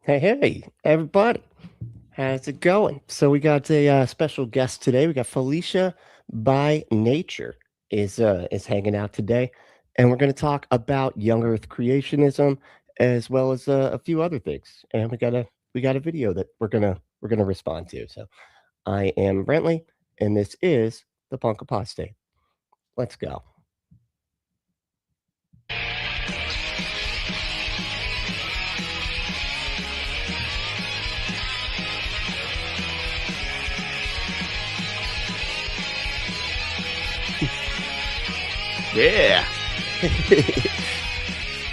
Hey, everybody. How's it going? So we got a special guest today. We got Felicia by Nature is hanging out today, and we're going to talk about young Earth creationism as well as a few other things. And we got a video that we're gonna respond to. So I am Brentley, and this is the Punk Apostate. Let's go. Yeah,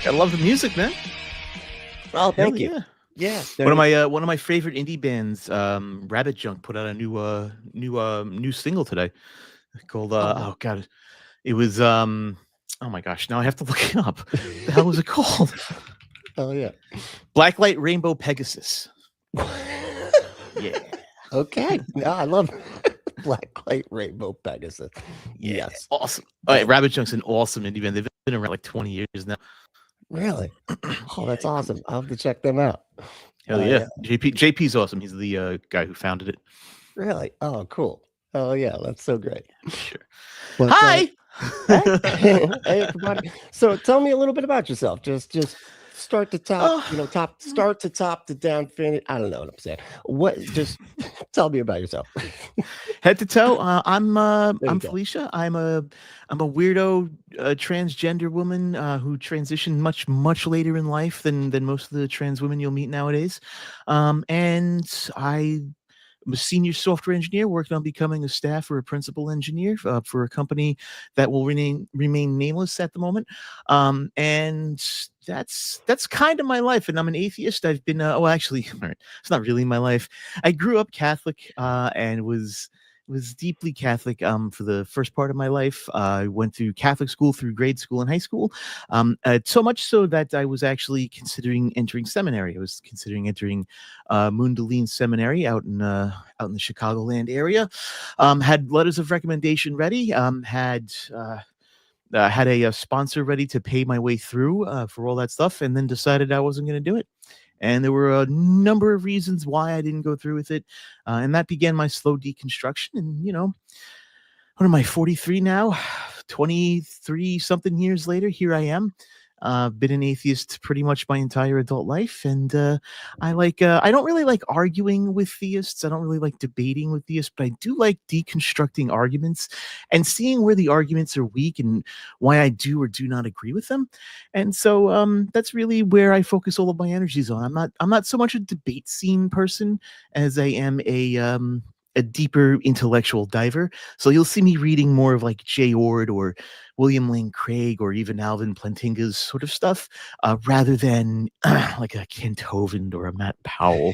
I love the music, man. Oh, Hell thank you. yeah. Yeah, One of my favorite indie bands, Rabbit Junk, put out a new single today called oh god, it was oh my gosh, now I have to look it up. The hell was it called? Oh yeah. Blacklight Rainbow Pegasus. Yeah. Okay. No, I love Black Light Rainbow Pegasus. Yes. Awesome. All right, Rabbit Junk's an awesome indie band. They've been around like 20 years now. Really? Oh, that's awesome. I'll have to check them out. Hell yeah. JP's awesome. He's the guy who founded it. Really? Oh, cool. Oh yeah, that's so great. Sure. Well, Hi. hey, everybody. So tell me a little bit about yourself. Just start to top, start to top to down finish. I don't know what I'm saying. Just tell me about yourself. Head to toe. I'm go. Felicia. I'm a weirdo transgender woman who transitioned much later in life than most of the trans women you'll meet nowadays. And I'm a senior software engineer working on becoming a staff or a principal engineer for a company that will remain nameless at the moment. And that's kind of my life. And I'm an atheist. I've been actually, it's not really my life. I grew up Catholic and was deeply Catholic for the first part of my life. I went through Catholic school through grade school and high school, so much so that I was actually considering entering seminary. I was considering entering Mundelein Seminary out in the Chicagoland area. Had letters of recommendation ready. Had a sponsor ready to pay my way through for all that stuff, and then decided I wasn't going to do it. And there were a number of reasons why I didn't go through with it. And that began my slow deconstruction. And, what am I, 43 now? 23 something years later, here I am. Been an atheist pretty much my entire adult life. And I don't really like arguing with theists. I don't really like debating with theists, but I do like deconstructing arguments and seeing where the arguments are weak and why I do or do not agree with them. And so that's really where I focus all of my energies on. I'm not so much a debate scene person as I am a deeper intellectual diver. So you'll see me reading more of like Jay Ord or William Lane Craig or even Alvin Plantinga's sort of stuff, rather than like a Kent Hovind or a Matt Powell,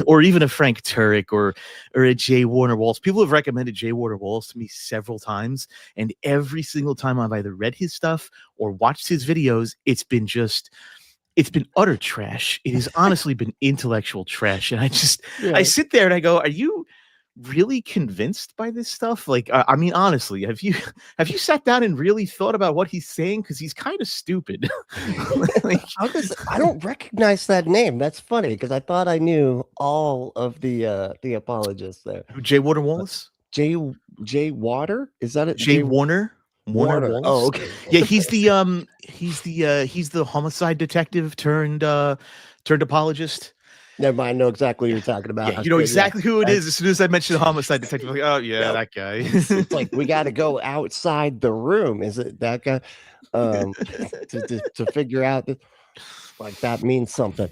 or even a Frank Turek or a Jay Warner Walls. People have recommended Jay Warner Walls to me several times, and every single time I've either read his stuff or watched his videos, it's been utter trash. It has honestly been intellectual trash. And I sit there and I go, are you really convinced by this stuff? Like, I mean, honestly, have you sat down and really thought about what he's saying? Because he's kind of stupid. Like, I don't recognize that name. That's funny because I thought I knew all of the apologists there. Jay Warner Wallace? Jay Water? Is that it? Jay Warner? Warner Wallace? Oh, okay. Yeah, he's the homicide detective turned apologist. Never mind. I know exactly what you're talking about. Yeah, you know exactly who it is. As soon as I mentioned the homicide detective, I'm like, oh yeah, that guy. It's like we got to go outside the room. Is it that guy? To figure out that, like, that means something.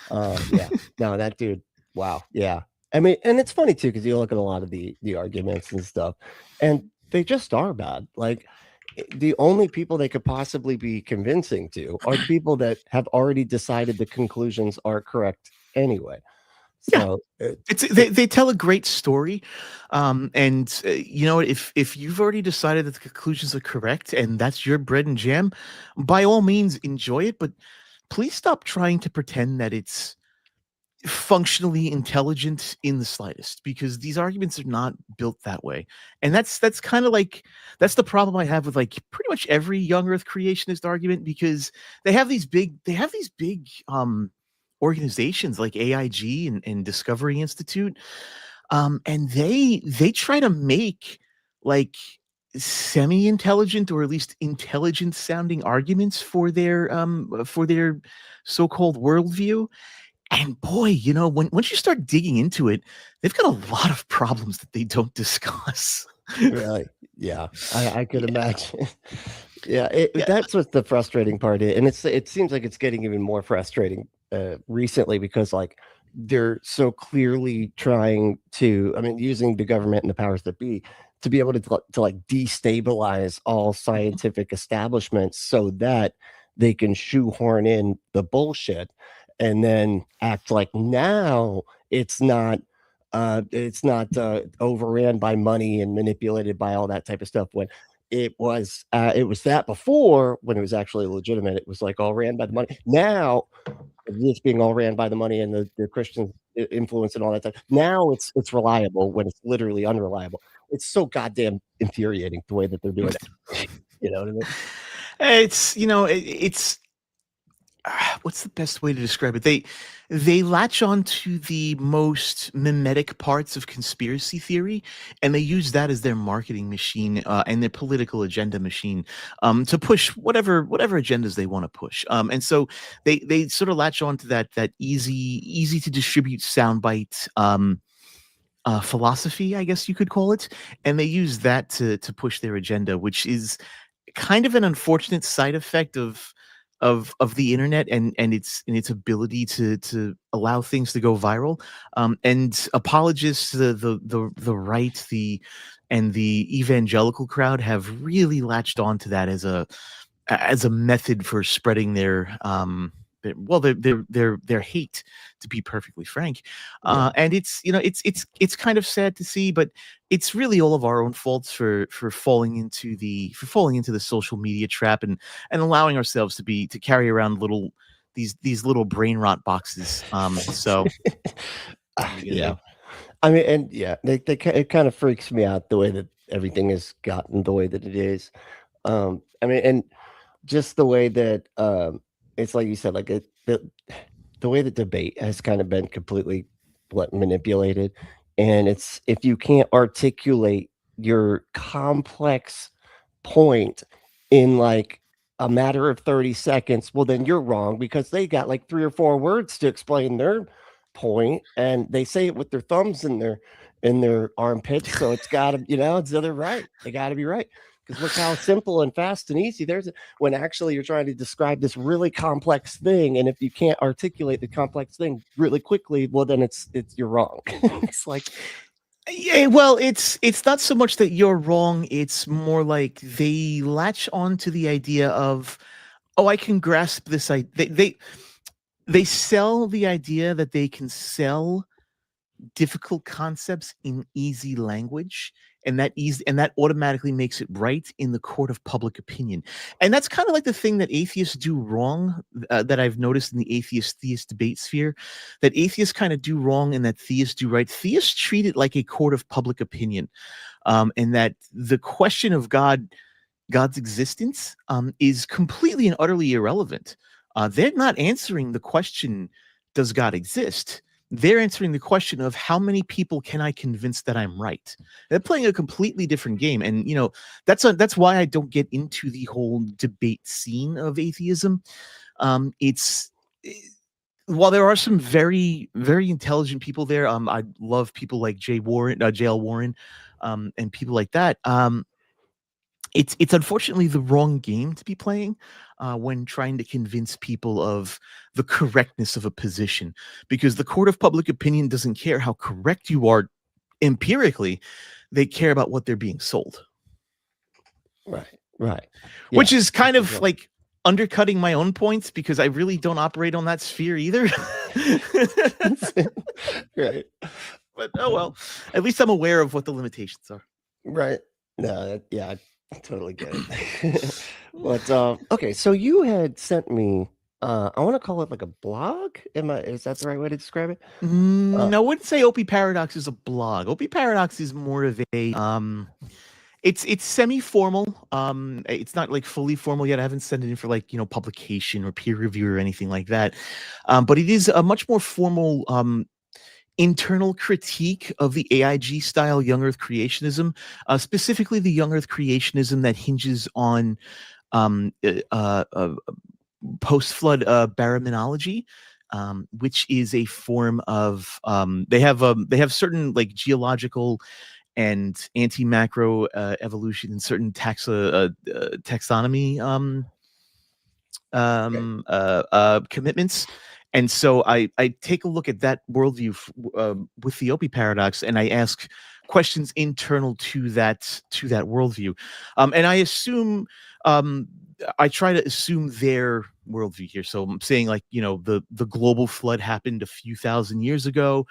Yeah. No, that dude. Wow. Yeah. I mean, and it's funny too because you look at a lot of the arguments and stuff, and they just are bad. Like, the only people they could possibly be convincing to are people that have already decided the conclusions are correct anyway. So they tell a great story, and if you've already decided that the conclusions are correct and that's your bread and jam, by all means enjoy it. But please stop trying to pretend that it's functionally intelligent in the slightest, because these arguments are not built that way. And that's kind of like, that's the problem I have with like pretty much every young earth creationist argument, because they have these big organizations like AIG and Discovery Institute, and they try to make like semi-intelligent or at least intelligent sounding arguments for their so-called worldview. And boy, once you start digging into it, they've got a lot of problems that they don't discuss. Really? Yeah, I could Yeah. imagine. Yeah, Yeah. that's what the frustrating part is, and it seems like it's getting even more frustrating recently because like they're so clearly trying to, I mean, using the government and the powers that be to be able to like destabilize all scientific establishments so that they can shoehorn in the bullshit and then act like now it's not overran by money and manipulated by all that type of stuff when it was that before when it was actually legitimate. It was like all ran by the money. Now it's being all ran by the money and the Christian influence and all that stuff. Now it's reliable when it's literally unreliable. It's so goddamn infuriating the way that they're doing it. You know what I mean? It's what's the best way to describe it? They latch on to the most mimetic parts of conspiracy theory, and they use that as their marketing machine and their political agenda machine to push whatever agendas they want to push. And so they sort of latch on to that easy to distribute soundbite philosophy, I guess you could call it, and they use that to push their agenda, which is kind of an unfortunate side effect of the internet and its ability to allow things to go viral. And apologists, the right, and the evangelical crowd have really latched on to that as a method for spreading their hate, to be perfectly frank. And it's kind of sad to see, but it's really all of our own faults for falling into the social media trap and allowing ourselves to carry around these little brain rot boxes. So Yeah. I mean, and yeah, it kind of freaks me out the way that everything has gotten the way that it is. I mean, and just the way that it's like you said, like the way that debate has kind of been completely manipulated, and it's if you can't articulate your complex point in like a matter of 30 seconds, well, then you're wrong because they got like 3 or 4 words to explain their point, and they say it with their thumbs in their armpits. So it's got to, so they're right. They got to be right because look how simple and fast and easy when actually you're trying to describe this really complex thing, and if you can't articulate the complex thing really quickly, well, then it's you're wrong. It's like. Yeah, well, it's not so much that you're wrong. It's more like they latch on to the idea of, oh, I can grasp this. They sell the idea that they can sell difficult concepts in easy language, and that automatically makes it right in the court of public opinion. And that's kind of like the thing that atheists do wrong, that I've noticed in the theist debate sphere, that atheists kind of do wrong and that theists do right. Theists treat it like a court of public opinion, and that the question of God's existence is completely and utterly irrelevant. They're not answering the question, does God exist? They're answering the question of how many people can I convince that I'm right? They're playing a completely different game. And, that's why I don't get into the whole debate scene of atheism. While there are some very, very intelligent people there, I love people like J.L. Warren, and people like that. It's unfortunately the wrong game to be playing when trying to convince people of the correctness of a position, because the court of public opinion doesn't care how correct you are empirically. They care about what they're being sold. Right. Which is kind of like undercutting my own points because I really don't operate on that sphere either. Right. But oh well, at least I'm aware of what the limitations are. Right. No, I totally get it. But okay, so you had sent me I want to call it like a blog. Is that the right way to describe it? No, I wouldn't say OP Paradox is a blog. OP Paradox is more of It's semi-formal. It's not like fully formal yet. I haven't sent it in for like, publication or peer review or anything like that. But it is a much more formal internal critique of the AIG style young Earth creationism, specifically the young Earth creationism that hinges on post-flood baraminology, which is a form of they have certain like geological and anti-macro evolution and certain taxonomy commitments. And so I take a look at that worldview with the Opie paradox, and I ask questions internal to that worldview, and I assume I try to assume their worldview here. So I'm saying, like, the global flood happened a few thousand years ago.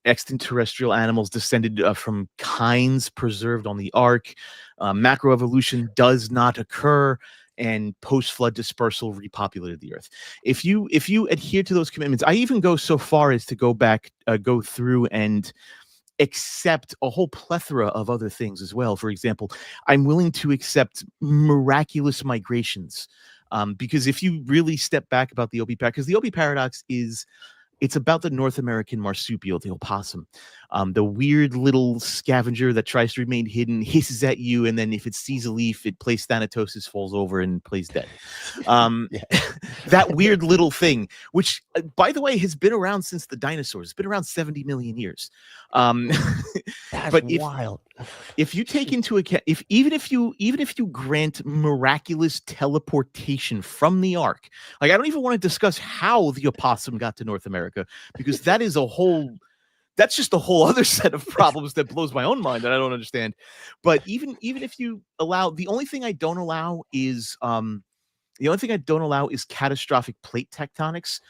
Extraterrestrial animals descended from kinds preserved on the ark. Macroevolution does not occur, and post-flood dispersal repopulated the earth. If you adhere to those commitments, I even go so far as to go through and accept a whole plethora of other things as well. For example, I'm willing to accept miraculous migrations, because if you really step back about the Opie paradox, because the Opie paradox it's about the North American marsupial, the opossum, the weird little scavenger that tries to remain hidden, hisses at you, and then if it sees a leaf, it plays Thanatosis, falls over, and plays dead. That weird little thing, which, by the way, has been around since the dinosaurs. It's been around 70 million years. That's but wild. If you take into account, even if you grant miraculous teleportation from the ark, like, I don't even want to discuss how the opossum got to North America, because that's just a whole other set of problems that blows my own mind that I don't understand. But even if you allow, the only thing I don't allow is catastrophic plate tectonics,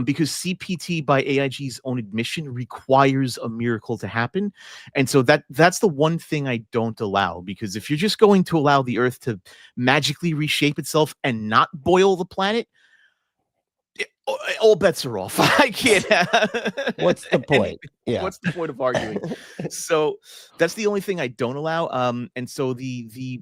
because CPT, by AIG's own admission, requires a miracle to happen. And so that's the one thing I don't allow, because if you're just going to allow the Earth to magically reshape itself and not boil the planet, all bets are off. I can't. What's the point? Yeah. What's the point of arguing? So that's the only thing I don't allow. And so the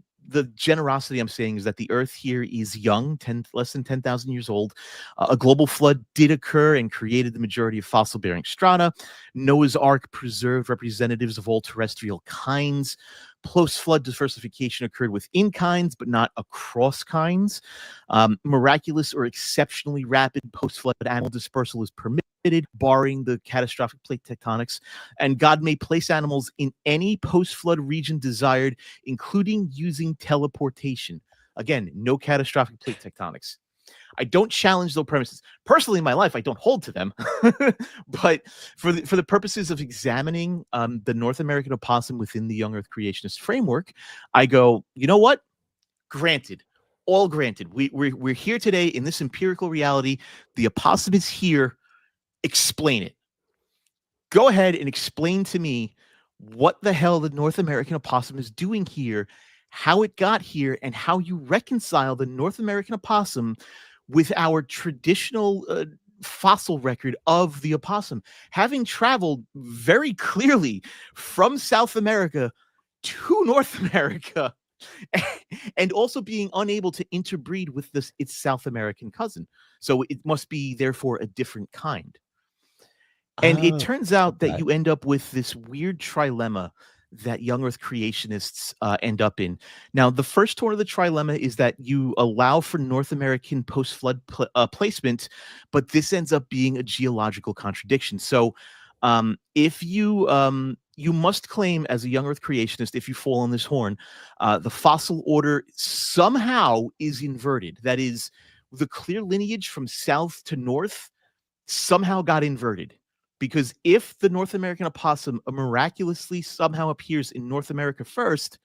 generosity I'm saying is that the Earth here is young, less than 10,000 years old. A global flood did occur and created the majority of fossil-bearing strata. Noah's Ark preserved representatives of all terrestrial kinds. Post-flood diversification occurred within kinds, but not across kinds. Miraculous or exceptionally rapid post-flood animal dispersal is permitted, barring the catastrophic plate tectonics. And God may place animals in any post-flood region desired, including using teleportation. Again, no catastrophic plate tectonics. I don't challenge those premises. Personally, in my life, I don't hold to them. But for the purposes of examining the North American opossum within the young Earth creationist framework, I go, you know what? Granted. All granted. We're here today in this empirical reality. The opossum is here. Explain it. Go ahead and explain to me what the hell the North American opossum is doing here, how it got here, and how you reconcile the North American opossum with our traditional fossil record of the opossum, having traveled very clearly from South America to North America, and also being unable to interbreed with its South American cousin. So it must be, therefore, a different kind. And it turns out that you end up with this weird trilemma that young Earth creationists end up in. Now, the first one of the trilemma is that you allow for North American post-flood placement, but this ends up being a geological contradiction. So if you must claim as a young Earth creationist, if you fall on this horn, the fossil order somehow is inverted. That is, the clear lineage from south to north somehow got inverted. Because if the North American opossum miraculously somehow appears in North America first,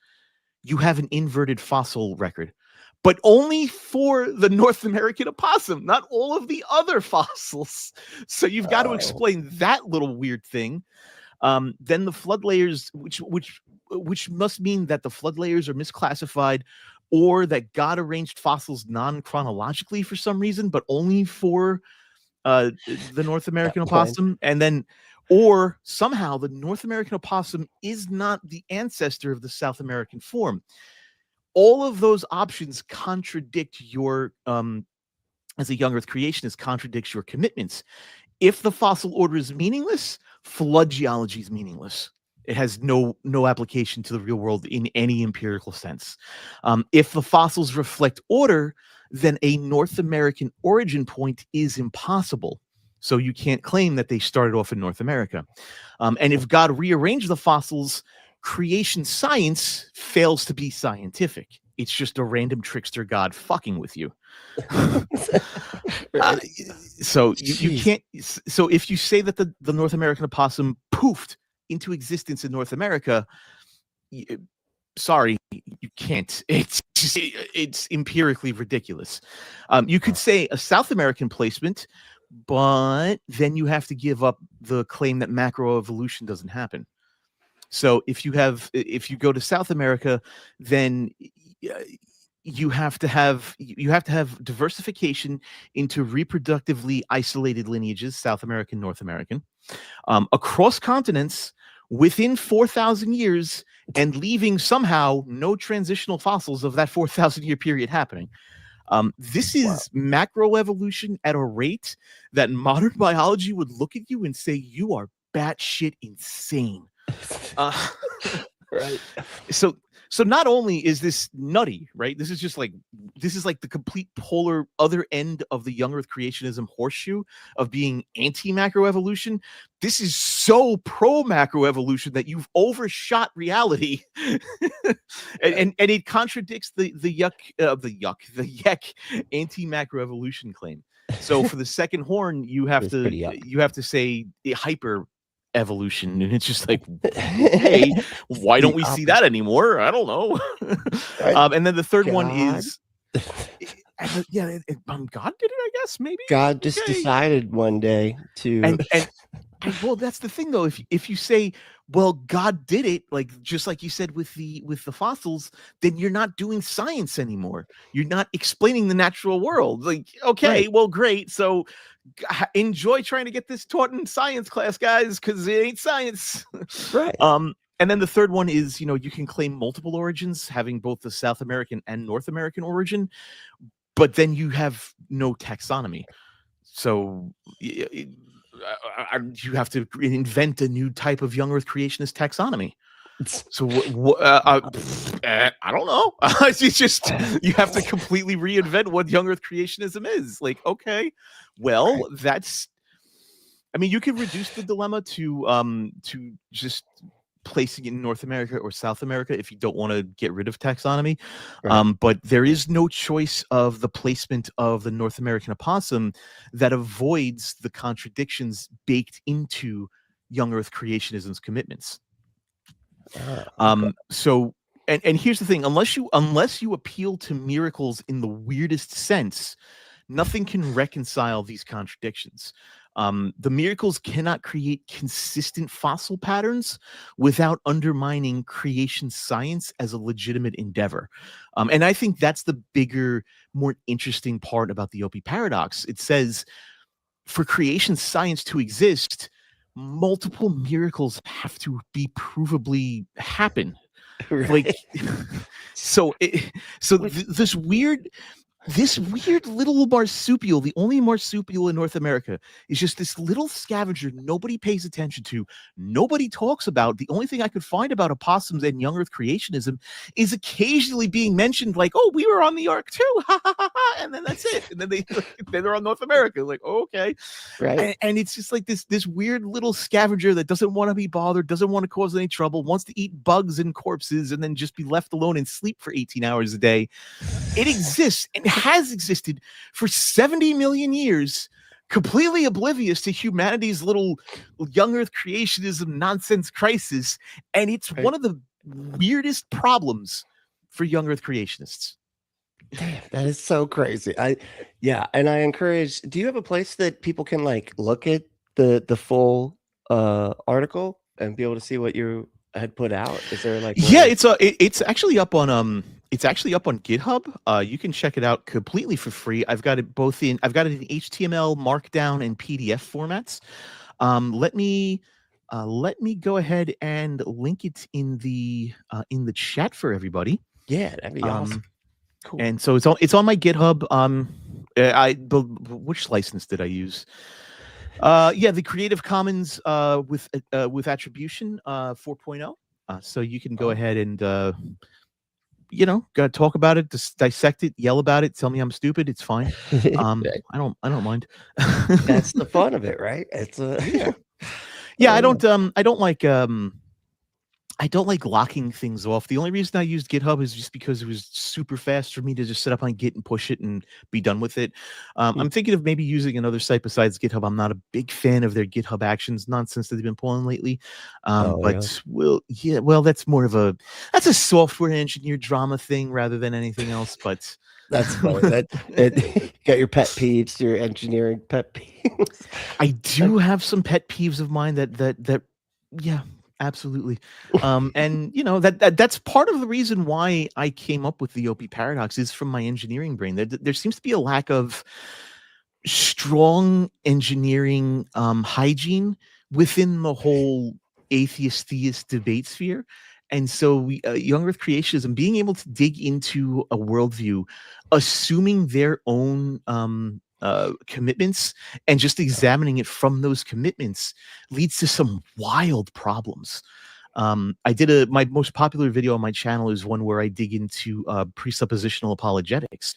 you have an inverted fossil record. But only for the North American opossum, not all of the other fossils. So you've got to explain that little weird thing. Then the flood layers, which must mean that the flood layers are misclassified, or that God arranged fossils non-chronologically for some reason, but only for the North American opossum. And then or somehow the North American opossum is not the ancestor of the South American form. All of those options contradict your, as a young Earth creationist, contradicts your commitments. If the fossil order is meaningless, flood geology is meaningless. It has no application to the real world in any empirical sense. If the fossils reflect order, then a North American origin point is impossible. So you can't claim that they started off in North America. And if God rearranged the fossils, creation science fails to be scientific. It's just a random trickster God fucking with you. So you can't. So if you say that the North American opossum poofed into existence in North America, sorry, you can't. It's empirically ridiculous. You could say a South American placement, but then you have to give up the claim that macroevolution doesn't happen. So if you go to South America, then you have to have diversification into reproductively isolated lineages, South American, North American, across continents within 4,000 years, and leaving somehow no transitional fossils of that 4,000 year period happening. This is macroevolution at a rate that modern biology would look at you and say you are batshit insane. Right. So not only is this nutty, right? This is like the complete polar other end of the young Earth creationism horseshoe of being anti-macroevolution. This is so pro-macroevolution that you've overshot reality, and it contradicts the Yek anti-macroevolution claim. So for the second horn, you have to say hyper evolution, and it's just like, hey, why don't we see that anymore? I don't know. Right. And then the third one is God did it, I guess. Maybe God just decided one day to and well, that's the thing though. If you say, well, God did it, like just like you said with the fossils, then you're not doing science anymore. You're not explaining the natural world. Like, okay, right. Well, great. So enjoy trying to get this taught in science class, guys, because it ain't science. Right. And then the third one is, you can claim multiple origins, having both the South American and North American origin, but then you have no taxonomy. So you have to invent a new type of young Earth creationist taxonomy. So I don't know. It's just you have to completely reinvent what young Earth creationism is. Like, okay, well, that's. I mean, you can reduce the dilemma to just placing it in North America or South America if you don't want to get rid of taxonomy. Right. But there is no choice of the placement of the North American opossum that avoids the contradictions baked into young Earth creationism's commitments. So and here's the thing, unless you appeal to miracles in the weirdest sense, nothing can reconcile these contradictions. The miracles cannot create consistent fossil patterns without undermining creation science as a legitimate endeavor. And I think that's the bigger, more interesting part about the Opie paradox. It says, for creation science to exist, multiple miracles have to be provably happen. Right. Like, this weird little marsupial, the only marsupial in North America, is just this little scavenger nobody pays attention to, nobody talks about. The only thing I could find about opossums and young Earth creationism is occasionally being mentioned, like, oh, we were on the Ark too, and then that's it. And then they're on North America, like, oh, okay, right. And it's just like this weird little scavenger that doesn't want to be bothered, doesn't want to cause any trouble, wants to eat bugs and corpses, and then just be left alone and sleep for 18 hours a day. It exists and has existed for 70 million years, completely oblivious to humanity's little young Earth creationism nonsense crisis. And it's one of the weirdest problems for young Earth creationists. Damn, that is so crazy. And I encourage, do you have a place that people can like look at the full article and be able to see what you had put out? Is there like it's actually up on GitHub. You can check it out completely for free. I've got it in HTML, Markdown, and PDF formats. Let me let me go ahead and link it in the chat for everybody. Yeah, that'd be awesome. Cool. And so it's on my GitHub. Which license did I use? Yeah, the Creative Commons with attribution 4.0. So you can go ahead and talk about it, dissect it, yell about it, tell me I'm stupid. It's fine. I don't mind. That's the fun of it, right? It's yeah. I don't like locking things off. The only reason I used GitHub is just because it was super fast for me to just set up on Git and push it and be done with it. I'm thinking of maybe using another site besides GitHub. I'm not a big fan of their GitHub Actions nonsense that they've been pulling lately. Well, that's more of that's a software engineer drama thing rather than anything else. But that's funny. Got your pet peeves, your engineering pet peeves. I do have some pet peeves of mine that yeah. Absolutely. And that's part of the reason why I came up with the Opie paradox is from my engineering brain. There seems to be a lack of strong engineering hygiene within the whole theist debate sphere. And so Young Earth Creationism, being able to dig into a worldview, assuming their own commitments and just examining it from those commitments leads to some wild problems. I did my most popular video on my channel is one where I dig into presuppositional apologetics.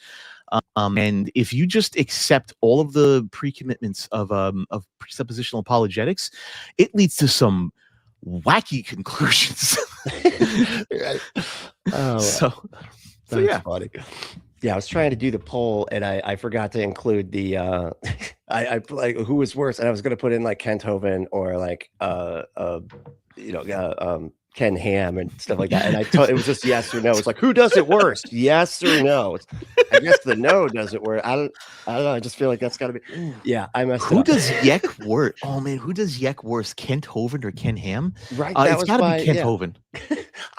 And if you just accept all of the pre-commitments of presuppositional apologetics, it leads to some wacky conclusions. So yeah. Funny. Yeah, I was trying to do the poll and I forgot to include the I like who was worse, and I was going to put in like Kent Hovind or like Ken Ham and stuff like that, and it was just yes or no. It's like, who does it worse, yes or no? I guess the no does it worse. I don't know. I just feel like that's got to be. Yeah, I messed Who up. does Yek worse? Oh man, who does Yek worse, Kent Hovind or Ken Ham? Right, it's got to be Kent Hovind.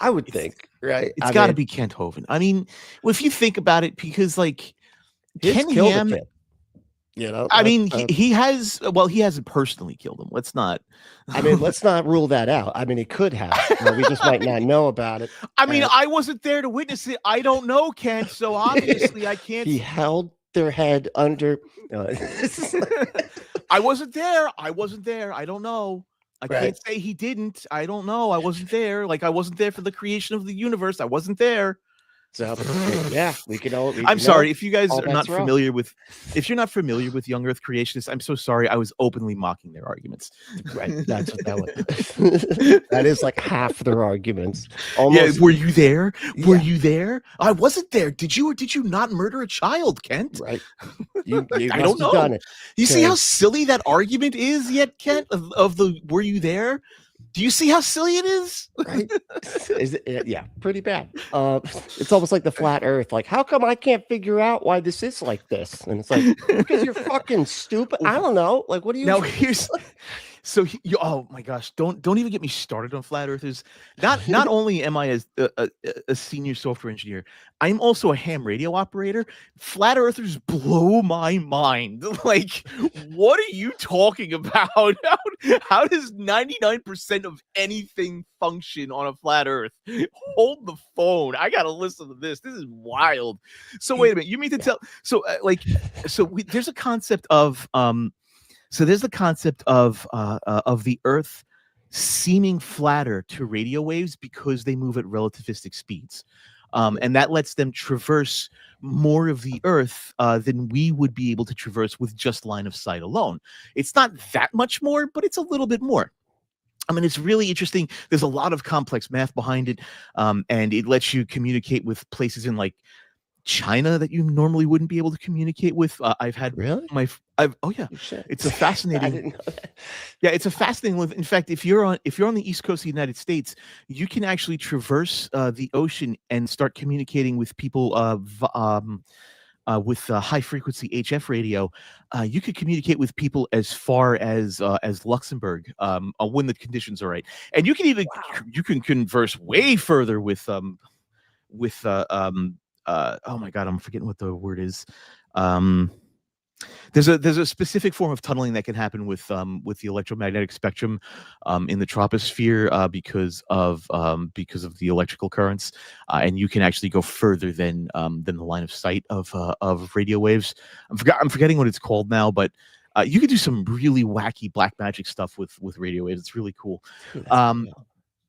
I would think, right? It's got to be Kent Hovind. I mean, well, if you think about it, because like Ken Ham, I mean, he hasn't personally killed him. Let's not. I mean, let's not rule that out. I mean, he could have. We just might not know about it. I mean, I wasn't there to witness it. I don't know, Kent. So obviously, I can't. He held their head under. I wasn't there. I don't know. I can't say he didn't. I don't know. I wasn't there. Like I wasn't there for the creation of the universe. I wasn't there. So yeah, we can all. I'm sorry if you guys are not familiar with. If you're not familiar with Young Earth Creationists, I'm so sorry. I was openly mocking their arguments. Right, that's what that was. That is like half their arguments. Almost. Yeah, were you there? Were you there? I wasn't there. Did you or did you not murder a child, Kent? Right. You I don't know. Done it. You see how silly that argument is, yet, Kent? Of the were you there? Do you see how silly it is? Right? Yeah, pretty bad. It's almost like the flat earth. Like, how come I can't figure out why this is like this? And it's like, because you're fucking stupid. I don't know. Like, what do you now here's oh my gosh, don't even get me started on flat earthers. Not only am I a senior software engineer, I'm also a ham radio operator. Flat earthers blow my mind. Like, what are you talking about? How does 99% of anything function on a flat earth? Hold the phone. I gotta listen to this. This is wild. So wait a minute. You mean to tell? So there's a concept of there's the concept of the Earth seeming flatter to radio waves because they move at relativistic speeds, and that lets them traverse more of the Earth than we would be able to traverse with just line of sight alone. It's not that much more, but it's a little bit more. I mean, it's really interesting. There's a lot of complex math behind it, and it lets you communicate with places in like China that you normally wouldn't be able to communicate with. I've had oh yeah, it's a fascinating. I didn't know that. Yeah, it's a fascinating. In fact, if you're on the East Coast of the United States, you can actually traverse the ocean and start communicating with people with high frequency HF radio. You could communicate with people as far as Luxembourg when the conditions are right, and you can even you can converse way further with oh my god, I'm forgetting what the word is. There's a specific form of tunneling that can happen with the electromagnetic spectrum in the troposphere because of the electrical currents, and you can actually go further than the line of sight of radio waves. I'm forgetting what it's called now, but you can do some really wacky black magic stuff with radio waves. It's really cool.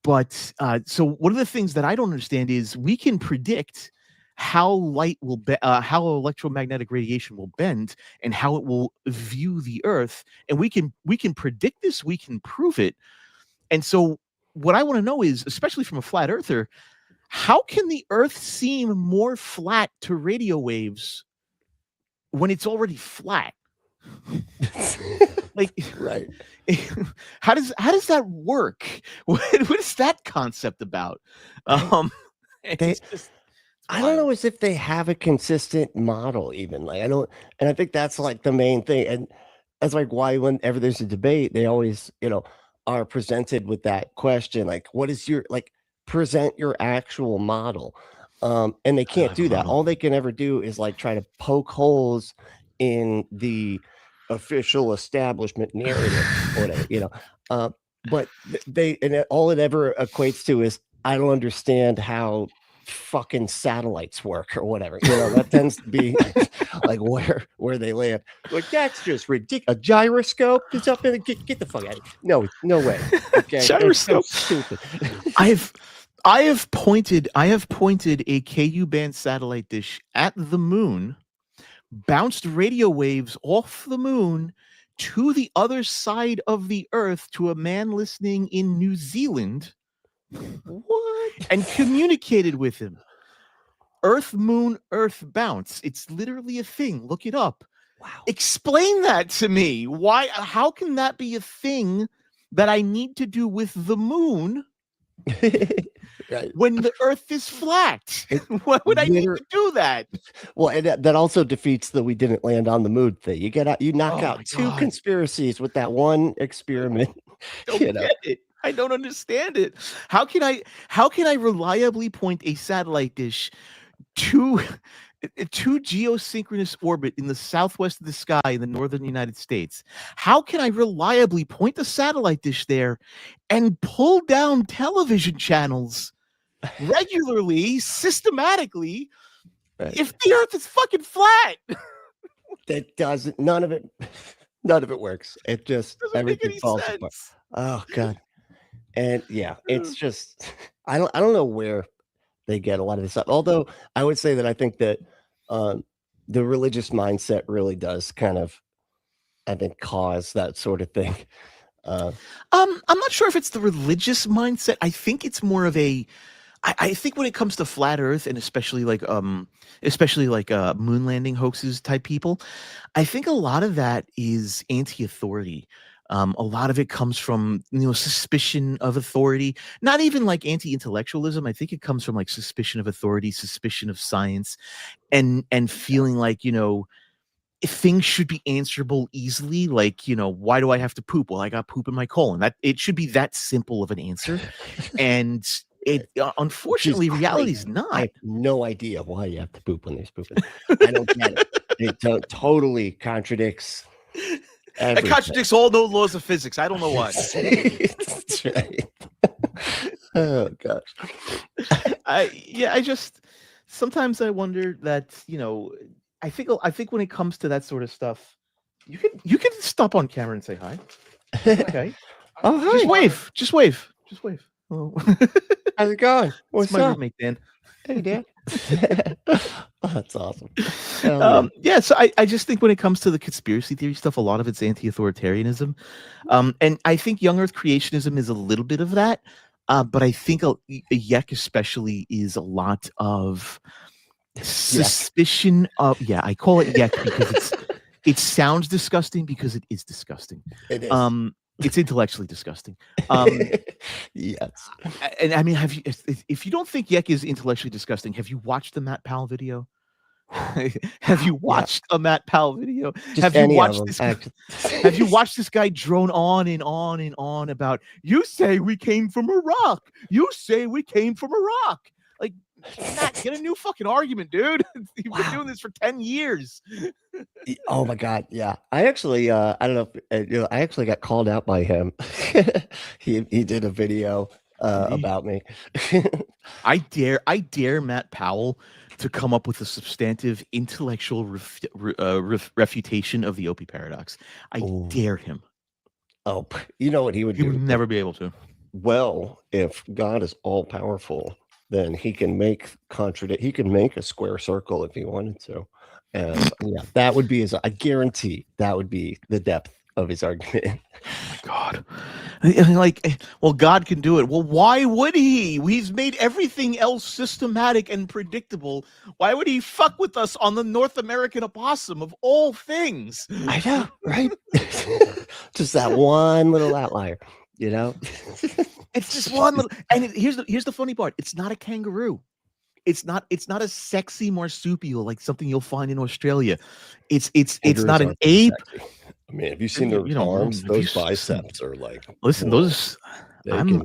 But so one of the things that I don't understand is we can predict how light will how electromagnetic radiation will bend and how it will view the Earth, and we can predict this, we can prove it. And so what I want to know is, especially from a flat earther, how can the Earth seem more flat to radio waves when it's already flat? Like, right. How does that work? What is that concept about? I don't know as if they have a consistent model even. Like I don't, and I think that's like the main thing. And that's like why whenever there's a debate, they always, are presented with that question. Like, what is your, like, present your actual model. And they can't do that. All they can ever do is like try to poke holes in the official establishment narrative or whatever, but all it ever equates to is, I don't understand how fucking satellites work or whatever. That tends to be like where they land. Like, that's just ridiculous. A gyroscope is up in the get the fuck out of here. No way. Okay. Gyroscope. So stupid. I have pointed a KU band satellite dish at the moon, bounced radio waves off the moon to the other side of the Earth to a man listening in New Zealand. What? And communicated with him. Earth, moon, Earth bounce. It's literally a thing. Look it up. Wow. Explain that to me. Why? How can that be a thing that I need to do with the moon right. when the Earth is flat? Why would I need to do that? Well, and that also defeats the "we didn't land on the moon" thing. You knock out two conspiracies with that one experiment. Get it. I don't understand it. How can I reliably point a satellite dish to geosynchronous orbit in the southwest of the sky in the northern United States? How can I reliably point the satellite dish there and pull down television channels regularly, systematically, if the Earth is fucking flat? That doesn't. None of it works. It just everything falls apart. Oh God. And yeah, it's just I don't know where they get a lot of this up. Although I would say that I think that the religious mindset really does kind of, I think, cause that sort of thing. I'm not sure if it's the religious mindset. I think it's more of a I think when it comes to flat Earth and especially like moon landing hoaxes type people, I think a lot of that is anti-authority. A lot of it comes from suspicion of authority, not even like anti-intellectualism. I think it comes from like suspicion of authority, suspicion of science, and feeling like if things should be answerable easily. Like why do I have to poop? Well, I got poop in my colon. That it should be that simple of an answer, and it unfortunately reality is not. I have no idea why you have to poop when there's pooping. I don't get it. It totally contradicts. Everything. It contradicts all the laws of physics. I don't know why. That's right. Oh gosh. I just sometimes I wonder that I think when it comes to that sort of stuff, you can stop on camera and say hi. Okay. Oh hi. Just wave. Oh. How's it going? What's my up? roommate Dan? Hey Dan. Oh, that's awesome. So I just think when it comes to the conspiracy theory stuff, a lot of it's anti-authoritarianism, and I think young Earth creationism is a little bit of that, but I think a YEK especially is a lot of suspicion of I call it YEK because it sounds disgusting because it is disgusting. It is. It's intellectually disgusting. Yes. And I mean, if you don't think YEK is intellectually disgusting, have you watched the Matt Powell video? Have you watched a Matt Powell video? Have you watched this guy drone on and on and on about, you say we came from Iraq. You say we came from Iraq. Like, Matt, get a new fucking argument, dude. You've been doing this for 10 years. Oh my God. Yeah. I actually, I don't know if, I actually got called out by him. he did a video about me. I dare Matt Powell to come up with a substantive intellectual refutation of the Opie paradox. I dare him. Oh, you know what he would do? He would never be able to. Well, if God is all powerful, then he can make he can make a square circle if he wanted to. And yeah, that would be I guarantee that would be the depth of his argument. Oh my God. Like, well, God can do it. Well, why would he? He's made everything else systematic and predictable. Why would he fuck with us on the North American opossum of all things? I know, right? Just that one little outlier, you know? It's just one little, and here's the funny part. It's not a kangaroo. It's not a sexy marsupial like something you'll find in Australia. It's not an ape. Sexy. I mean, have you seen their arms? Those biceps are like. Listen, those. I'm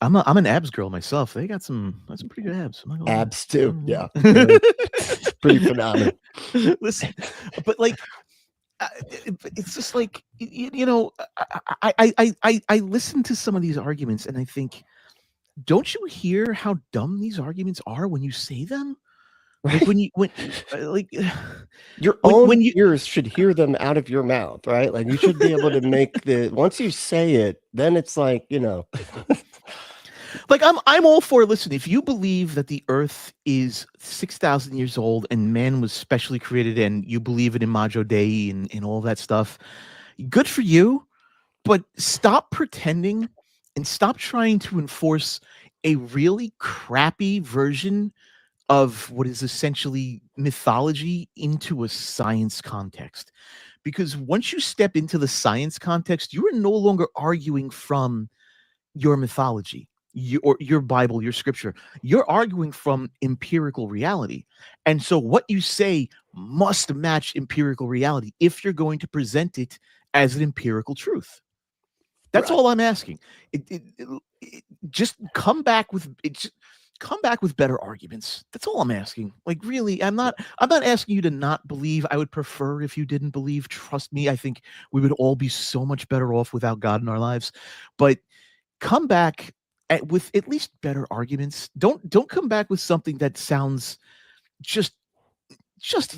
an abs girl myself. They got some pretty good abs. Abs too, yeah. Pretty phenomenal. Listen, but like, it's just like I listen to some of these arguments and I think, don't you hear how dumb these arguments are when you say them? Like your own ears should hear them out of your mouth, right? Like you should be able to make once you say it, then it's like, like I'm all for, listen, if you believe that the earth is 6,000 years old and man was specially created and you believe in Imago Dei and all that stuff, good for you, but stop pretending and stop trying to enforce a really crappy version of what is essentially mythology into a science context. Because once you step into the science context, you are no longer arguing from your mythology, your Bible, your scripture. You're arguing from empirical reality. And so what you say must match empirical reality if you're going to present it as an empirical truth. That's all I'm asking. Just come back with better arguments. That's all I'm asking. Like, really, I'm not asking you to not believe. I would prefer if you didn't believe. Trust me, I think we would all be so much better off without God in our lives. But come back with at least better arguments. Don't come back with something that sounds just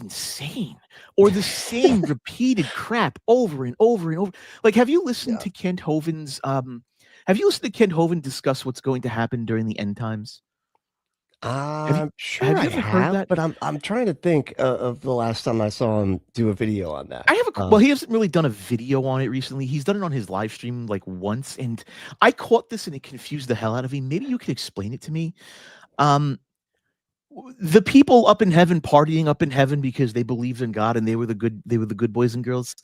insane, or the same repeated crap over and over and over. Like, have you listened to Kent Hovind's Kent Hovind discuss what's going to happen during the end times? I'm sure I have, but I'm trying to think of the last time I saw him do a video on that. Well, he hasn't really done a video on it recently. He's done it on his live stream like once, and I caught this and it confused the hell out of me. Maybe you could explain it to me. The people up in heaven, partying up in heaven because they believed in God and they were the good boys and girls.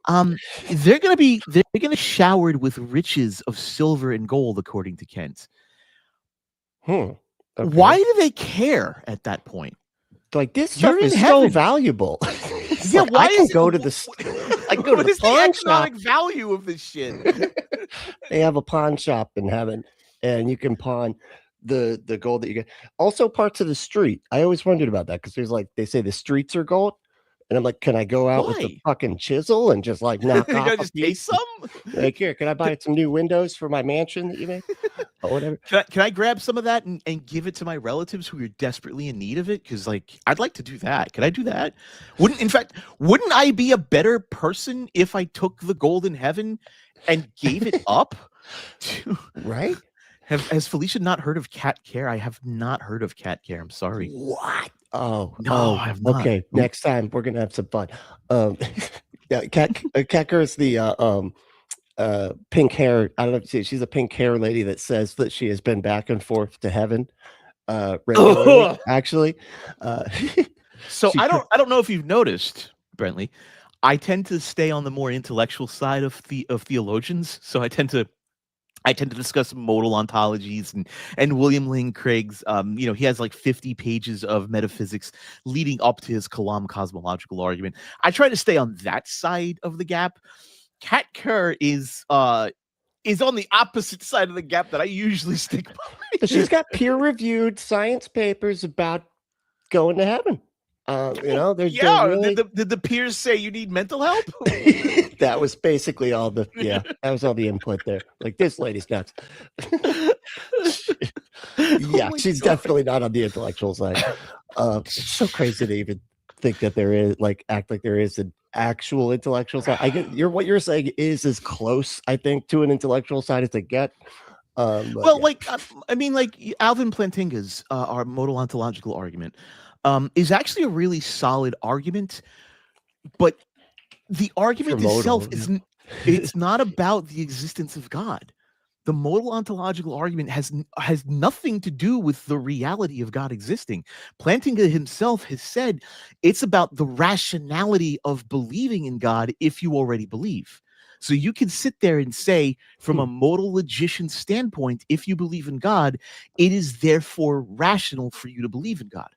They're gonna showered with riches of silver and gold, according to Kent. Okay. Why do they care at that point? Like, this stuff is so valuable. Yeah, like, why I can go to the what is the economic value of this shit? They have a pawn shop in heaven, and you can pawn the gold that you get. Also, parts of the street. I always wondered about that because there's like, they say the streets are gold, and I'm like, can I go out with the fucking chisel and just like knock off a just taste some? Like, here, can I buy some new windows for my mansion that you made? Or whatever. Can I grab some of that and give it to my relatives who are desperately in need of it? Because, like, I'd like to do that. Could I do that? Wouldn't I be a better person if I took the golden heaven and gave it up? Right? Has Felicia not heard of cat care? I have not heard of cat care. I'm sorry. What? Oh, no, I have not. Okay, next time we're gonna have some fun. Yeah, cat care is the pink hair. I don't know if she's a pink hair lady that says that she has been back and forth to heaven regularly, actually. So I don't know if you've noticed, Brentley, I tend to stay on the more intellectual side of theologians. So I tend to discuss modal ontologies and William Lane Craig's, he has like 50 pages of metaphysics leading up to his Kalam cosmological argument. I try to stay on that side of the gap. Kat Kerr is is on the opposite side of the gap that I usually stick by. But she's got peer-reviewed science papers about going to heaven. They're really... Did the peers say you need mental help? That was basically all that was all the input there. Like, this lady's nuts. She's definitely not on the intellectual side. It's so crazy to even think that there is, act like there is an actual intellectual side. I get what you're saying is as close, I think, to an intellectual side as they get. Alvin Plantinga's our modal ontological argument is actually a really solid argument, but the argument itself it's not about the existence of God. The modal ontological argument has nothing to do with the reality of God existing. Plantinga himself has said it's about the rationality of believing in God if you already believe. So you can sit there and say, from a modal logician standpoint, if you believe in God, it is therefore rational for you to believe in God.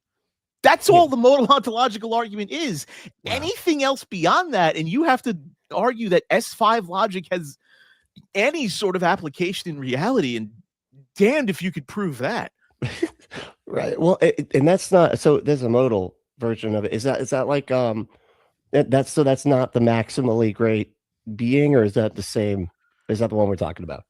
That's all the modal ontological argument is. Wow. Anything else beyond that, and you have to argue that S5 logic has any sort of application in reality, and damned if you could prove that. Right. Well, and that's not, so there's a modal version of it. Is that like that's not the maximally great being, or is that the same? Is that the one we're talking about?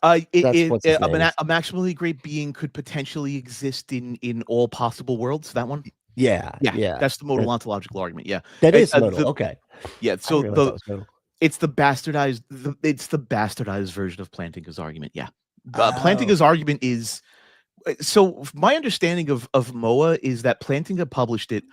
A maximally great being could potentially exist in all possible worlds. That one. Yeah. That's the modal ontological argument. Yeah, that is modal. Okay. Yeah. So it's the bastardized. It's the bastardized version of Plantinga's argument. Yeah. Plantinga's argument is. So my understanding of MOA is that Plantinga published it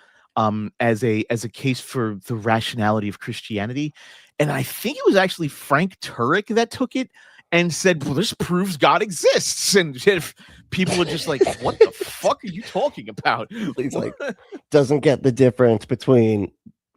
as a case for the rationality of Christianity, and I think it was actually Frank Turek that took it and said, well, this proves God exists. And if people are just like, what the fuck are you talking about? He's like, doesn't get the difference between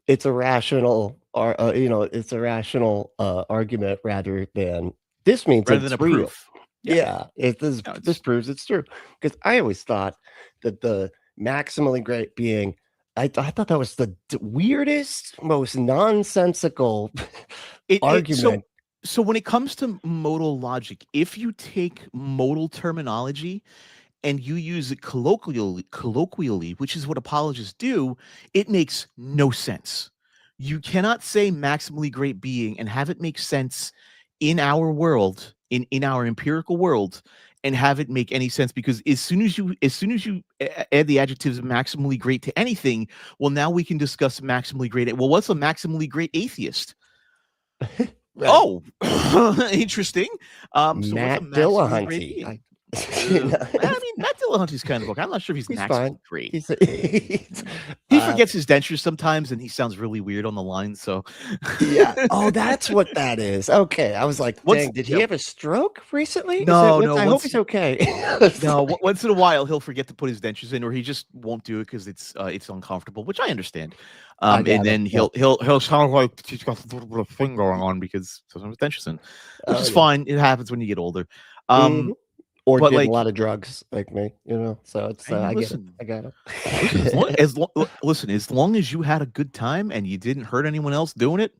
it's a rational or it's a rational argument rather than this means rather it's than a real. proof. This proves it's true. Because I always thought that the maximally great being, I thought that was the weirdest, most nonsensical argument. So when it comes to modal logic, if you take modal terminology and you use it colloquially, which is what apologists do, it makes no sense. You cannot say maximally great being and have it make sense in our world, in our empirical world, and have it make any sense, because as soon as you add the adjectives maximally great to anything, well, now we can discuss maximally great. Well, what's a maximally great atheist? Right. Oh, interesting. Matt Dillahunty. I mean, Matt Dillahunty's kind of book. I'm not sure if he's maximally great. He forgets his dentures sometimes, and he sounds really weird on the line. So, yeah. Oh, that's what that is. Okay, I was like, dang, did he have a stroke recently? No. I hope he's okay. No, once in a while he'll forget to put his dentures in, or he just won't do it because it's uncomfortable, which I understand. And then he'll sound like he's got a little bit of thing going on because sometimes dentures in, which is fine. It happens when you get older. Or did a lot of drugs like me, so it's I get it. I got it. As long as you had a good time and you didn't hurt anyone else doing it,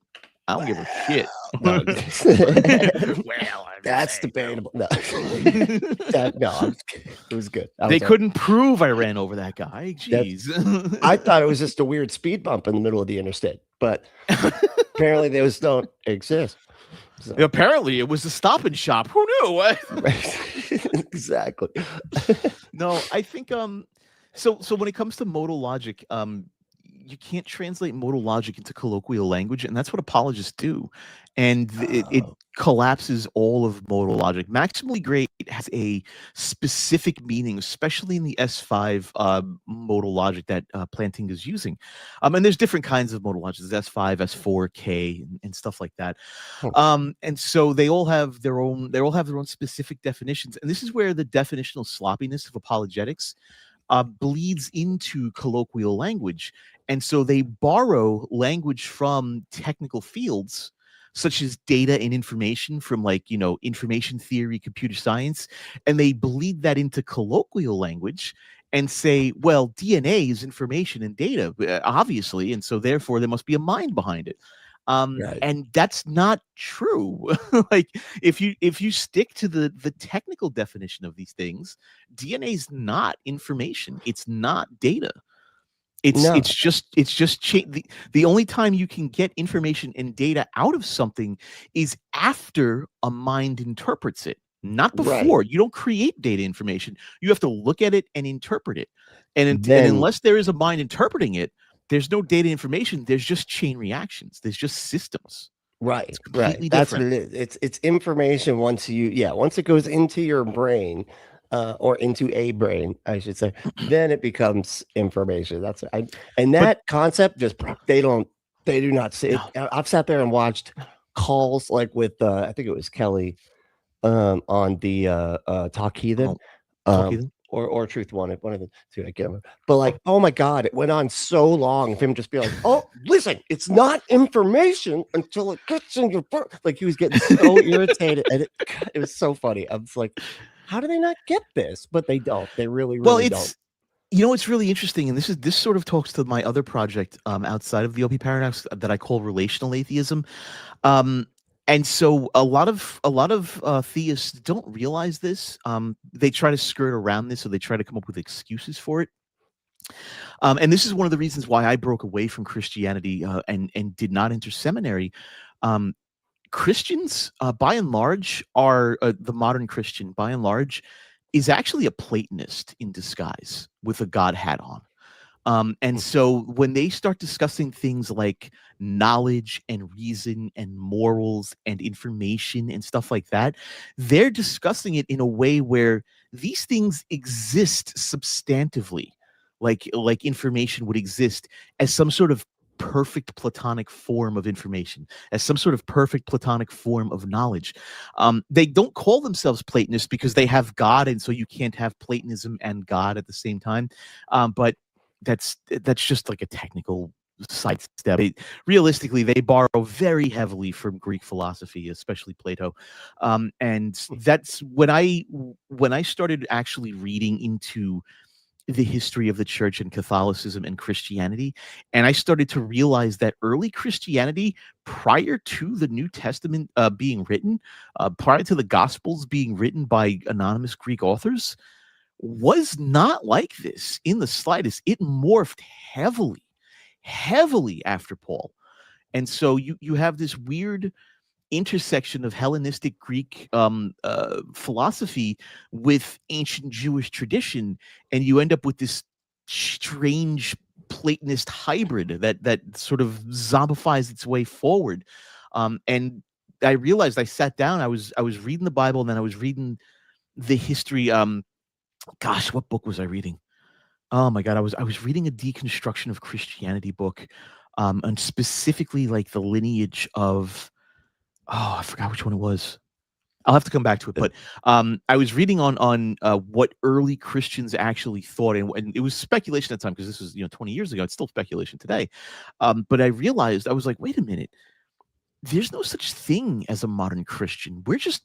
I don't give a shit. Well, that's debatable. No, it was good. They couldn't prove I ran over that guy. Jeez. I thought it was just a weird speed bump in the middle of the interstate, but apparently those don't exist. So. Apparently, it was a Stop and Shop. Who knew? Exactly. No, I think so when it comes to modal logic, you can't translate modal logic into colloquial language, and that's what apologists do. And it collapses all of modal logic. Maximally great has a specific meaning, especially in the S5 modal logic that Plantinga is using. And there's different kinds of modal logics, S5, S4, K, and stuff like that. And so they all have their own specific definitions. And this is where the definitional sloppiness of apologetics bleeds into colloquial language. And so they borrow language from technical fields such as data and information from information theory, computer science, and they bleed that into colloquial language and say, well, DNA is information and data, obviously, and so therefore there must be a mind behind it. Right. And that's not true. Like if you stick to the technical definition of these things, DNA is not information. It's not data. It's No. it's just the only time you can get information and data out of something is after a mind interprets it, not Right. before. You don't create data information. You have to look at it and interpret it. And Then unless there is a mind interpreting it, there's no data information. There's just chain reactions. There's just systems. right, It's right. completely That's what different. it is. It's information once once it goes into your brain, or into a brain, I should say, then it becomes information. And But that concept just they do not see it. no, I've sat there and watched calls like with I think it was Kelly on the Talk Heathen, oh, talk either. or Truth Wanted, one of the two. I can't remember. But like, oh my God, it went on so long of him just be like, "Oh, listen, it's not information until it gets in your brain." Like he was getting so irritated, and it was so funny. I was like, how do they not get this? But they don't. They really, Well, really don't. it's really interesting, and this sort of talks to my other project outside of the OP paradox that I call relational atheism. And so a lot of theists don't realize this. They try to skirt around this, or they try to come up with excuses for it. And this is one of the reasons why I broke away from Christianity and did not enter seminary. Christians, by and large, are the modern Christian, by and large, is actually a Platonist in disguise with a God hat on. And so when they start discussing things like knowledge and reason and morals and information and stuff like that, they're discussing it in a way where these things exist substantively, like information would exist as some sort of perfect platonic form of information, as some sort of perfect platonic form of knowledge. They don't call themselves Platonists because they have God, and so you can't have Platonism and God at the same time. But that's just like a technical sidestep. Realistically, they borrow very heavily from Greek philosophy, especially Plato, and that's when I started actually reading into the history of the church and Catholicism and Christianity, and I started to realize that early Christianity, prior to the New Testament being written, prior to the Gospels being written by anonymous Greek authors, was not like this in the slightest. It morphed heavily after Paul. And so you have this weird intersection of Hellenistic Greek philosophy with ancient Jewish tradition, and you end up with this strange Platonist hybrid that sort of zombifies its way forward. And I realized, I sat down, I was reading the Bible, and then I was reading the history. Gosh, what book was I reading? Oh my God, I was reading a deconstruction of Christianity book, and specifically like the lineage of, I forgot which one it was. I'll have to come back to it, but I was reading on what early Christians actually thought, and it was speculation at the time because this was 20 years ago. It's still speculation today, but I realized, I was like, wait a minute, there's no such thing as a modern Christian. We're just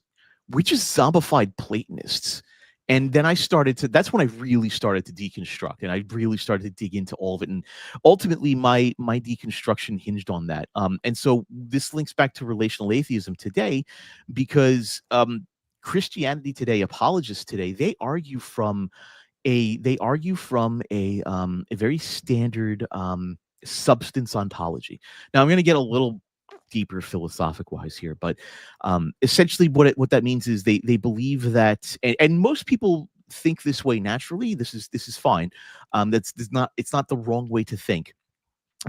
zombified Platonists. And then that's when I really started to deconstruct, and I really started to dig into all of it. And ultimately my deconstruction hinged on that. And so this links back to relational atheism today, because Christianity today, apologists today, they argue from a very standard substance ontology. Now I'm going to get a little deeper philosophic wise here, but essentially what that means is they believe that, and most people think this way naturally. This is fine. It's not the wrong way to think,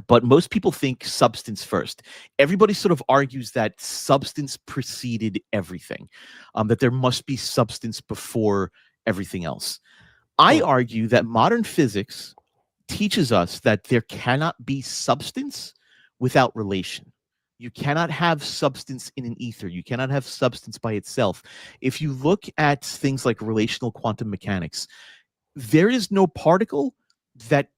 but most people think substance first. Everybody sort of argues that substance preceded everything, that there must be substance before everything else. I argue that modern physics teaches us that there cannot be substance without relation. You cannot have substance in an ether. You cannot have substance by itself. If you look at things like relational quantum mechanics, there is no particle that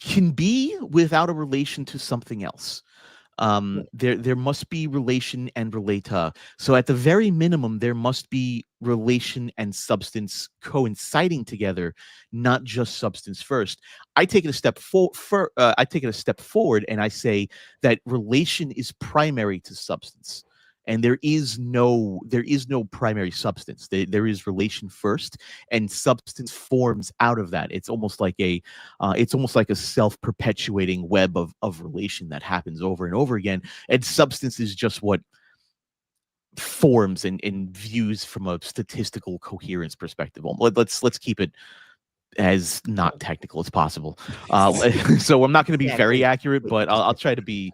can be without a relation to something else. There must be relation and relata. So at the very minimum, there must be relation and substance coinciding together, not just substance first. I take it a step forward, and I say that relation is primary to substance, and there is no primary substance. There is relation first, and substance forms out of that. It's almost like a self-perpetuating web of relation that happens over and over again, and substance is just what forms and views from a statistical coherence perspective. Let's keep it as not technical as possible. So I'm not going to be very accurate, but I'll try to be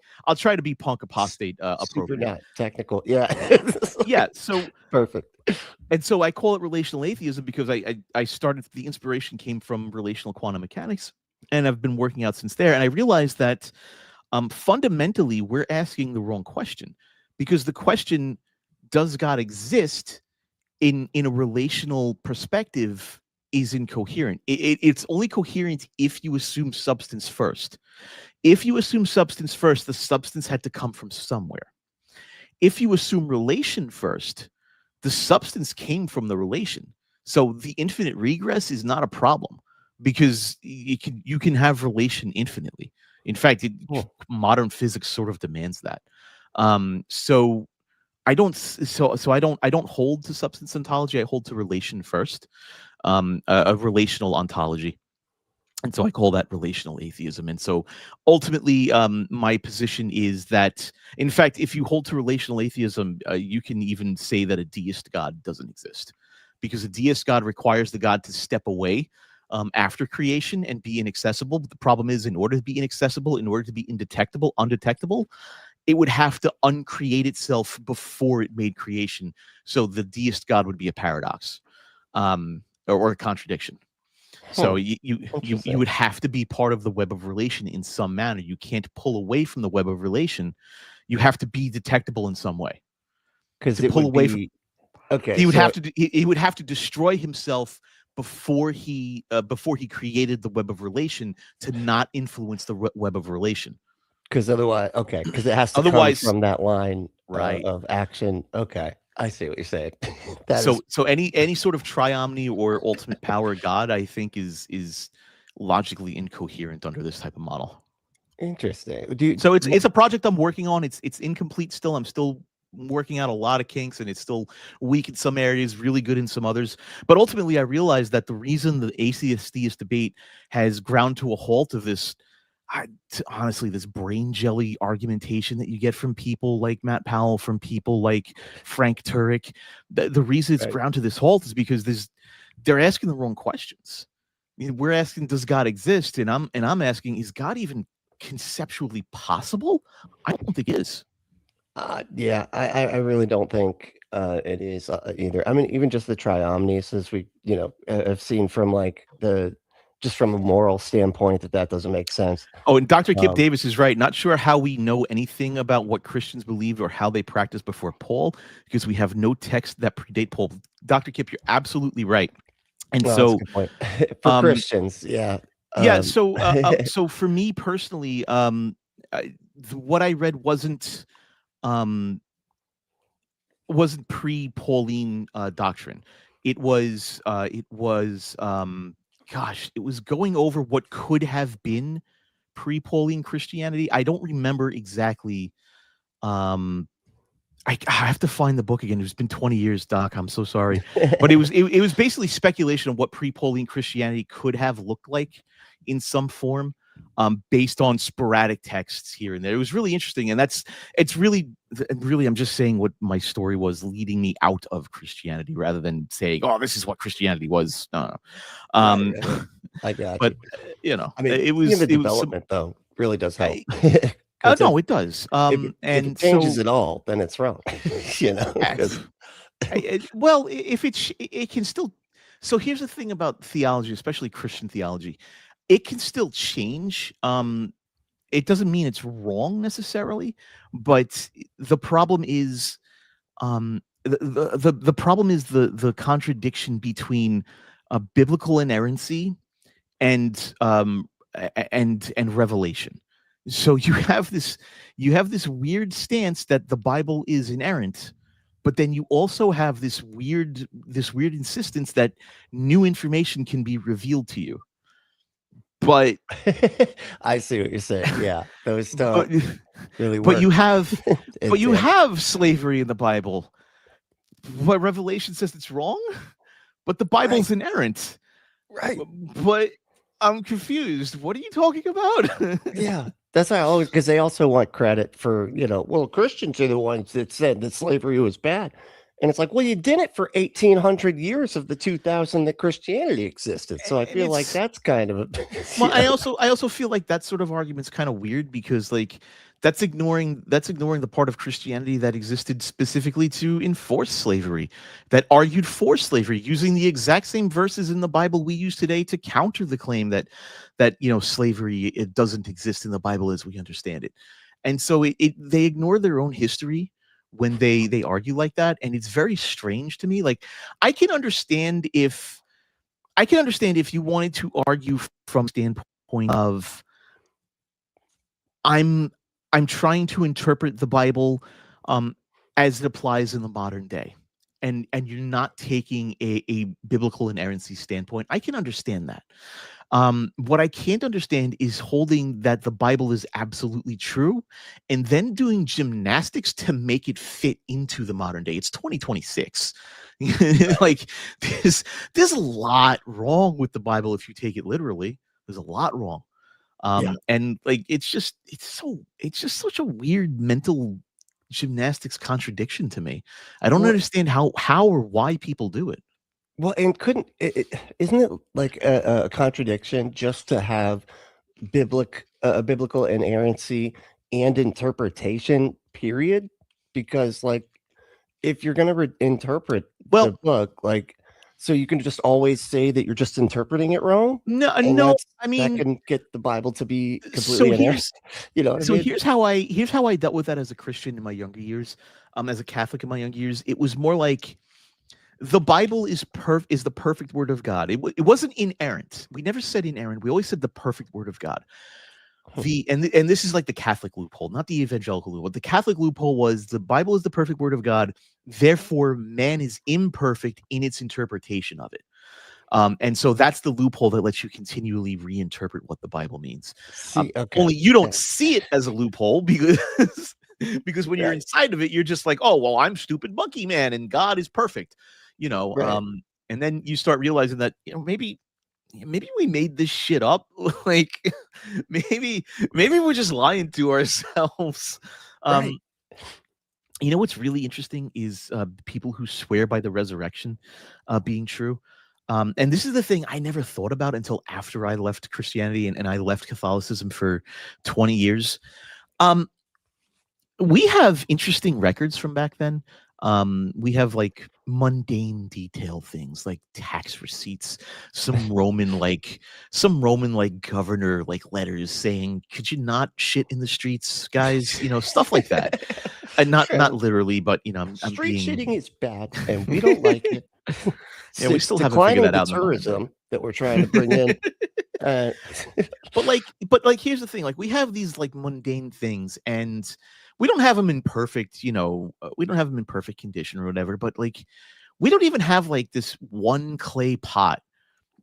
punk apostate appropriate. Super not technical. Yeah. Yeah. So perfect. And so I call it relational atheism because I started, the inspiration came from relational quantum mechanics, and I've been working out since there. And I realized that fundamentally we're asking the wrong question, because the question, does God exist, in a relational perspective, is incoherent. It's only coherent if you assume substance first. If you assume substance first, the substance had to come from somewhere. If you assume relation first, the substance came from the relation. So the infinite regress is not a problem, because you can have relation infinitely. In fact, modern physics sort of demands that. So I don't hold to substance ontology. I hold to relation first, a relational ontology. And so I call that relational atheism. And so ultimately, my position is that, in fact, if you hold to relational atheism, you can even say that a deist God doesn't exist, because a deist God requires the God to step away after creation and be inaccessible. But the problem is, in order to be inaccessible, in order to be undetectable, it would have to uncreate itself before it made creation. So the deist God would be a paradox, or a contradiction. So you would have to be part of the web of relation in some manner. You can't pull away from the web of relation. You have to be detectable in some way. Because to pull away from, okay, he would have to destroy himself before he created the web of relation, to not influence the web of relation. Because otherwise, because it has to come from that line, right, of action. Okay, I see what you're saying. So any sort of triomny or ultimate power God, I think, is logically incoherent under this type of model. Interesting. So it's a project I'm working on. It's incomplete still. I'm still working out a lot of kinks, and it's still weak in some areas, really good in some others. But ultimately, I realized that the reason the Atheist Debate has ground to a halt of this, honestly, this brain jelly argumentation that you get from people like Matt Powell, from people like Frank Turek, the reason it's ground to this halt is because they're asking the wrong questions. I mean, we're asking, does God exist? And I'm asking, is God even conceptually possible? I don't think it is. Yeah, I really don't think it is either. I mean, even just the triomnies, as we have seen from just from a moral standpoint, that doesn't make sense. Oh, and Dr. Kip Davis is right. Not sure how we know anything about what Christians believed or how they practiced before Paul, because we have no text that predate Paul. Dr. Kip, you're absolutely right. And so, that's a good point. For Christians, yeah. So for me personally, what I read wasn't pre-Pauline doctrine. It was going over what could have been pre-Pauline Christianity. I don't remember exactly. I have to find the book again. It's been 20 years, Doc. I'm so sorry. But it was basically speculation of what pre-Pauline Christianity could have looked like in some form, based on sporadic texts here and there. It was really interesting. And it's really, I'm just saying what my story was, leading me out of Christianity rather than saying, oh, this is what Christianity was. No. I got but, you. I mean, it was the development, though, really does help. No, it does. If it changes it all, then it's wrong. Well, if it can still. So here's the thing about theology, especially Christian theology. It can still change. It doesn't mean it's wrong necessarily, but the problem is, the problem is the contradiction between biblical inerrancy and revelation. So you have this weird stance that the Bible is inerrant, but then you also have this weird insistence that new information can be revealed to you. But I see what you're saying. Yeah, those don't really work. But you have slavery in the Bible. What Revelation says it's wrong, but the Bible's inerrant. Right. But I'm confused. What are you talking about? Yeah, that's why I always, because they also want credit for, well, Christians are the ones that said that slavery was bad. And it's like, well, you did it for 1,800 years of the 2,000 that Christianity existed. So I feel like that's kind of a... Well, I also feel like that sort of argument's kind of weird, because like that's ignoring the part of Christianity that existed specifically to enforce slavery, that argued for slavery, using the exact same verses in the Bible we use today to counter the claim that slavery, it doesn't exist in the Bible as we understand it. And so they ignore their own history when they argue like that, and it's very strange to me. Like, I can understand if you wanted to argue from the standpoint of I'm trying to interpret the Bible as it applies in the modern day, and you're not taking a biblical inerrancy standpoint. I can understand that. What I can't understand is holding that the Bible is absolutely true and then doing gymnastics to make it fit into the modern day. It's 2026. Like, there's a lot wrong with the Bible if you take it literally. There's a lot wrong. And like, it's just such a weird mental gymnastics contradiction to me. I don't understand how or why people do it. Well, and isn't it like a contradiction just to have biblical inerrancy and interpretation, period? Because like, if you're going to interpret the book, like, so you can just always say that you're just interpreting it wrong? No, I mean, that can get the Bible to be completely inerrant. Here's how I dealt with that as a Christian in my younger years. As a Catholic in my younger years, it was more like, the Bible is the perfect word of God. It wasn't inerrant. We never said inerrant. We always said the perfect word of God. And this is like the Catholic loophole, not the evangelical loophole. The Catholic loophole was the Bible is the perfect word of God. Therefore, man is imperfect in its interpretation of it. And so that's the loophole that lets you continually reinterpret what the Bible means. Only you don't see it as a loophole, because when you're inside of it, you're just like, oh, well, I'm stupid monkey man and God is perfect. And then you start realizing that, maybe we made this shit up. Like, maybe we're just lying to ourselves. What's really interesting is people who swear by the resurrection being true. And this is the thing I never thought about until after I left Christianity and I left Catholicism for 20 years. We have interesting records from back then. We have like mundane detail things like tax receipts, some Roman governor like letters saying, could you not shit in the streets, guys? Stuff like that. Not literally, but street shitting is bad and we don't like it. Yeah, we still haven't figured that out. Tourism that we're trying to bring in. But here's the thing, like, we have these like mundane things, and we don't have them in perfect, we don't have them in perfect condition or whatever, but like, we don't even have like this one clay pot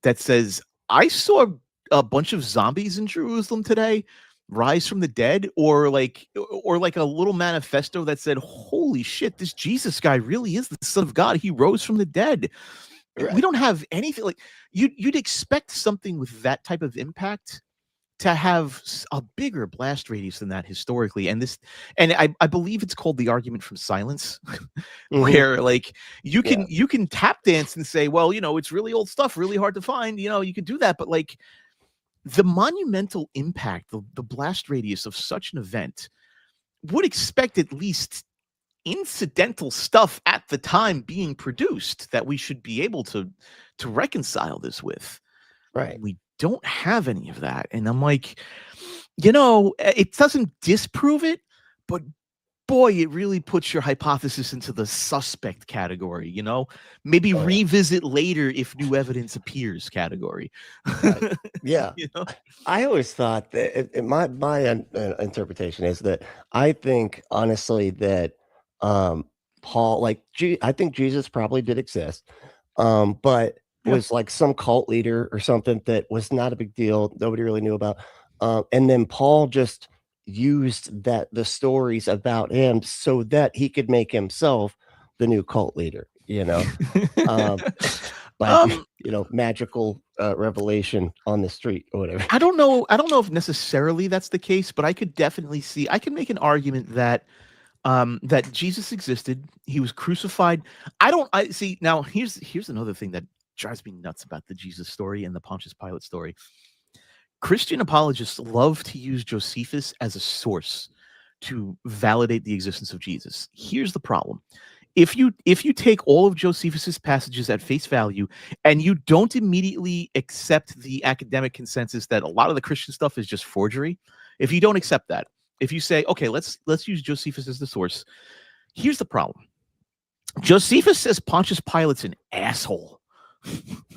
that says, I saw a bunch of zombies in Jerusalem today rise from the dead, or like a little manifesto that said, holy shit, this Jesus guy really is the Son of God. He rose from the dead. Right. We don't have anything like you'd expect something with that type of impact to have a bigger blast radius than that historically. And I believe it's called the argument from silence, where like you can tap dance and say, well, it's really old stuff, really hard to find, you could do that. But like, the monumental impact, the blast radius of such an event would expect at least incidental stuff at the time being produced that we should be able to reconcile this with. Right. We don't have any of that. And I'm like, it doesn't disprove it, but boy, it really puts your hypothesis into the suspect category, maybe revisit later if new evidence appears category. Yeah. I always thought that my interpretation is that I think honestly that Paul, like I think Jesus probably did exist, but was like some cult leader or something that was not a big deal. Nobody really knew about. And then Paul just used the stories about him so that he could make himself the new cult leader, by magical revelation on the street or whatever. I don't know if necessarily that's the case, but I could definitely see, I can make an argument that that Jesus existed. He was crucified. I see. Now here's another thing that drives me nuts about the Jesus story and the Pontius Pilate story. Christian apologists love to use Josephus as a source to validate the existence of Jesus. Here's the problem. If you take all of Josephus's passages at face value and you don't immediately accept the academic consensus that a lot of the Christian stuff is just forgery, if you don't accept that, if you say, okay, let's use Josephus as the source, here's the problem. Josephus says Pontius Pilate's an asshole.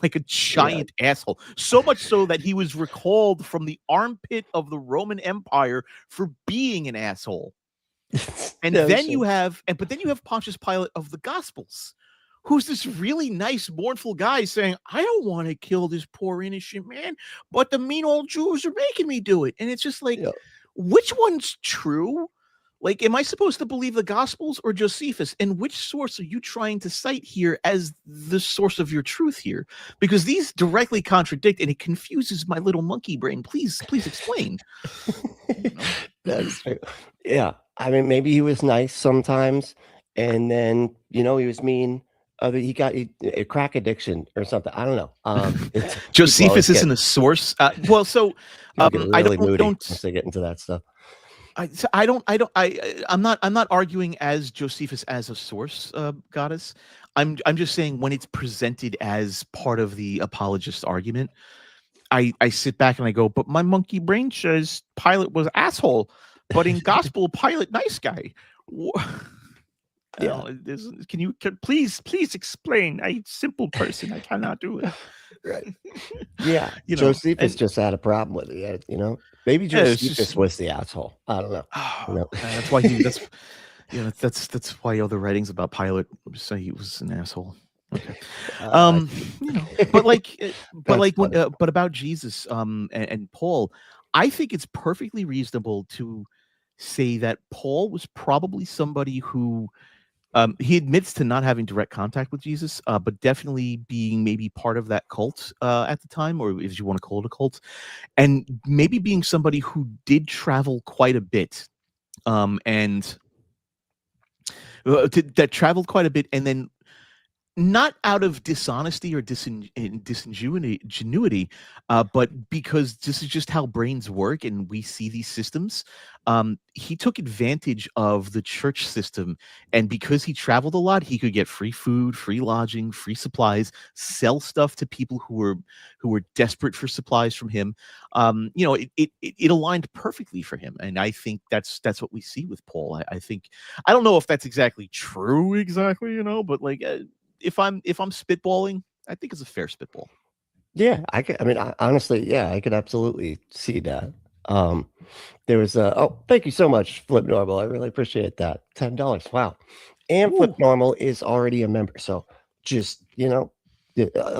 Like a giant asshole. So much so that he was recalled from the armpit of the Roman Empire for being an asshole. And then you have Pontius Pilate of the Gospels, who's this really nice, mournful guy saying, I don't want to kill this poor innocent man, but the mean old Jews are making me do it. And it's just like, which one's true? Like, am I supposed to believe the Gospels or Josephus? And which source are you trying to cite here as the source of your truth here? Because these directly contradict, and it confuses my little monkey brain. Please explain. That's true. Yeah. I mean, maybe he was nice sometimes, and then, he was mean. He got a crack addiction or something. I don't know. Josephus isn't a source. I'm not arguing as Josephus as a source, goddess. I'm just saying when it's presented as part of the apologist argument, I sit back and I go, but my monkey brain says Pilate was asshole, but in gospel Pilate nice guy. Can you please explain? I'm a simple person. I cannot do it. Right. Yeah. Josephus just had a problem with it. Maybe Josephus was the asshole. I don't know. That's why that's why other writings about Pilate say he was an asshole. Okay. But about Jesus and Paul, I think it's perfectly reasonable to say that Paul was probably somebody who he admits to not having direct contact with Jesus, but definitely being maybe part of that cult at the time, or if you want to call it a cult, and maybe being somebody who did travel quite a bit, and that traveled quite a bit, and then not out of dishonesty or disingenuity, but because this is just how brains work and we see these systems. He took advantage of the church system, and because he traveled a lot, he could get free food, free lodging, free supplies, sell stuff to people who were desperate for supplies from him. It aligned perfectly for him, and I think that's what we see with Paul. I think, I don't know if that's exactly true, but like. If I'm spitballing, I think it's a fair spitball. Yeah, honestly, I could absolutely see that. There was thank you so much, Flip Normal. I really appreciate that. $10. Wow. And Flip Normal is already a member. So just,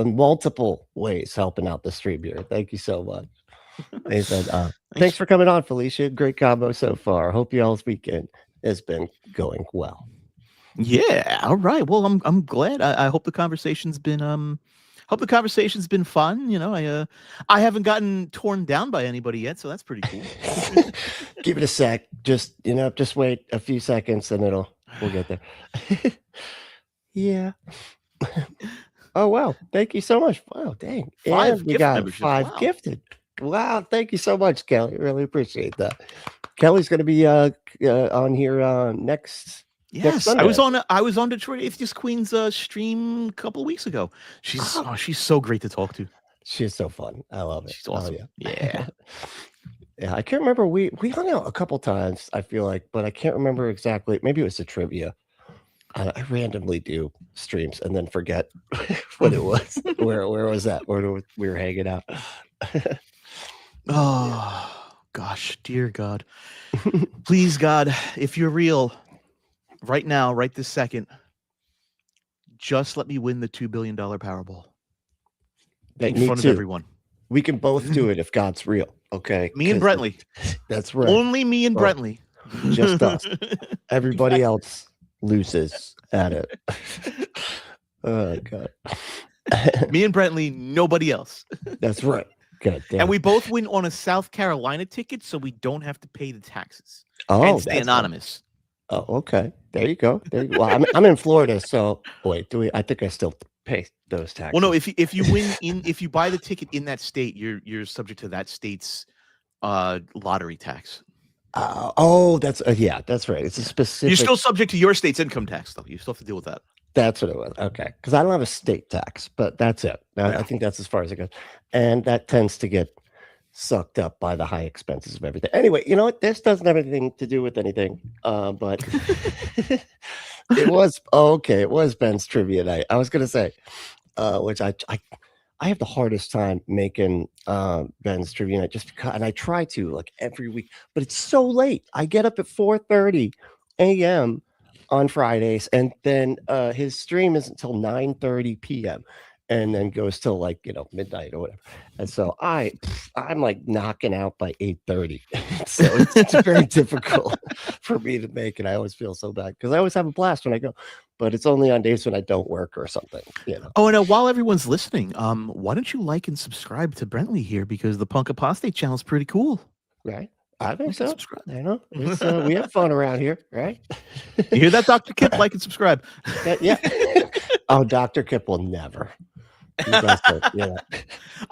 multiple ways helping out the stream here. Thank you so much. They said, thanks for coming on, Felicia. Great combo so far. Hope y'all's weekend has been going well. Yeah. All right. Well, I'm glad. I hope the conversation's been fun. I haven't gotten torn down by anybody yet, so that's pretty cool. Give it a sec. Just wait a few seconds and we'll get there. Yeah. Oh wow. Thank you so much. Wow, dang. 5 we got 5 gifted. Wow, thank you so much, Kelly. Really appreciate that. Kelly's gonna be on here next. Yes, I was on Detroit Atheist Queen's stream a couple of weeks ago. She's so great to talk to. She's so fun. I love it. She's awesome. Oh, yeah. Yeah, I can't remember. We hung out a couple times, I feel like, but I can't remember exactly. Maybe it was a trivia. I randomly do streams and then forget what it was. Where was that? Where we were hanging out. Oh gosh, dear God. Please, God, if you're real, right now, right this second, just let me win the $2 billion Powerball in front of everyone. We can both do it if God's real. Okay. Me and Brentley. That's right. Only me and Brentley. Just us. Everybody else loses at it. Oh, God. Me and Brentley, nobody else. That's right. God damn. And we both win on a South Carolina ticket, so we don't have to pay the taxes. Oh, and stay anonymous. Oh, okay. There you go. Well, I'm in Florida, so wait, I think I still pay those taxes. Well, no, if you win if you buy the ticket in that state, you're subject to that state's lottery tax. That's that's right. It's a specific. You're still subject to your state's income tax, though. You still have to deal with that. That's what it was. Okay, because I don't have a state tax, but that's it. I think that's as far as it goes, and that tends to get sucked up by the high expenses of everything. Anyway, you know what? This doesn't have anything to do with anything, but it was okay. It was Ben's trivia night. I was going to say, which I have the hardest time making Ben's trivia night just because, and I try to like every week, but it's so late. I get up at 4:30 a.m. on Fridays, and then his stream isn't until 9:30 p.m. and then goes till like midnight or whatever. And so I'm like knocking out by 8:30. So it's very difficult for me to make, and I always feel so bad because I always have a blast when I go, but it's only on days when I don't work or something. Oh, and while everyone's listening, why don't you like and subscribe to Brentley here, because the Punk Apostate channel is pretty cool, right? I think so. I know. We have fun around here, right? You hear that, Dr. Kip? Like and subscribe. Yeah. Oh, Dr. Kip will never.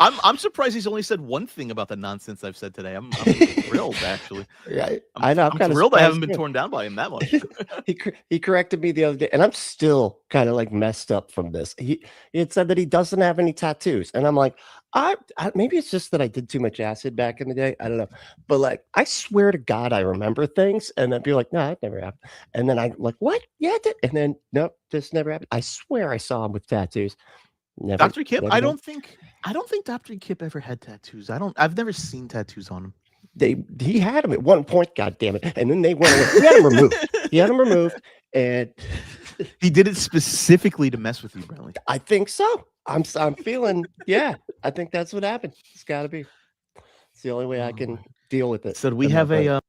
I'm surprised he's only said one thing about the nonsense I've said today. I'm thrilled, actually. Right. I'm thrilled I haven't been torn down by him that much. He corrected me the other day, and I'm still kind of like messed up from this. He had said that he doesn't have any tattoos, and I'm like, I maybe it's just that I did too much acid back in the day. I don't know, but like I swear to God, I remember things, and then be like, no, that never happened. And then I like, what? Yeah, and then no, this never happened. I swear I saw him with tattoos. Never, Dr. Kip, I don't think Dr. Kip ever had tattoos. I've never seen tattoos on him. He had them at one point, God damn it, and then they went away. He had them removed. And he did it specifically to mess with you, Brentley. I think so. I'm feeling, yeah. I think that's what happened. It's got to be. It's the only way I can deal with it. So we have here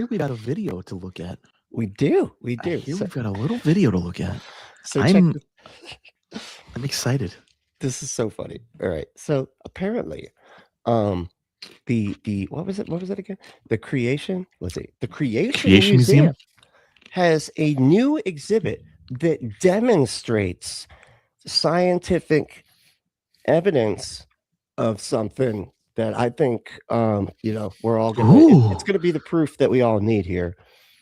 we got a video to look at. We do. We've got a little video to look at. So I'm excited. This is so funny. All right. So apparently, the what was it again? The Creation Museum has a new exhibit that demonstrates scientific evidence of something that I think we're all gonna it's gonna be the proof that we all need here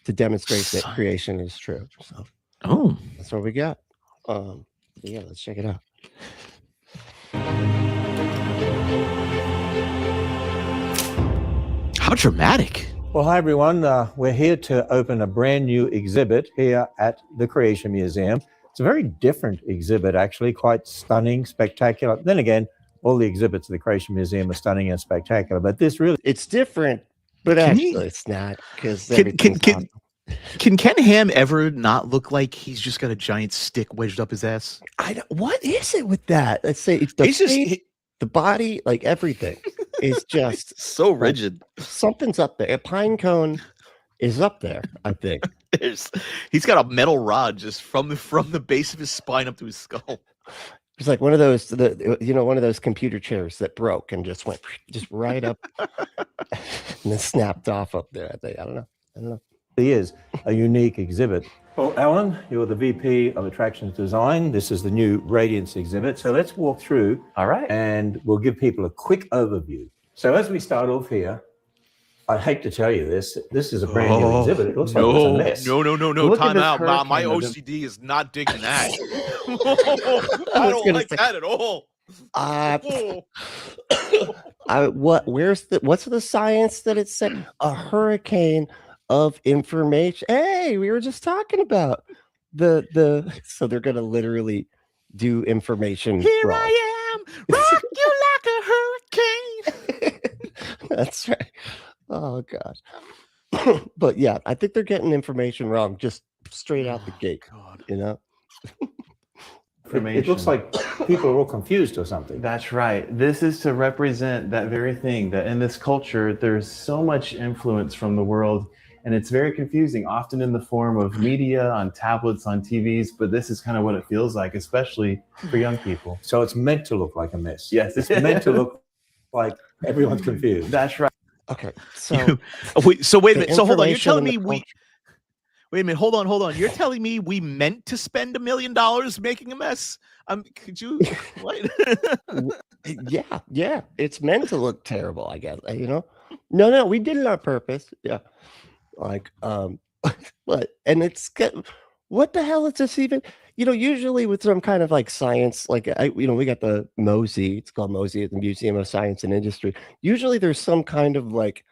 to demonstrate that creation is true. So that's what we got. Yeah, let's check it out. How dramatic. Well, hi, everyone. We're here to open a brand new exhibit here at the Creation Museum. It's a very different exhibit, actually, quite stunning, spectacular. Then again, all the exhibits at the Creation Museum are stunning and spectacular, but this really... It's different, but actually it's not, because Can Ken Ham ever not look like he's just got a giant stick wedged up his ass? What is it with that? Let's say it's the body, like everything is just so rigid. Something's up there. A pine cone is up there, I think. He's got a metal rod just from the base of his spine up to his skull. It's like one of those, one of those computer chairs that broke and just went right up and then snapped off up there. I think. I don't know. It is a unique exhibit. Well, Alan, you're the VP of Attractions Design. This is the new Radiance exhibit. So let's walk through. All right. And we'll give people a quick overview. So as we start off here, I hate to tell you this. This is a brand new exhibit. It looks like it's a mess. No. Time out. My OCD is not digging that. I don't like that at all. What's the science that it said? A hurricane of information. Hey, we were just talking about so they're gonna literally do information here wrong. I am, rock you like a hurricane. That's right. Oh gosh. But yeah, I think they're getting information wrong just straight out the gate. God. You know. It looks like people are all confused or something. That's right. This is to represent that very thing, that in this culture, there's so much influence from the world, and it's very confusing, often in the form of media, on tablets, on TVs, but this is kind of what it feels like, especially for young people. So it's meant to look like a mess. Yes. It's meant to look like everyone's confused. That's right. Okay. So wait a minute. So hold on. You're information telling in the me we. Wait a minute. Hold on. You're telling me we meant to spend $1 million making a mess? Could you? What? yeah. It's meant to look terrible, I guess. You know. No, we did it on purpose. Yeah. Like, but and what the hell is this even? You know, usually with some kind of like science, like we got the MOSI. It's called MOSI at the Museum of Science and Industry. Usually, there's some kind of like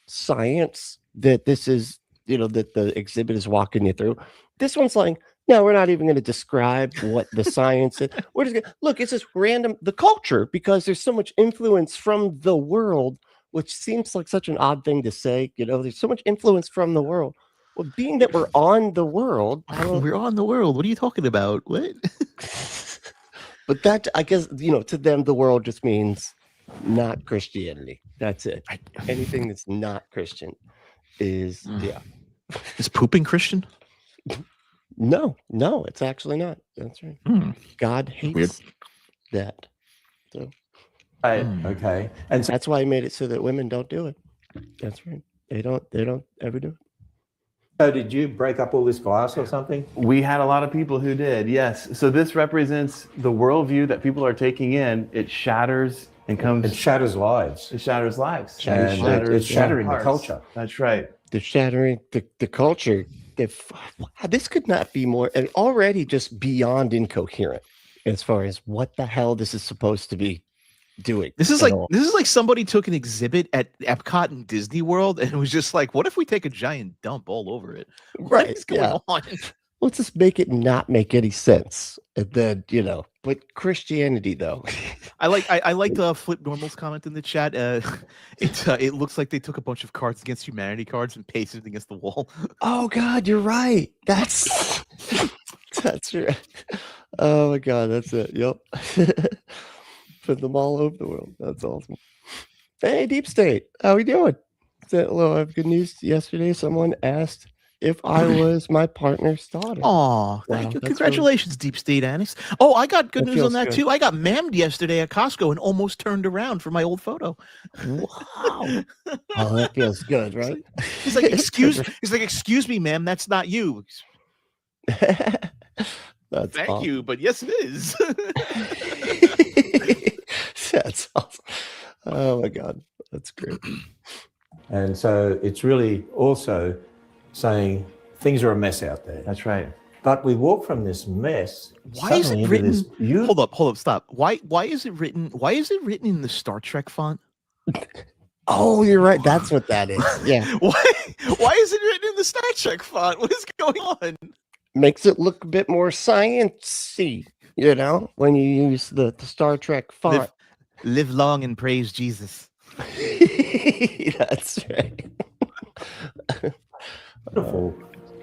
science that this is. You know, that the exhibit is walking you through. This one's like, no, we're not even going to describe what the science is. We're just going to look, it's just random, the culture, because there's so much influence from the world, which seems like such an odd thing to say. You know, there's so much influence from the world. Well, being that we're on the world. We're on the world. What are you talking about? What? But that, I guess, you know, to them, the world just means not Christianity. That's it. Anything that's not Christian is, yeah. Is pooping Christian? No, it's actually not. That's right. God hates that. So, Right. Okay. And so that's why he made it so that women don't do it. That's right. They don't ever do it. did you break up all this glass or something? We had a lot of people who did, yes. So this represents the worldview that people are taking in. It shatters and comes. It shatters lives. It shatters lives. And it's shattering the hearts. culture. That's right. They're shattering the culture. This could not be more, and already just beyond incoherent as far as what the hell this is supposed to be doing. This is like somebody took an exhibit at Epcot and Disney World and was just like, what if we take a giant dump all over it? What is going on? Let's just make it not make any sense. And then, you know, but Christianity though. I like the Flip Normal's comment in the chat. It looks like they took a bunch of Cards Against Humanity cards and pasted it against the wall. Oh God, you're right. That's right. Oh my God, that's it. Yep. Put them all over the world. That's awesome. Hey, Deep State, how we doing? Hello, I have good news. Yesterday, someone asked if I was my partner's daughter. Oh, thank you. Congratulations, Deep State Annex. Oh, I got good news on that too. I got mammed yesterday at Costco and almost turned around for my old photo. Wow. Oh, that feels good, right? He's like, excuse me, ma'am, that's not you. Thank you, but yes, it is. That's awesome. Oh my God, that's great. And so it's really also saying things are a mess out there. That's right. But we walk from this mess. Why is it written? Hold up, stop. Why is it written? Why is it written in the Star Trek font? Oh, you're right. That's what that is. Yeah. Why is it written in the Star Trek font? What is going on? Makes it look a bit more sciencey, you know, when you use the Star Trek font. Live long and praise Jesus. That's right. Beautiful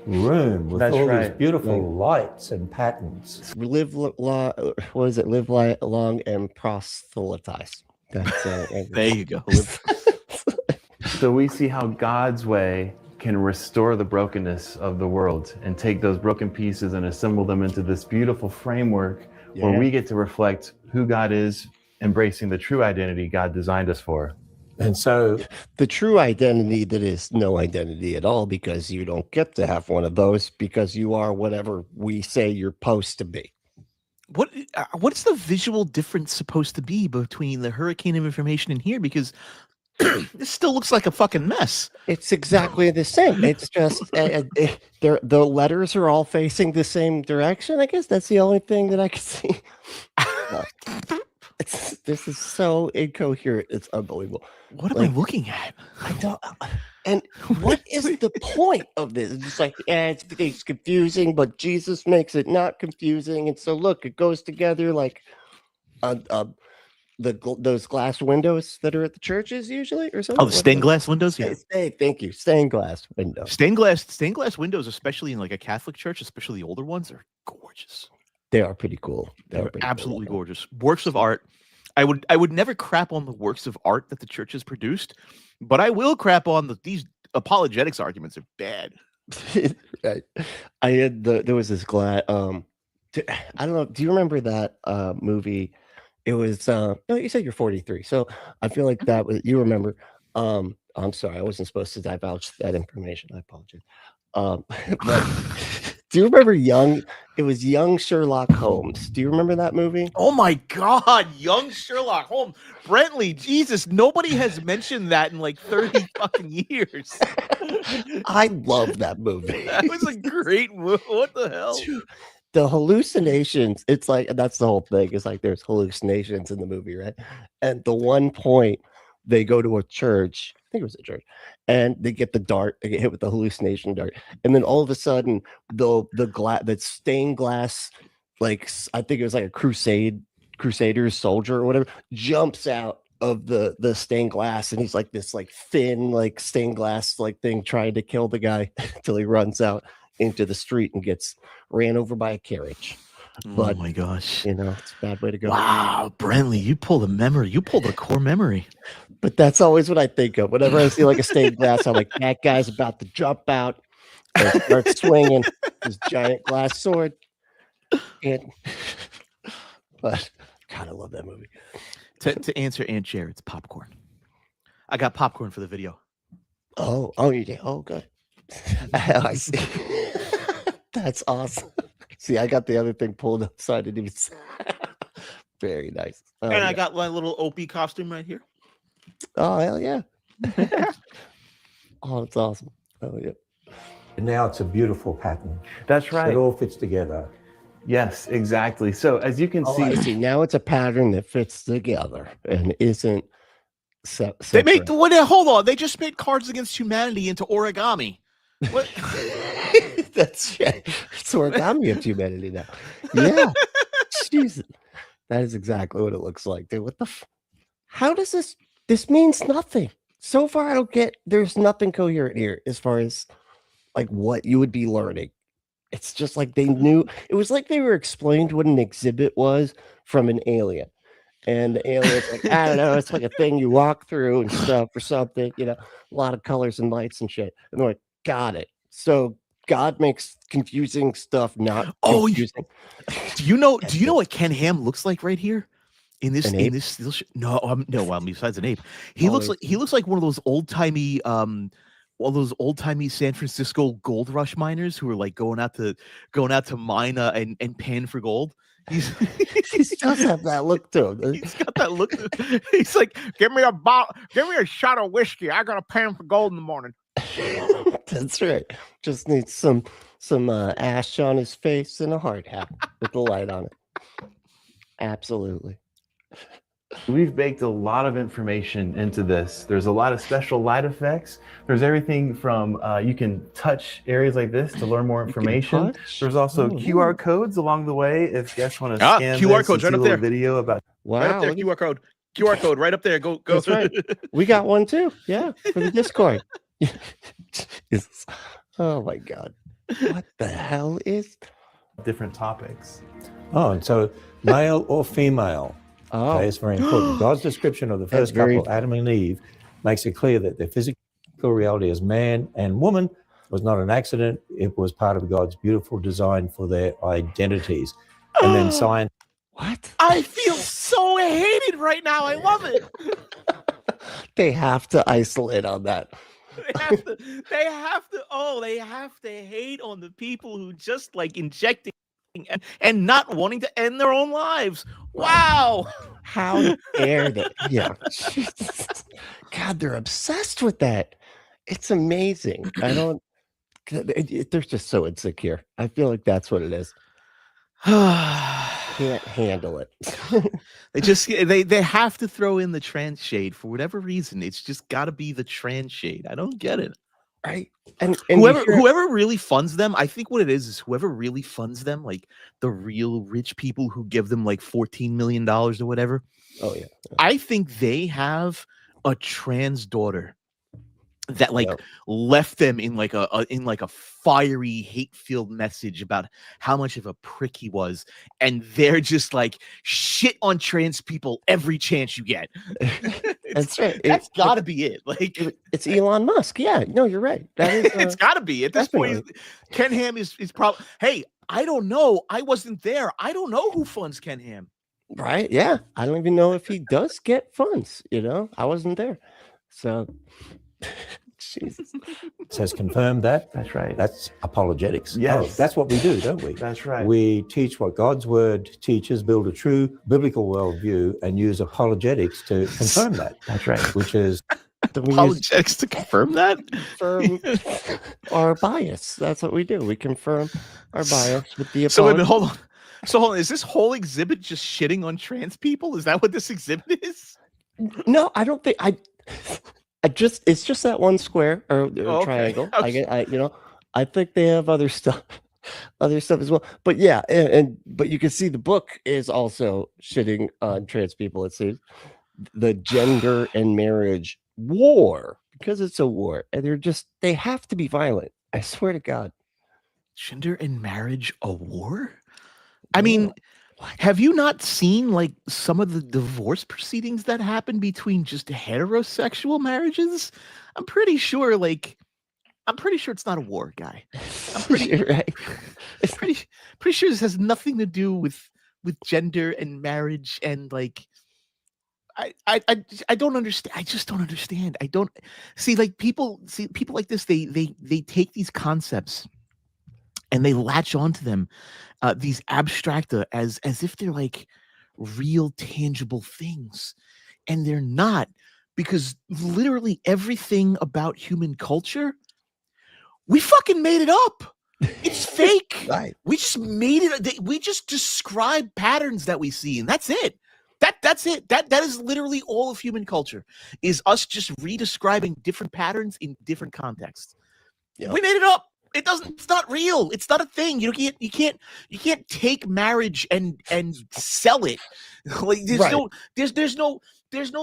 room with all these beautiful lights and patterns. Live long, what is it? Live long and proselytize. That's there you go. So we see how God's way can restore the brokenness of the world and take those broken pieces and assemble them into this beautiful framework where we get to reflect who God is, embracing the true identity God designed us for. And so the true identity that is no identity at all, because you don't get to have one of those because you are whatever we say you're supposed to be. What's the visual difference supposed to be between the hurricane of information in here? Because this still looks like a fucking mess. It's exactly the same. It's just the letters are all facing the same direction. I guess that's the only thing that I can see. This is so incoherent. It's unbelievable. What am I looking at? I don't. And what is the point of this? It's just like, it's confusing, but Jesus makes it not confusing. And so look, it goes together like those glass windows that are at the churches usually, or something. Oh, the stained glass windows. Yeah, Thank you. Stained glass windows. Stained glass windows, especially in like a Catholic church, especially the older ones, are gorgeous. They are pretty cool. They're absolutely gorgeous. Works of art. I would never crap on the works of art that the church has produced, but I will crap on these apologetics arguments are bad. Right. I had there was this glass. I don't know. Do you remember that movie? It was no, you said you're 43, so I feel like that was you remember. I'm sorry, I wasn't supposed to divulge that information. I apologize. But do you remember it was young Sherlock Holmes? Do you remember that movie? Oh my God, young Sherlock Holmes. Brentley, Jesus, nobody has mentioned that in like 30 fucking years. I love that movie. That was a great movie. What the hell? Dude, the hallucinations, it's like, that's the whole thing. It's like there's hallucinations in the movie, right? And the one point they go to a church, I think it was a church, and they get the dart, they get hit with the hallucination dart, and then all of a sudden the stained glass, like I think it was like a crusader's soldier or whatever, jumps out of the stained glass, and he's like this like thin like stained glass like thing trying to kill the guy until he runs out into the street and gets ran over by a carriage. But, oh my gosh, it's a bad way to go. Wow, Brentley, you pulled a core memory. But that's always what I think of whenever I see like a stained glass. I'm like, that guy's about to jump out and start swinging his giant glass sword. But God, I love that movie. To answer Aunt Jared's popcorn, I got popcorn for the video. Oh, you did. Oh, good. I see. That's awesome. See, I got the other thing pulled up, so I didn't even. Very nice. And I got my little Opie costume right here. Oh, hell yeah. Oh, that's awesome. Oh, yeah. And now it's a beautiful pattern. That's right. It all fits together. Yes, exactly. So as you can I see. Now it's a pattern that fits together and isn't. They made. Hold on. They just made Cards Against Humanity into origami. What? That's right. It's origami of humanity now. Yeah. Jesus. That is exactly what it looks like, dude. What the? How does this means nothing. So far, I don't get. There's nothing coherent here as far as like what you would be learning. It's just like they knew. It was like they were explained what an exhibit was from an alien. And the alien's like, I don't know, it's like a thing you walk through and stuff or something, a lot of colors and lights and shit. And they're like, got it. So God makes confusing stuff not confusing. Do you know what Ken Ham looks like right here? Besides an ape. He looks like one of those old-timey San Francisco gold rush miners who are like going out to mine and pan for gold. He does have that look to him. He's got that look. He's like, give me a shot of whiskey. I got a pan for gold in the morning. That's right. Just needs some ash on his face and a hard hat with the light on it. Absolutely. We've baked a lot of information into this. There's a lot of special light effects. There's everything from you can touch areas like this to learn more information. There's also QR codes along the way if guests want to scan QR codes right up there. Video about right up there. QR code right up there. Go. That's right. We got one too. Yeah, for the Discord. Oh my God. What the hell is different topics? Oh, and so male or female. Oh, okay, it's very important. God's description of the first couple, Adam and Eve, makes it clear that their physical reality as man and woman was not an accident. It was part of God's beautiful design for their identities. And then science. What? I feel so hated right now. I love it. They have to isolate on that. They have to hate on the people who just like injecting and not wanting to end their own lives. Wow. How dare they? Yeah. Jesus. God, they're obsessed with that. It's amazing. They're just so insecure. I feel like that's what it is. Can't handle it. they have to throw in the trans shade for whatever reason. It's just got to be the trans shade. I don't get it. right? And you hear- whoever really funds them, I think what it is whoever really funds them, like the real rich people who give them like $14 million or whatever. oh yeah, I think they have a trans daughter that like Yep. left them in like a fiery hate-filled message about how much of a prick he was, and they're just like shit on trans people every chance you get. That's right. That's got to be it. Like It's Elon Musk. Yeah, no, you're right. That is. it's got to be at this point. Ken Ham is probably. Hey, I don't know. I wasn't there. I don't know who funds Ken Ham. Right? Yeah, I don't even know if he does get funds. You know, I wasn't there, so. Jesus. It says confirmed that. That's right. That's apologetics. Yes. Oh, that's what we do, don't we? That's right. We teach what God's word teaches, build a true biblical worldview, and use apologetics to confirm that. That's right. Which is Apologetics to confirm that. Confirm our bias. That's what we do. We confirm our bias with the. So wait a minute, hold on. So hold on. Is this whole exhibit just shitting on trans people? Is that what this exhibit is? No, I don't think it's just that one square or okay. triangle. I think they have other stuff as well. But yeah, but you can see the book is also shitting on trans people. It seems the gender and marriage war, because it's a war, and they have to be violent. I swear to God. Gender and marriage a war? I mean, have you not seen like some of the divorce proceedings that happen between just heterosexual marriages? I'm pretty sure it's not a war, guy. I'm pretty right. pretty sure this has nothing to do with gender and marriage, and like I don't understand. I just don't understand. I don't see like people like this. They take these concepts and they latch onto them, these abstracta, as if they're like real tangible things, and they're not, because literally everything about human culture, we fucking made it up. It's fake. Right. We just made it. We just describe patterns that we see, and that's it. That's it. That is literally all of human culture, is us just redescribing different patterns in different contexts. Yep. We made it up. It's not real. It's not a thing. You can't take marriage and sell it. Like there's no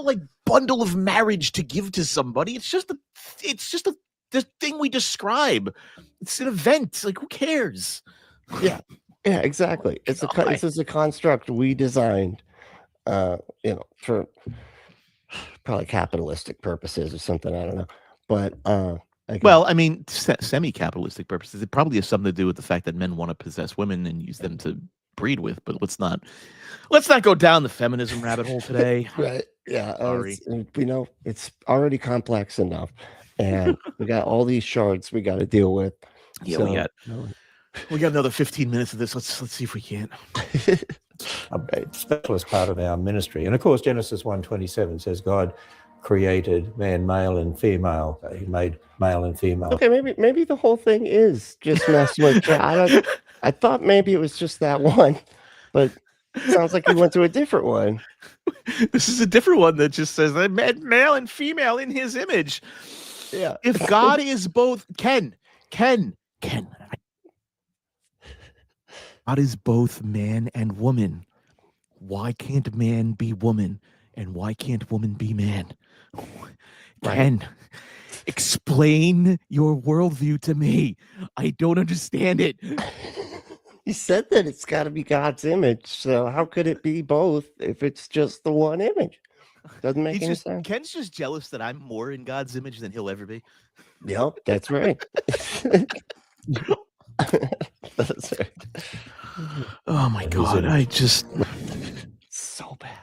like bundle of marriage to give to somebody. It's just the thing we describe. It's an event. Like, who cares? Yeah, exactly. This is a construct we designed, for probably capitalistic purposes or something. I don't know, but well, I mean, semi-capitalistic purposes. It probably has something to do with the fact that men want to possess women and use them to breed with. But let's not go down the feminism rabbit hole today. Right? Yeah. Sorry. It's already complex enough, and we got all these shards we got to deal with. Yeah, we got another 15 minutes of this. Let's see if we can. A specialist part of our ministry, and of course, Genesis 1:27 says God created man, male and female. He made male and female. Okay, maybe the whole thing is just messing with. I thought maybe it was just that one, but it sounds like you went to a different one. This is a different one that just says that male and female in His image. Yeah. If God is both, Ken. God is both man and woman. Why can't man be woman? And why can't woman be man? Ken, explain your worldview to me. I don't understand it. You said that it's got to be God's image, so how could it be both if it's just the one image? Doesn't make any sense. Ken's just jealous that I'm more in God's image than he'll ever be. Yep, that's right. That's right. Oh my God, I just so bad.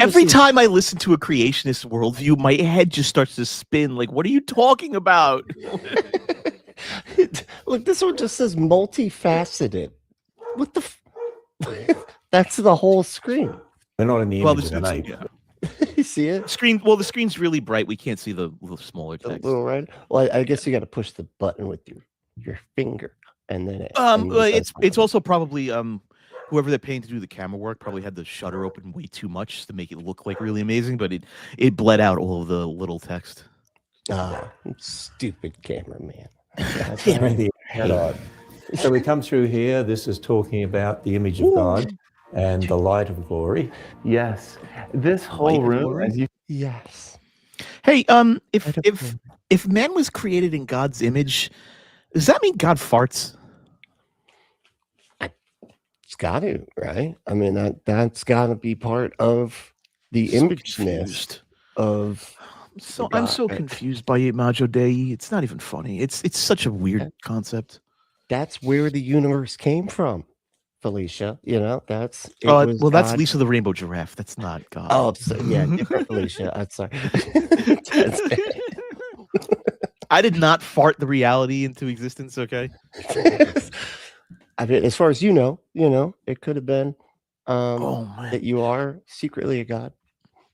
Every time I listen to a creationist worldview, my head just starts to spin. Like, what are you talking about? Look, this one just says multifaceted. What the? That's the whole screen. We're not in the image tonight. Yeah. You see it? The screen's really bright. We can't see the little smaller text. A little right. Well, I guess you got to push the button with your finger, and then it's also probably whoever they're paying to do the camera work probably had the shutter open way too much to make it look like really amazing, but it bled out all of the little text. Stupid cameraman. Turn the head on. So we come through here. This is talking about the image of God and the light of glory. Yes. This whole room, as you Yes. Hey, if man was created in God's image, does that mean God farts? It's got to, right? I mean, that's got to be part of the imageness of. I'm so confused by Imago Dei. It's not even funny. It's such a weird concept. That's where the universe came from, Felicia. You know, that's that's Lisa the Rainbow Giraffe. That's not God. Oh, different Felicia. I'm sorry. I did not fart the reality into existence. Okay. I mean, as far as you know, it could have been that you are secretly a god.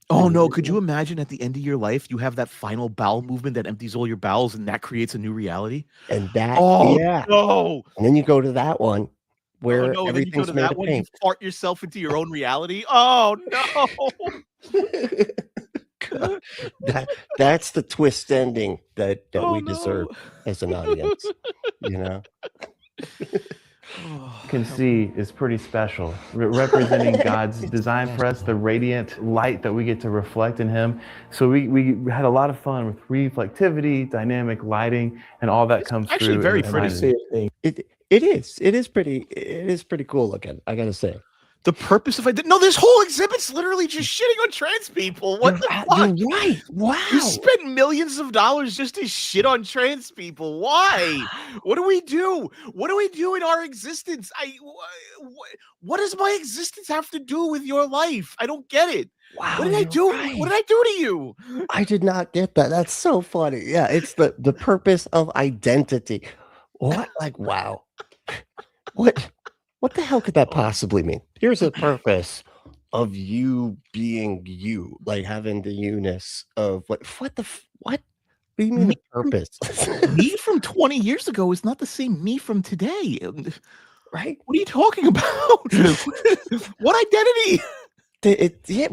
Oh no! Could you imagine at the end of your life you have that final bowel movement that empties all your bowels, and that creates a new reality? And that, no! And then you go to that one where everything's then you go to that one, you fart yourself into your own reality. Oh no! That's the twist ending that we deserve as an audience. You know. can see is pretty special, representing God's design for us, the radiant light that we get to reflect in him. So we had a lot of fun with reflectivity, dynamic lighting, and all that comes through. Actually very pretty. It is pretty cool looking, I gotta say. The purpose of this whole exhibit's literally just shitting on trans people. What the fuck? You're right. Wow. You spent millions of dollars just to shit on trans people. Why? What do we do? What do we do in our existence? What does my existence have to do with your life? I don't get it. Wow. What did I do? Right. What did I do to you? I did not get that. That's so funny. Yeah, it's the purpose of identity. What? Like, wow. What the hell could that possibly mean? Here's the purpose of you being you, like having the you-ness of what do you mean the purpose? Me from 20 years ago is not the same me from today. Right? What are you talking about? What identity?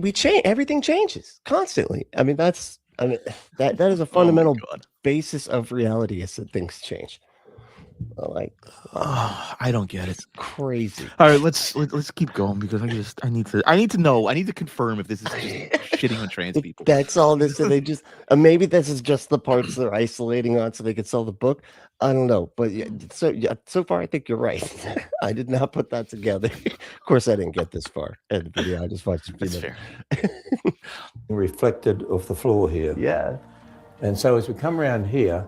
We change. Everything changes constantly. I mean, that is a fundamental basis of reality is that things change. I don't get it. It's crazy. All right, let's keep going because I need to know. I need to confirm if this is just shitting on trans people. That's all this is. They just maybe this is just the parts they're isolating on so they could sell the book. I don't know, but so far I think you're right. I did not put that together. Of course, I didn't get this far in the video. I just watched the video. That's fair. Reflected off the floor here. Yeah. And so as we come around here,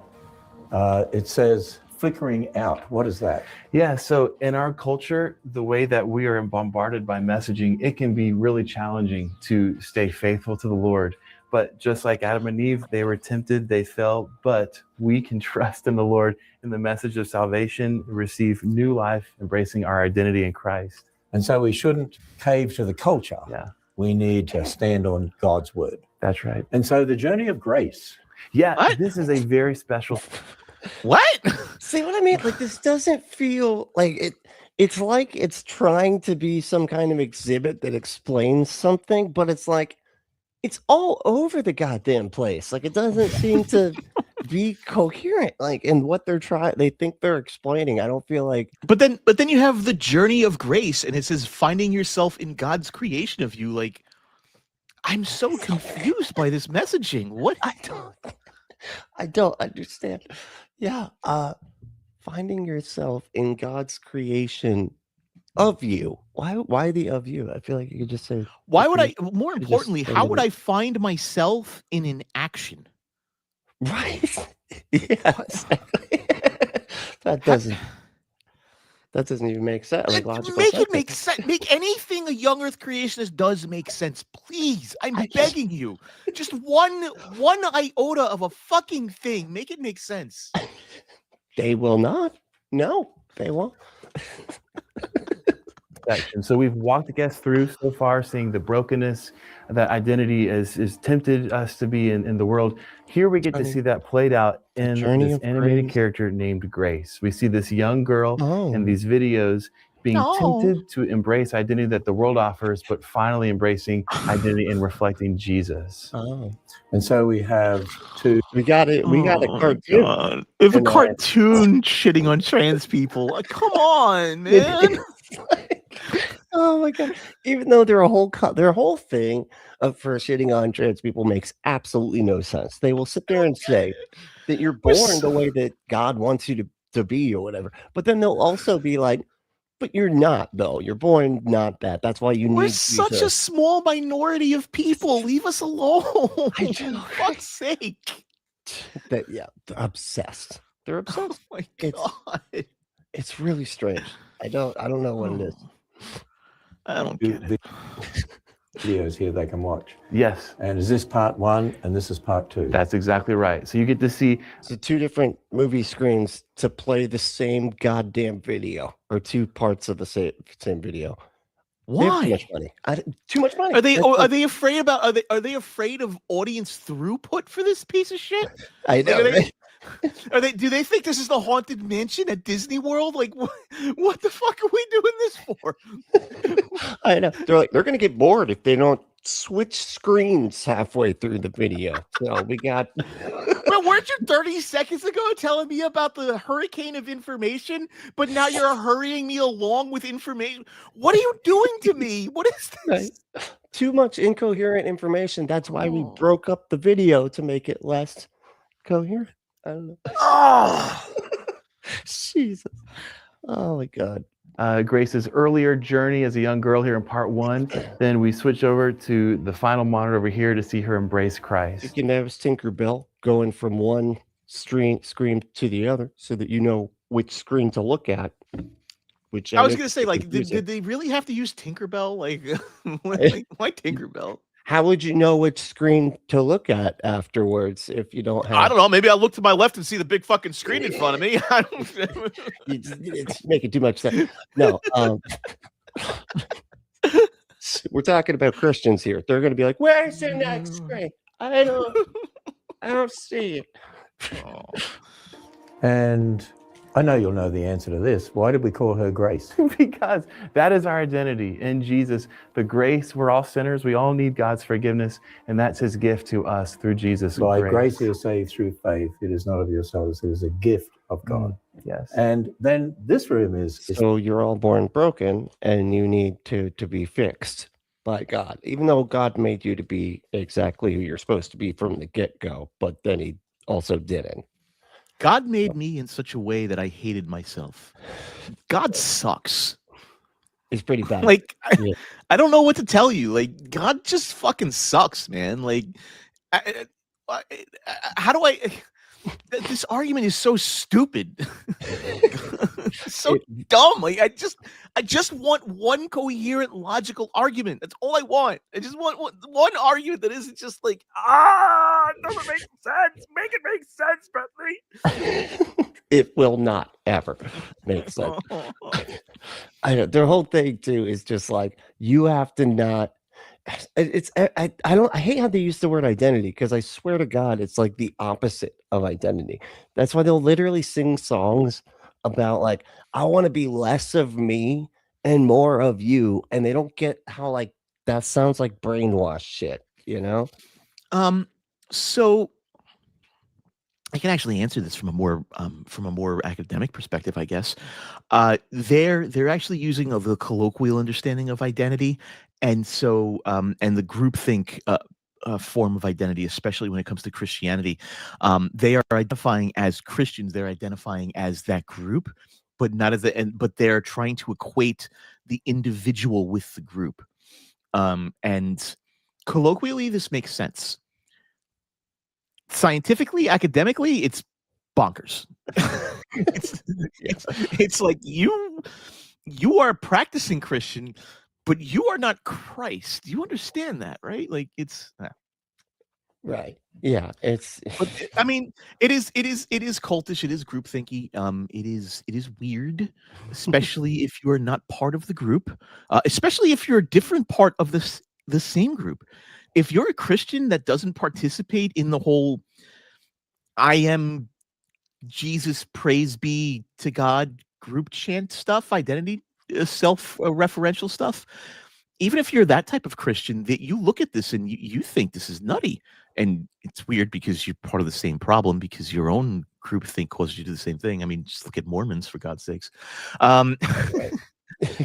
it says flickering out. What is that? Yeah, so in our culture, the way that we are bombarded by messaging, it can be really challenging to stay faithful to the Lord. But just like Adam and Eve, they were tempted, they fell, but we can trust in the Lord in the message of salvation, receive new life, embracing our identity in Christ. And so we shouldn't cave to the culture. Yeah. We need to stand on God's word. That's right. And so the journey of grace. Yeah, this is a very special... What? See what I mean? Like, this doesn't feel like it. It's like it's trying to be some kind of exhibit that explains something, but it's like it's all over the goddamn place. Like, it doesn't seem to be coherent. Like, in what they think they're explaining. I don't feel like. But then you have the journey of grace, and it says finding yourself in God's creation of you. Like, I'm so confused by this messaging. What? I don't understand. Yeah, finding yourself in God's creation of you. Why the of you? I feel like you could just say. Why would I? More importantly, how would I find myself in an action? Right. Yeah. Exactly. That doesn't even make sense. Like, logical make sense. It make sense. Make anything a young Earth creationist does make sense, please. I'm begging you. Just one iota of a fucking thing. Make it make sense. They will not. No, they won't. So we've walked the guests through so far, seeing the brokenness that identity is tempted us to be in the world. Here we get to see that played out in this animated character named Grace. We see this young girl in these videos, being No. tempted to embrace identity that the world offers, but finally embracing identity and reflecting Jesus. Oh, And so we have two. we got it. We got a Oh, cartoon. God. If a And, cartoon shitting on trans people, come on, man. Oh my god! Even though their whole thing for shitting on trans people makes absolutely no sense. They will sit there and say that you're We're born so- the way that God wants you to be or whatever. But then they'll also be like, "But you're not, though. You're born not that. That's why you We're need such a small minority of people. Leave us alone. I know, For fuck's sake. that. Yeah, they're obsessed. They're Oh obsessed. my It's- God. It's really strange. I don't know what it is. I don't two get it. videos here they can watch. Yes, And is this part 1 and this is part 2? that's exactly right. So you get to see So 2 different movie screens to play the same goddamn video, or 2 parts of the same video. They have too Why? much money. Too much money. Are they That's are they afraid about are they afraid of audience throughput for this piece of shit? I know. Are they- right? Do they think this is the haunted mansion at Disney World? Like what the fuck are we doing this for? I know. They're like, they're gonna get bored if they don't switch screens halfway through the video. So we got Well, weren't you 30 seconds ago telling me about the hurricane of information, but now you're hurrying me along with information? What are you doing to me? What is this? Right. Too much incoherent information. That's why we Oh. broke up the video to make it less coherent. I don't know. Oh. Jesus. Oh my god. Grace's earlier journey as a young girl here in part 1. Then we switch over to the final monitor over here to see her embrace You Christ. can have Tinkerbell going from one screen to the other so that you know which screen to look at. Which I was gonna say, like, did they really have to use Tinkerbell? Like, why Tinkerbell? how would you know which screen to look at afterwards if you don't have? I don't know. Maybe I look to my left and see the big fucking screen in front of me. I don't. It's making too much sense. No, we're talking about Christians here. They're going to be like, "Where's the next screen? I don't see it." Oh. And I know you'll know the answer to this. Why did we call her Grace? Because that is our identity in Jesus. The grace, we're all sinners. We all need God's forgiveness. And that's his gift to us through Jesus. By grace you are saved through faith. It is not of yourselves. It is a gift of God. Yes. And then this room is So you're all born broken, and you need to be fixed by God, even though God made you to be exactly who you're supposed to be from the get-go. But then he also didn't. God made me in such a way that I hated myself. God sucks. It's pretty bad. Like, Yeah. I don't know what to tell you. Like, God just fucking sucks, man. Like, how do I? This argument is so stupid, so dumb. Like, I just want one coherent, logical argument. That's all I want. I just want one argument that isn't just like, it doesn't make sense. Make it make sense, Bentley. It will not ever make sense. I know their whole thing too is just like, you have to not. I hate how they use the word identity, because I swear to God it's like the opposite of identity. That's why they'll literally sing songs about like, I want to be less of me and more of you, and they don't get how like that sounds like brainwash shit, you know? So I can actually answer this from a more academic perspective, I guess. They're actually using the colloquial understanding of identity, and so and the groupthink form of identity, especially when it comes to Christianity. They are identifying as Christians. They're identifying as that group, but not as but they're trying to equate the individual with the group. And colloquially, this makes sense. Scientifically, academically, it's bonkers. it's like you are a practicing Christian, but you are not Christ. You understand that, right? Like it's Right. Yeah. It's. But I mean, it is cultish. It is groupthinky. It is weird, especially if you are not part of the group. Especially if you're a different part of the same group. If you're a Christian that doesn't participate in the whole "I am Jesus, praise be to God" group chant stuff, identity self-referential stuff. Even if you're that type of Christian, that you look at this and you think this is nutty. And it's weird because you're part of the same problem because your own groupthink causes you to do the same thing. I mean, just look at Mormons, for God's sakes. Right.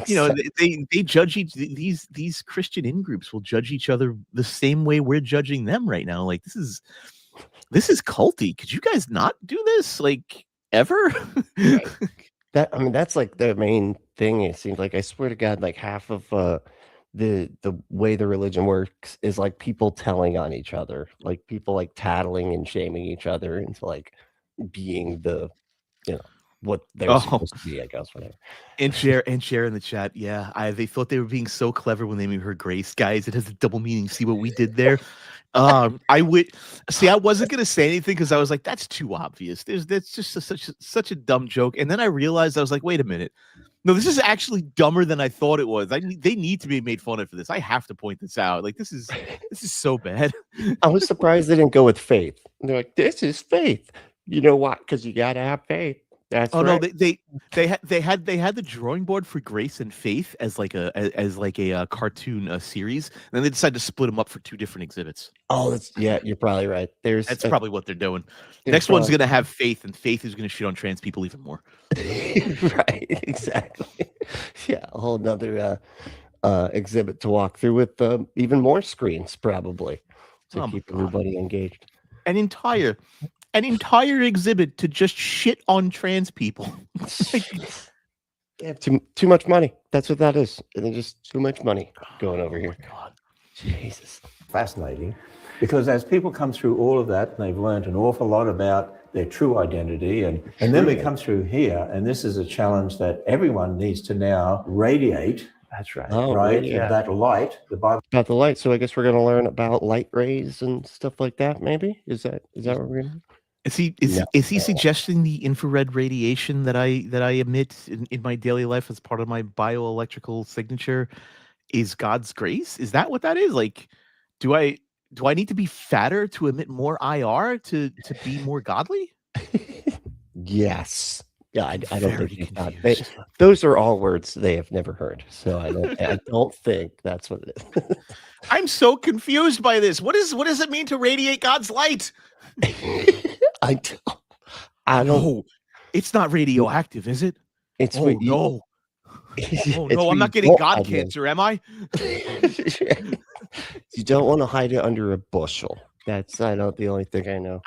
You know, they judge these Christian in-groups will judge each other the same way we're judging them right now. Like, this is culty. Could you guys not do this, like, ever? Right. I mean, that's like the main thing. It seems like, I swear to God, like half of the way the religion works is like people telling on each other, like people like tattling and shaming each other into like being the, you know, what they're supposed to be, I guess, whatever. And share in the chat. Yeah, they thought they were being so clever when they made her Grace. Guys, it has a double meaning. See what we did there? I wasn't gonna say anything because I was like, that's too obvious. That's just such a dumb joke. And then I realized, I was like, wait a minute. No, this is actually dumber than I thought it was. They need to be made fun of for this. I have to point this out. Like, this is so bad. I was surprised they didn't go with faith. They're like, this is faith. You know what? Because you gotta have faith. That's right. No, they had the drawing board for Grace and Faith as like a cartoon series, and then they decided to split them up for 2 different exhibits. Oh, you're probably right. That's probably what they're doing. Next one's gonna have Faith, and Faith is gonna shit on trans people even more. Right, exactly. Yeah, a whole nother exhibit to walk through with even more screens, probably, to keep everybody engaged. An entire exhibit to just shit on trans people. Yeah, too much money. That's what that is. It's just too much money going over here. God, Jesus, fascinating, because as people come through all of that, they've learned an awful lot about their true identity, and then we come through here, and this is a challenge that everyone needs to now radiate. That's right. Oh, right? Yeah. That light, the Bible. About the light. So I guess we're going to learn about light rays and stuff like that. Maybe is that what we're going to? Is he suggesting the infrared radiation that I emit in my daily life as part of my bioelectrical signature is God's grace? Is that what that is? Like, do I need to be fatter to emit more IR to be more godly? Yes. Yeah, I don't think those are all words they have never heard. So I don't think that's what it is. I'm so confused by this. What does it mean to radiate God's light? I don't know. It's not radioactive, is it? It's no. No, I'm not getting God cancer, am I? You don't want to hide it under a bushel. That's the only thing I know.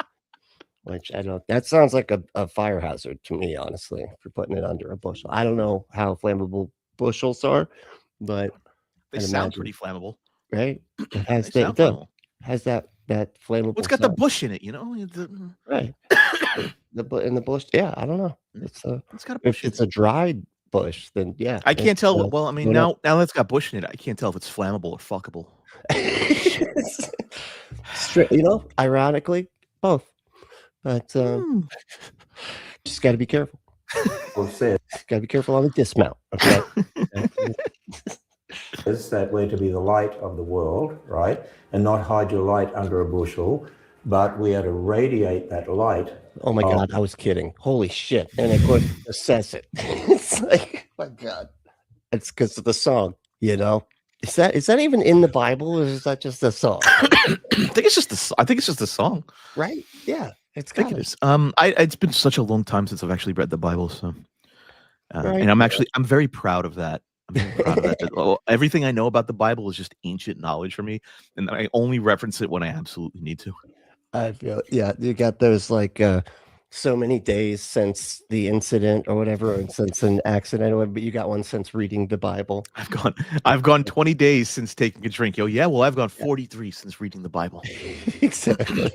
Which I don't. That sounds like a fire hazard to me, honestly. For putting it under a bushel, I don't know how flammable bushels are, but they sound pretty flammable, right? It has that flammable. What's got the bush in it? You know, right? the bush. Yeah, I don't know. It's got a bush. If it's a dried bush, then yeah. I can't tell. Well, I mean, now that's got bush in it. I can't tell if it's flammable or fuckable. You know, ironically, both. But just got to be careful. Got to be careful on the dismount. Okay. Is that we're to be the light of the world, right? And not hide your light under a bushel, but we are to radiate that light. Oh my God, I was kidding. Holy shit. And of course it says it. It's like, oh my God. It's because of the song, you know? Is that even in the Bible, or is that just a song? I think it's just a song. Right? Yeah. I think it is. It's been such a long time since I've actually read the Bible, so and I'm very proud of that. I'm very proud of that. Everything I know about the Bible is just ancient knowledge for me, and I only reference it when I absolutely need to. I feel you got those like so many days since the incident or whatever, or since an accident or whatever, but you got one since reading the Bible. I've gone 20 days since taking a drink. Well, I've gone 43 since reading the Bible. Exactly.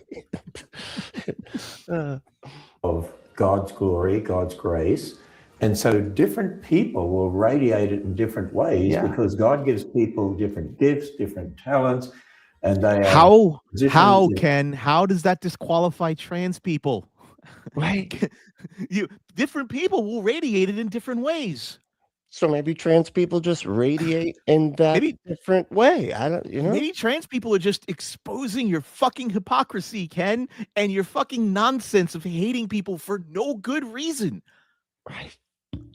Of God's glory, God's grace. And so different people will radiate it in different ways because God gives people different gifts, different talents, and they how does that disqualify trans people? Right. Different people will radiate it in different ways. So maybe trans people just radiate in that different way. I don't, Maybe trans people are just exposing your fucking hypocrisy, Ken, and your fucking nonsense of hating people for no good reason. Right.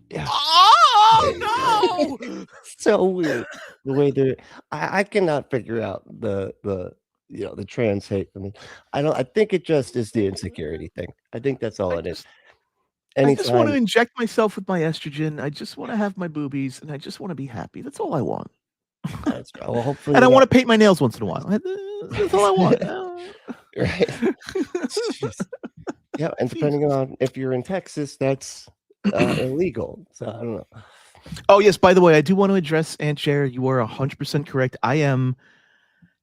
Yeah. Oh no. So weird the way they're. I cannot figure out the the trans hate. I mean, I think it just is the insecurity thing. I think that's all it is. I just want to Anytime. inject myself with my estrogen. I just want to have my boobies, and I just want to be happy. That's all I want. That's well, hopefully. And I want to paint my nails once in a while. That's all I want. Right. Jeez. Yeah, and depending on if you're in Texas, that's illegal. So I don't know. Oh yes, by the way, I do want to address Aunt Chair. You are 100% correct. I am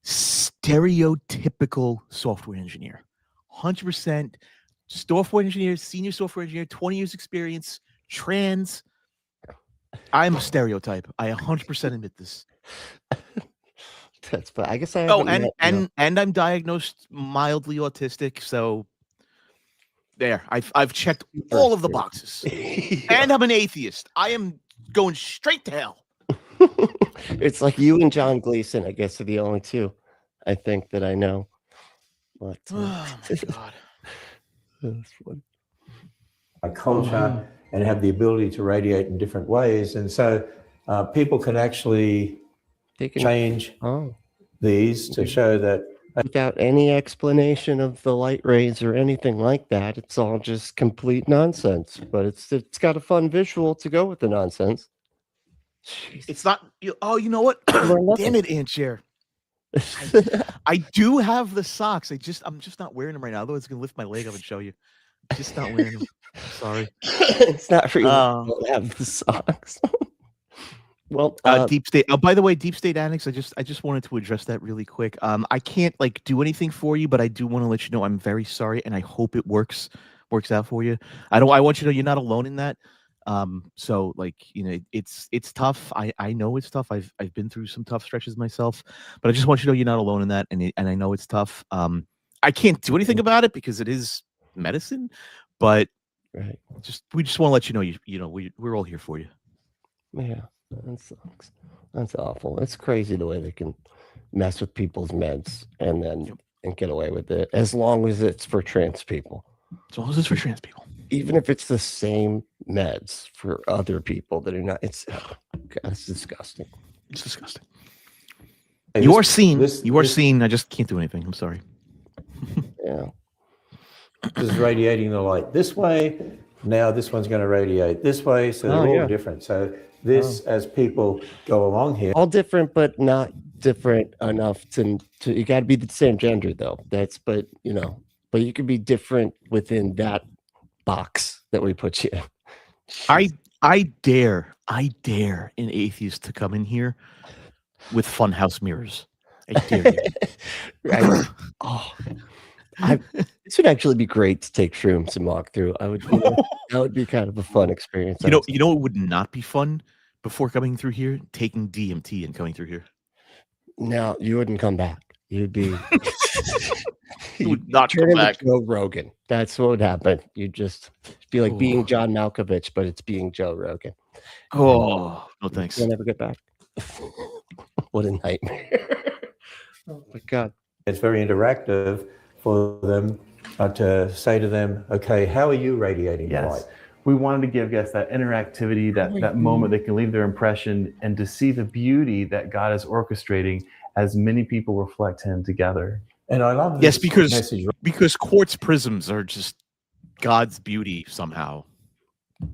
stereotypical software engineer. 100% software engineer, senior software engineer, 20 years experience, trans. I'm a stereotype. I 100% admit this. That's but I guess I and I'm diagnosed mildly autistic, so there. I've checked all of the boxes. And I'm an atheist. I am going straight to hell. It's like you and John Gleason, I guess, are the only two I think that I know. But Oh my god. that's funny. A culture and have the ability to radiate in different ways. And so people can actually change these to show that without any explanation of the light rays or anything like that, it's all just complete nonsense. But it's got a fun visual to go with the nonsense. Jeez. It's not. Oh, you know what? Damn it, Aunt Chair. I do have the socks. I'm just not wearing them right now. Otherwise, it's gonna lift my leg up and show you. I'm just not wearing them. Sorry. It's not for you. Don't have the socks. Well, Deep State. Oh, by the way, Deep State Annex. I just wanted to address that really quick. I can't do anything for you, but I do want to let you know I'm very sorry, and I hope it works out for you. I want you to know you're not alone in that. So it's tough. I know it's tough. I've been through some tough stretches myself, but I just want you to know you're not alone in that, and I know it's tough. I can't do anything about it because it is medicine, but we just want to let you know we're all here for you. Yeah. That sucks. That's awful. It's crazy the way they can mess with people's meds and then and get away with it, as long as it's for trans people. As long as it's for trans people. Even if it's the same meds for other people that are not, it's disgusting. It's disgusting. Hey, you are seen. You are seen. I just can't do anything. I'm sorry. Yeah. This is radiating the light this way. Now this one's going to radiate this way. So they're all different. So this, as people go along here, all different, but not different enough to you got to be the same gender though. But you can be different within that box that we put you in. I dare an atheist to come in here with funhouse mirrors. I dare you. Right. This would actually be great to take shrooms and walk through. That would be kind of a fun experience. You know it would not be fun before coming through here, taking DMT and coming through here. No, you wouldn't come back. You'd be you would not turn come back. Joe Rogan. That's what would happen. You'd just be like being John Malkovich, but it's being Joe Rogan. Oh, no thanks. You'll never get back. What a nightmare. Oh my God. It's very interactive for them to say to them, okay, how are you radiating light? We wanted to give guests that interactivity, that moment they can leave their impression and to see the beauty that God is orchestrating as many people reflect him together. And I love this because quartz prisms are just God's beauty somehow.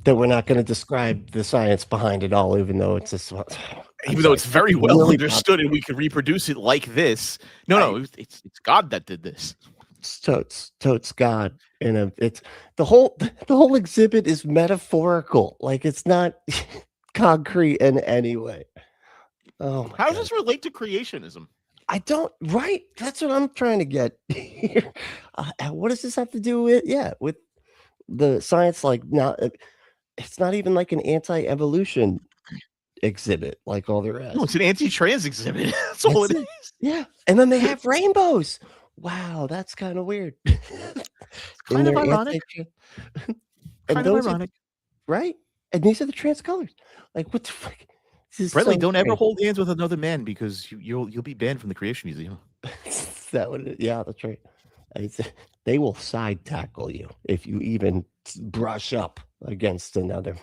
That we're not going to describe the science behind it all, even though it's though it's very well understood and we could reproduce it like this. No, it's God that did this. It's totes God, and it's the whole exhibit is metaphorical. Like it's not concrete in any way. Oh, how does this relate to creationism? I don't. Right, that's what I'm trying to get here. What does this have to do with with the science? It's not even like an anti-evolution exhibit like all the rest. No, it's an anti-trans exhibit. That's all it is. Yeah, and then they have rainbows. Wow, that's kind of weird. Kind of ironic. Kind of ironic, right? And these are the trans colors. Like, what the fuck? Bradley, don't ever hold hands with another man because you'll be banned from the Creation Museum. That's right. They will side tackle you if you even brush up against another.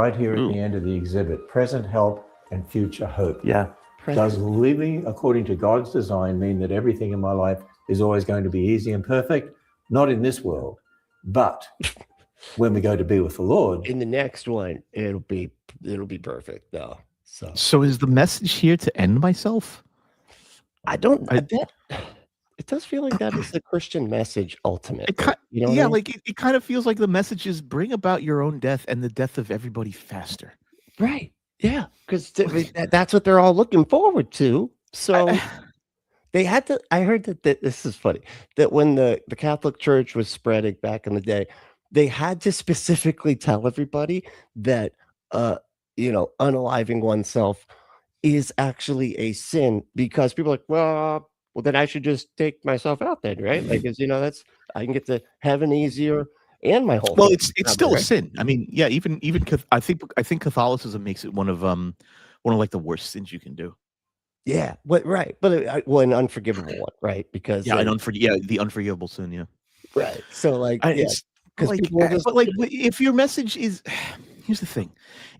right here at the end of the exhibit, present help and future hope. Yeah. Does living according to God's design mean that everything in my life is always going to be easy and perfect? Not in this world, but when we go to be with the Lord, in the next one, it'll be perfect though. So is the message here to end myself? It does feel like that is the Christian message ultimately. You know, yeah, like it kind of feels like the message is bring about your own death and the death of everybody faster. Right. Yeah, because that's what they're all looking forward to. So they had to. I heard that this is funny, that when the Catholic Church was spreading back in the day, they had to specifically tell everybody that unaliving oneself is actually a sin, because people are like, well, then I should just take myself out then, right? Like, that's I can get to heaven easier. And my whole it's still a sin. I mean, yeah, even I think Catholicism makes it one of like the worst sins you can do. Yeah, but right, but an unforgivable one, right? Because the unforgivable sin, yeah. Right. So like, but if your message is, here's the thing,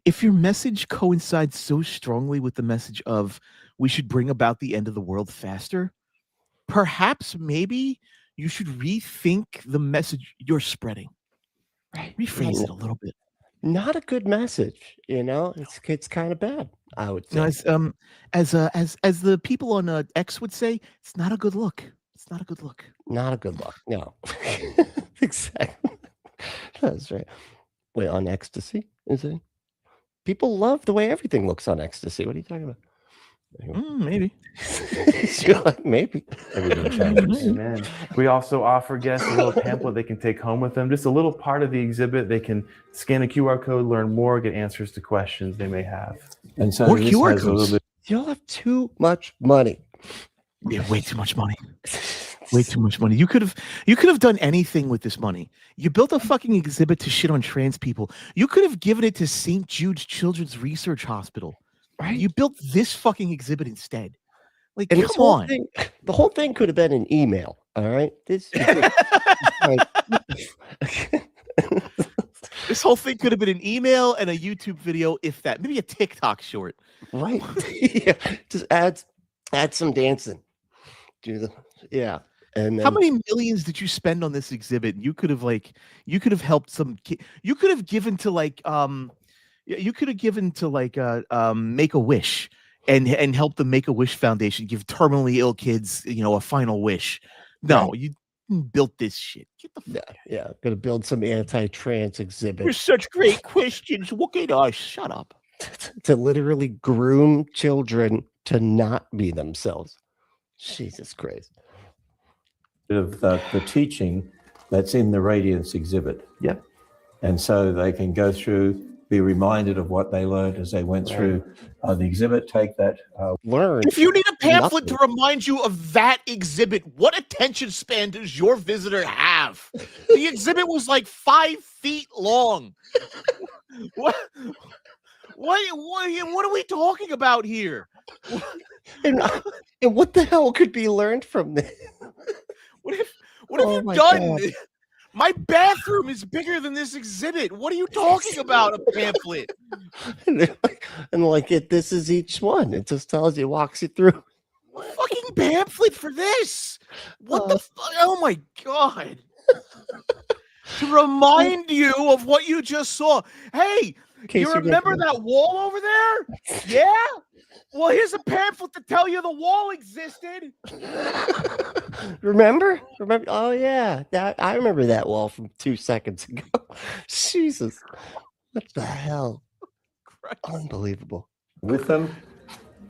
if your message coincides so strongly with the message of we should bring about the end of the world faster, perhaps maybe you should rethink the message you're spreading. Right. Rephrase it a little bit. Not a good message, it's kind of bad, I would say. No, as the people on X would say, it's not a good look. It's not a good look. Not a good look. No. Exactly. That's right. Wait, on ecstasy? Is it? People love the way everything looks on ecstasy. What are you talking about? Maybe. You're like, maybe. Everything changes. Amen. We also offer guests a little pamphlet they can take home with them. Just a little part of the exhibit. They can scan a QR code, learn more, get answers to questions they may have. And so More this QR has a little codes. bit. You'll have too much money. Yeah, way too much money. Way too much money. You could have done anything with this money. You built a fucking exhibit to shit on trans people. You could have given it to St. Jude's Children's Research Hospital. Right? You built this fucking exhibit instead. Like, and come on. The whole thing could have been an email. All right. This whole thing could have been an email and a YouTube video, if that. Maybe a TikTok short. Right. Yeah. Just add some dancing. Yeah. And then, how many millions did you spend on this exhibit? You could have helped some kid. You could have given to Make-A-Wish and help the Make-A-Wish Foundation give terminally ill kids, a final wish. No, you built this shit. Get the fuck out. Yeah, gonna build some anti-trans exhibit. You're such great Christians. Look at us. Shut up. To literally groom children to not be themselves. Jesus Christ. Of the teaching that's in the Radiance exhibit. Yep. And so they can go through, be reminded of what they learned as they went through the exhibit, take that. Learn. If you need a pamphlet to remind you of that exhibit, what attention span does your visitor have? The exhibit was like 5 feet long. What are we talking about here? And what the hell could be learned from this? What have you done? God. My bathroom is bigger than this exhibit. What are you talking about? A pamphlet? This is each one. It just tells you, walks you through. Fucking pamphlet for this? What the? Oh my god! To remind you of what you just saw. Hey, you remember that wall over there? Yeah. Well, here's a pamphlet to tell you the wall existed. Remember? Oh yeah, I remember that wall from 2 seconds ago. Jesus, what the hell? Christ. Unbelievable. With them,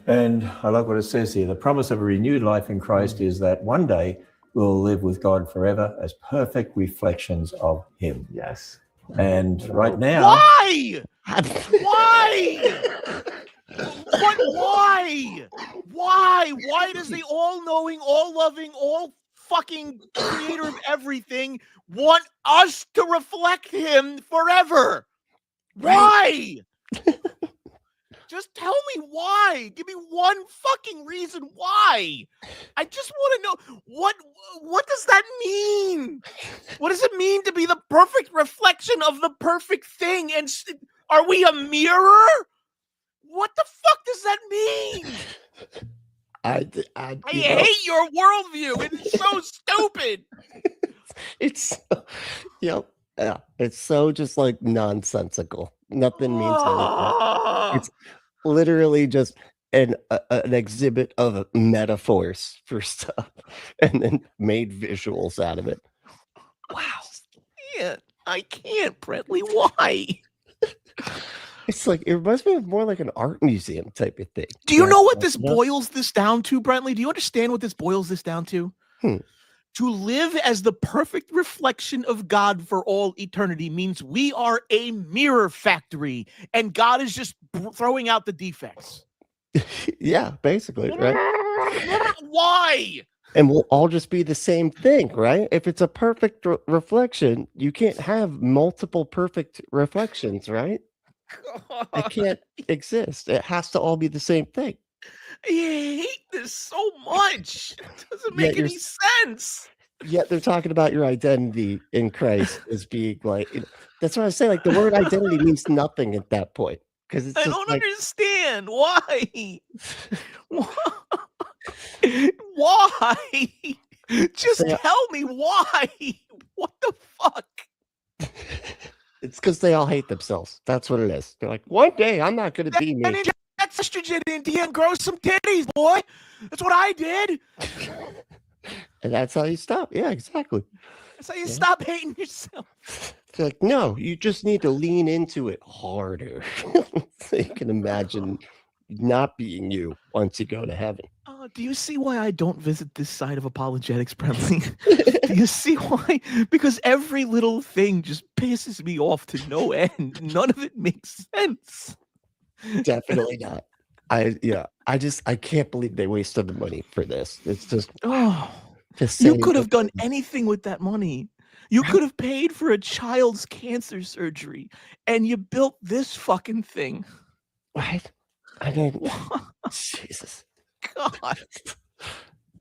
and I like what it says here. The promise of a renewed life in Christ is that one day we'll live with God forever as perfect reflections of Him. Yes. And right now, why? Why does the all-knowing, all-loving, all-fucking creator of everything want us to reflect Him forever? Why? Just tell me why. Give me one fucking reason why. I just want to know what does that mean? What does it mean to be the perfect reflection of the perfect thing? And Are we a mirror? What the fuck does that mean? I hate your worldview. It's so stupid. It's yep. Yeah, it's so just like nonsensical. Nothing means anything. It's literally just an exhibit of metaphors for stuff, and then made visuals out of it. Wow, I can't, Brentley. Why? It's like it reminds me of more like an art museum type of thing. Do you know what this boils this down to, Brentley? Do you understand what this boils this down to? To live as the perfect reflection of God for all eternity means we are a mirror factory, and God is just throwing out the defects. Yeah, basically, right? Why? And we'll all just be the same thing, right? If it's a perfect reflection, you can't have multiple perfect reflections, right? It can't exist. It has to all be the same thing. I hate this so much. It doesn't make any sense. Yet they're talking about your identity in Christ as being like, that's what I say. Like the word identity means nothing at that point. Because it's I just don't like, understand. Why? Why? Just tell me why. What the fuck? It's because they all hate themselves. That's what it is. They're like, one day I'm not going to be me. That's estrogen in India and grow some titties, boy. That's what I did. And that's how you stop. Yeah, exactly. That's how you stop hating yourself. They're like, no, you just need to lean into it harder. So you can imagine not being you once you go to heaven. Do you see why I don't visit this side of apologetics, Brentley? Do you see why? Because every little thing just pisses me off to no end. None of it makes sense. Definitely not. I can't believe they wasted the money for this. It's just you could have done anything with that money. You could have paid for a child's cancer surgery, and you built this fucking thing. What? I mean, Jesus. God.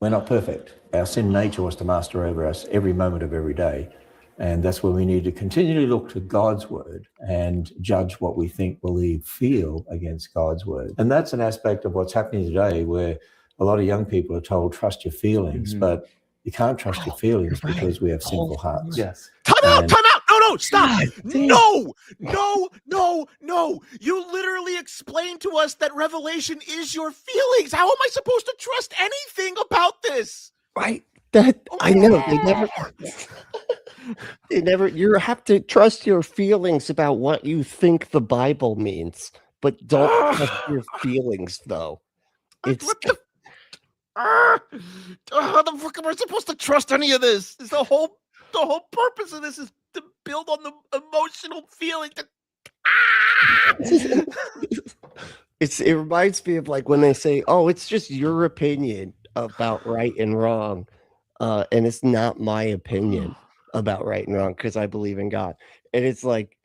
We're not perfect. Our sin nature wants to master over us every moment of every day. And that's where we need to continually look to God's word and judge what we think, believe, feel against God's word. And that's an aspect of what's happening today where a lot of young people are told, trust your feelings, but you can't trust your feelings because we have sinful hearts. Yes. Time out. No, stop. No. You literally explained to us that revelation is your feelings. How am I supposed to trust anything about this? Right. I know. They never, you have to trust your feelings about what you think the Bible means, but don't trust your feelings, though. It's how the fuck am I supposed to trust any of this? Is the whole purpose of this is to build on the emotional feeling. It reminds me of like when they say, "Oh, it's just your opinion about right and wrong," and it's not my opinion about right and wrong because I believe in God. And it's like,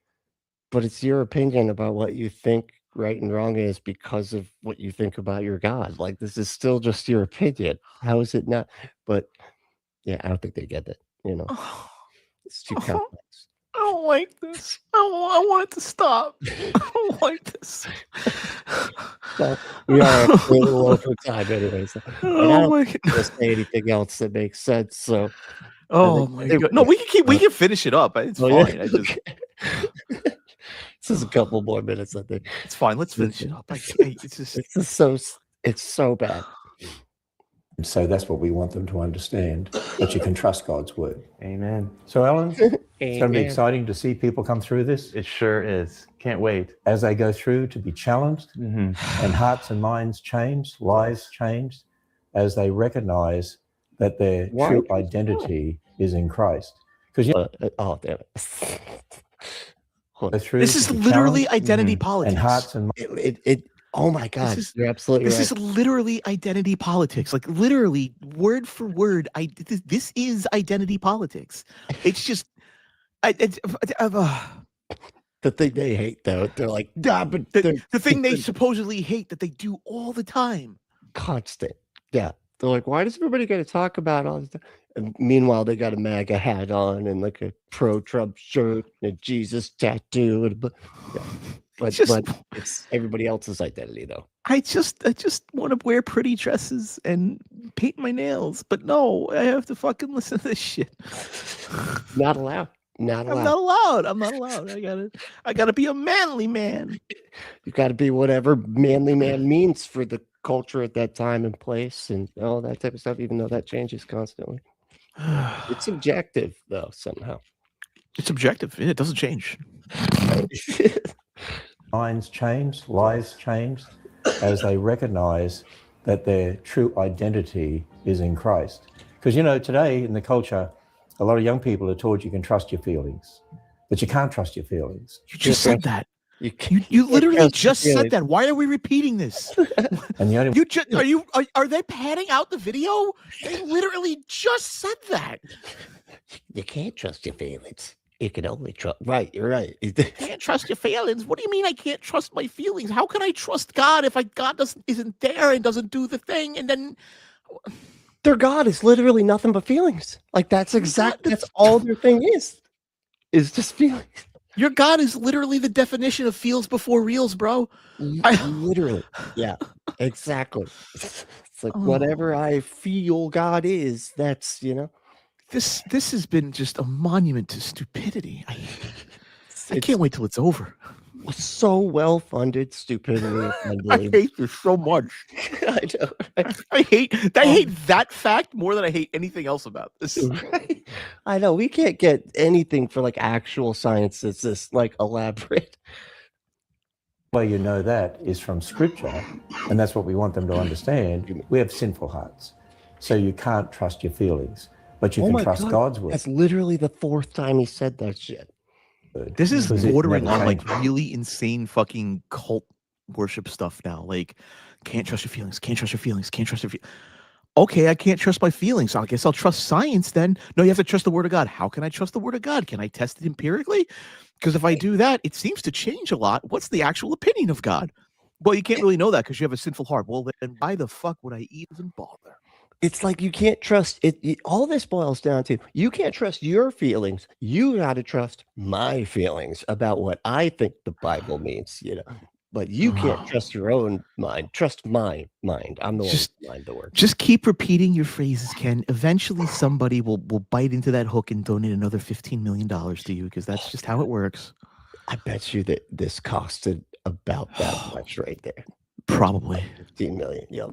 but it's your opinion about what you think right and wrong is because of what you think about your God. Like this is still just your opinion. How is it not? But yeah, I don't think they get it. You know, it's too complex. I don't like this. I want it to stop. I don't like this. Well, we are a little over time anyway. So, oh my God. I don't say anything else that makes sense. So, oh my God. No, we can finish it up. It's fine. Yeah? I just. This is a couple more minutes, I think. It's fine. Let's finish it up. It's so bad. And so that's what we want them to understand, that you can trust God's word. Amen. So, Alan, it's going to be exciting to see people come through this. It sure is. Can't wait. As they go through to be challenged and hearts and minds changed, lives changed, as they recognize that their true identity is in Christ. Because oh, damn it. This is literally identity politics. And hearts and minds. Oh my God, you're absolutely right. This is literally identity politics. Like literally, word for word, this is identity politics. It's just, the thing they hate, though. They're like, nah, but the thing they supposedly hate that they do all the time. Constant. Yeah. They're like, why does everybody got to talk about all this stuff? And meanwhile, they got a MAGA hat on and like a pro-Trump shirt and a Jesus tattoo. And, but it's everybody else's identity, though. I just want to wear pretty dresses and paint my nails, but no, I have to fucking listen to this shit. Not allowed. Not allowed. I'm not allowed. I'm not allowed. I gotta be a manly man. You got to be whatever manly man means for the culture at that time and place, and all that type of stuff. Even though that changes constantly, it's subjective, though. Somehow, it's subjective. It doesn't change. Minds change, lives change, as they recognize that their true identity is in Christ. Because, you know, today in the culture, a lot of young people are taught you can trust your feelings, but you can't trust your feelings. You just said that. You literally just said that. Why are we repeating this? And the only are they panning out the video? They literally just said that. You can't trust your feelings. You can only trust. Right, you're right. You can't trust your feelings. What do you mean I can't trust my feelings? How can I trust God if God isn't there and doesn't do the thing? And then their God is literally nothing but feelings. Like that's all their thing is just feelings. Your God is literally the definition of feels before reals, bro. Literally. Yeah, exactly. It's like whatever I feel God is, that's, you know. This has been just a monument to stupidity. I can't wait till it's over. So well-funded stupidity. I hate this so much. I know. Right? I hate that fact more than I hate anything else about this. Right? I know. We can't get anything for like actual science that's this like elaborate. The way you know that is from Scripture, and that's what we want them to understand. We have sinful hearts, so you can't trust your feelings, but you can trust God's word. That's literally the 4th time he said that shit. This is bordering on like really insane fucking cult worship stuff now. Like, can't trust your feelings, can't trust your feelings, can't trust your feelings. Okay, I can't trust my feelings. So I guess I'll trust science then. No, you have to trust the word of God. How can I trust the word of God? Can I test it empirically? Because if I do that, it seems to change a lot. What's the actual opinion of God? Well, you can't really know that because you have a sinful heart. Well, then why the fuck would I even bother? It's like you can't trust it. All this boils down to you can't trust your feelings. You got to trust my feelings about what I think the Bible means, you know. But you can't trust your own mind. Trust my mind. I'm the one who mind the word. Just keep repeating your phrases, Ken. Eventually, somebody will bite into that hook and donate another $15 million to you because that's just how it works. I bet you that this costed about that much right there. Probably 15 million. Yep.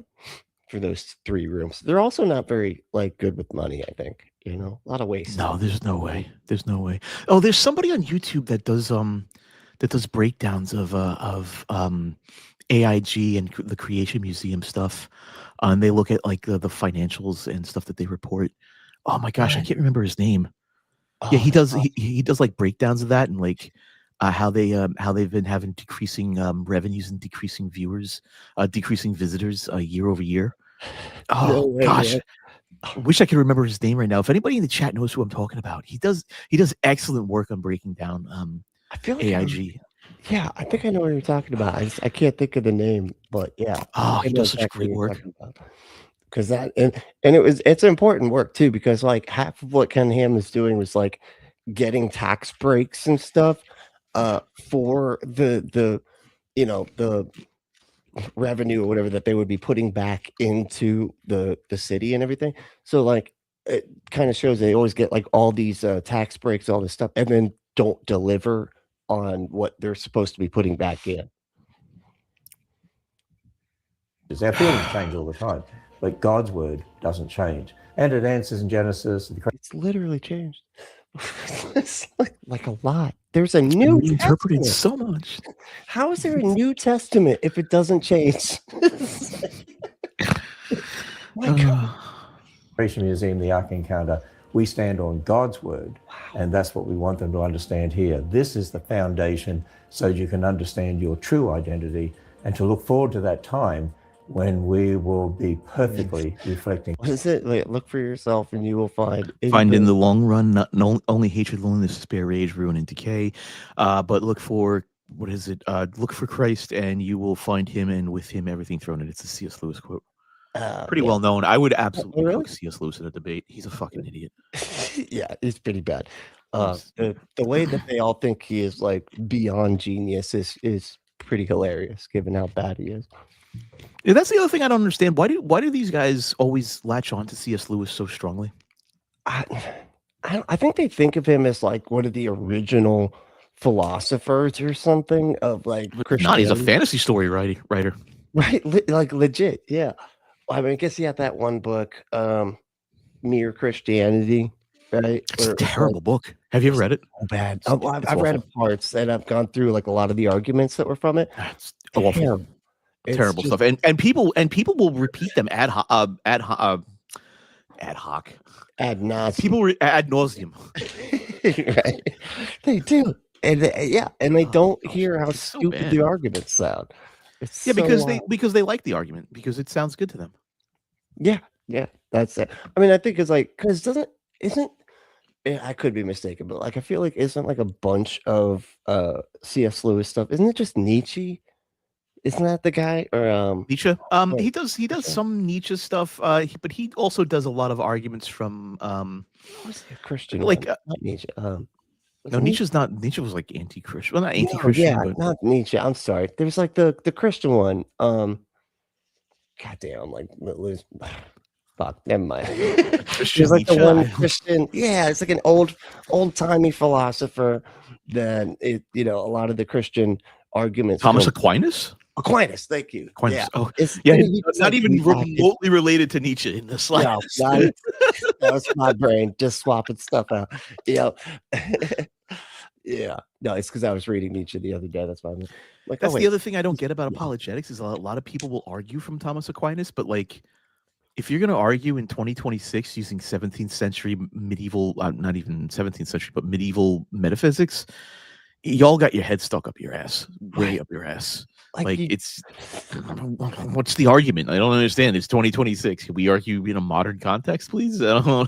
For those 3 rooms. They're also not very like good with money, I think. You know, a lot of waste. No, there's no way. There's no way. Oh, there's somebody on YouTube that does breakdowns of AIG and the Creation Museum stuff. And they look at like the financials and stuff that they report. Oh my gosh, I can't remember his name. Yeah, he does he does like breakdowns of that and like how they've been having decreasing revenues and decreasing viewers, decreasing visitors year over year. Oh gosh, I wish I could remember his name right now. If anybody in the chat knows who I'm talking about, he does excellent work on breaking down I feel like AIG. Yeah, I think I know what you're talking about. I can't think of the name, but yeah. Oh, he does such great work. Because that and it's important work too, because like half of what Ken Ham is doing was like getting tax breaks and stuff for the you know the revenue or whatever that they would be putting back into the city and everything. So like it kind of shows they always get like all these tax breaks, all this stuff, and then don't deliver on what they're supposed to be putting back in. Our feelings change all the time, but God's word doesn't change, and it answers in Genesis. It's literally changed. It's like a lot. There's a new interpreted so much. How is there a New Testament if it doesn't change? My God. Creation Museum, the Ark Encounter, we stand on God's word, and that's what we want them to understand here. This is the foundation so you can understand your true identity and to look forward to that time when we will be perfectly reflecting. What is it? Like, look for yourself and you will find in the long run, not only hatred, loneliness, despair, rage, ruin, and decay, but look for, what is it? Look for Christ and you will find him, and with him everything thrown in. It's a C.S. Lewis quote. Pretty well known. I would absolutely cook C.S. Lewis in a debate. He's a fucking idiot. Yeah, it's pretty bad. The way that they all think he is like beyond genius is pretty hilarious, given how bad he is. Yeah, that's the other thing I don't understand. Why do these guys always latch on to C.S. Lewis so strongly? I think they think of him as like one of the original philosophers or something of like Christianity. He's a fantasy story writer. Right, like legit, yeah. I mean, I guess he had that one book, Mere Christianity, right? It's a terrible book. Have you ever read it? So bad. I've read parts, and I've gone through like a lot of the arguments that were from it. It's awful. Terrible stuff. And people will repeat them ad nauseum. People ad nauseum. Right. They do, and they don't hear how stupid the arguments sound. It's because they like the argument because it sounds good to them. Yeah, that's it. I mean, I think it's like because I could be mistaken, but like I feel like isn't like a bunch of C.S. Lewis stuff. Isn't it just Nietzsche? Isn't that the guy or Nietzsche? He does some Nietzsche stuff, but he also does a lot of arguments from what's the Christian like not Nietzsche. No, Nietzsche was like anti-Christian. Well, not anti-Christian, but not Nietzsche. I'm sorry. There's like the Christian one. God damn, like fuck, never mind. There's like the one Christian. Yeah, it's like an old-timey philosopher. Then a lot of the Christian arguments. Thomas Aquinas? Aquinas, thank you. Aquinas. Yeah. Oh, it's not even remotely related to Nietzsche in the slightest. No, that was my brain just swapping stuff out. Yeah. Yeah. No, it's because I was reading Nietzsche the other day. That's why I'm like, that's the other thing I don't get about apologetics is a lot of people will argue from Thomas Aquinas, but like if you're going to argue in 2026 using 17th century medieval, not even 17th century, but medieval metaphysics, y'all got your head stuck up your ass, way up your ass. Like it's, what's the argument? I don't understand. It's 2026. Can we argue in a modern context, please? I don't.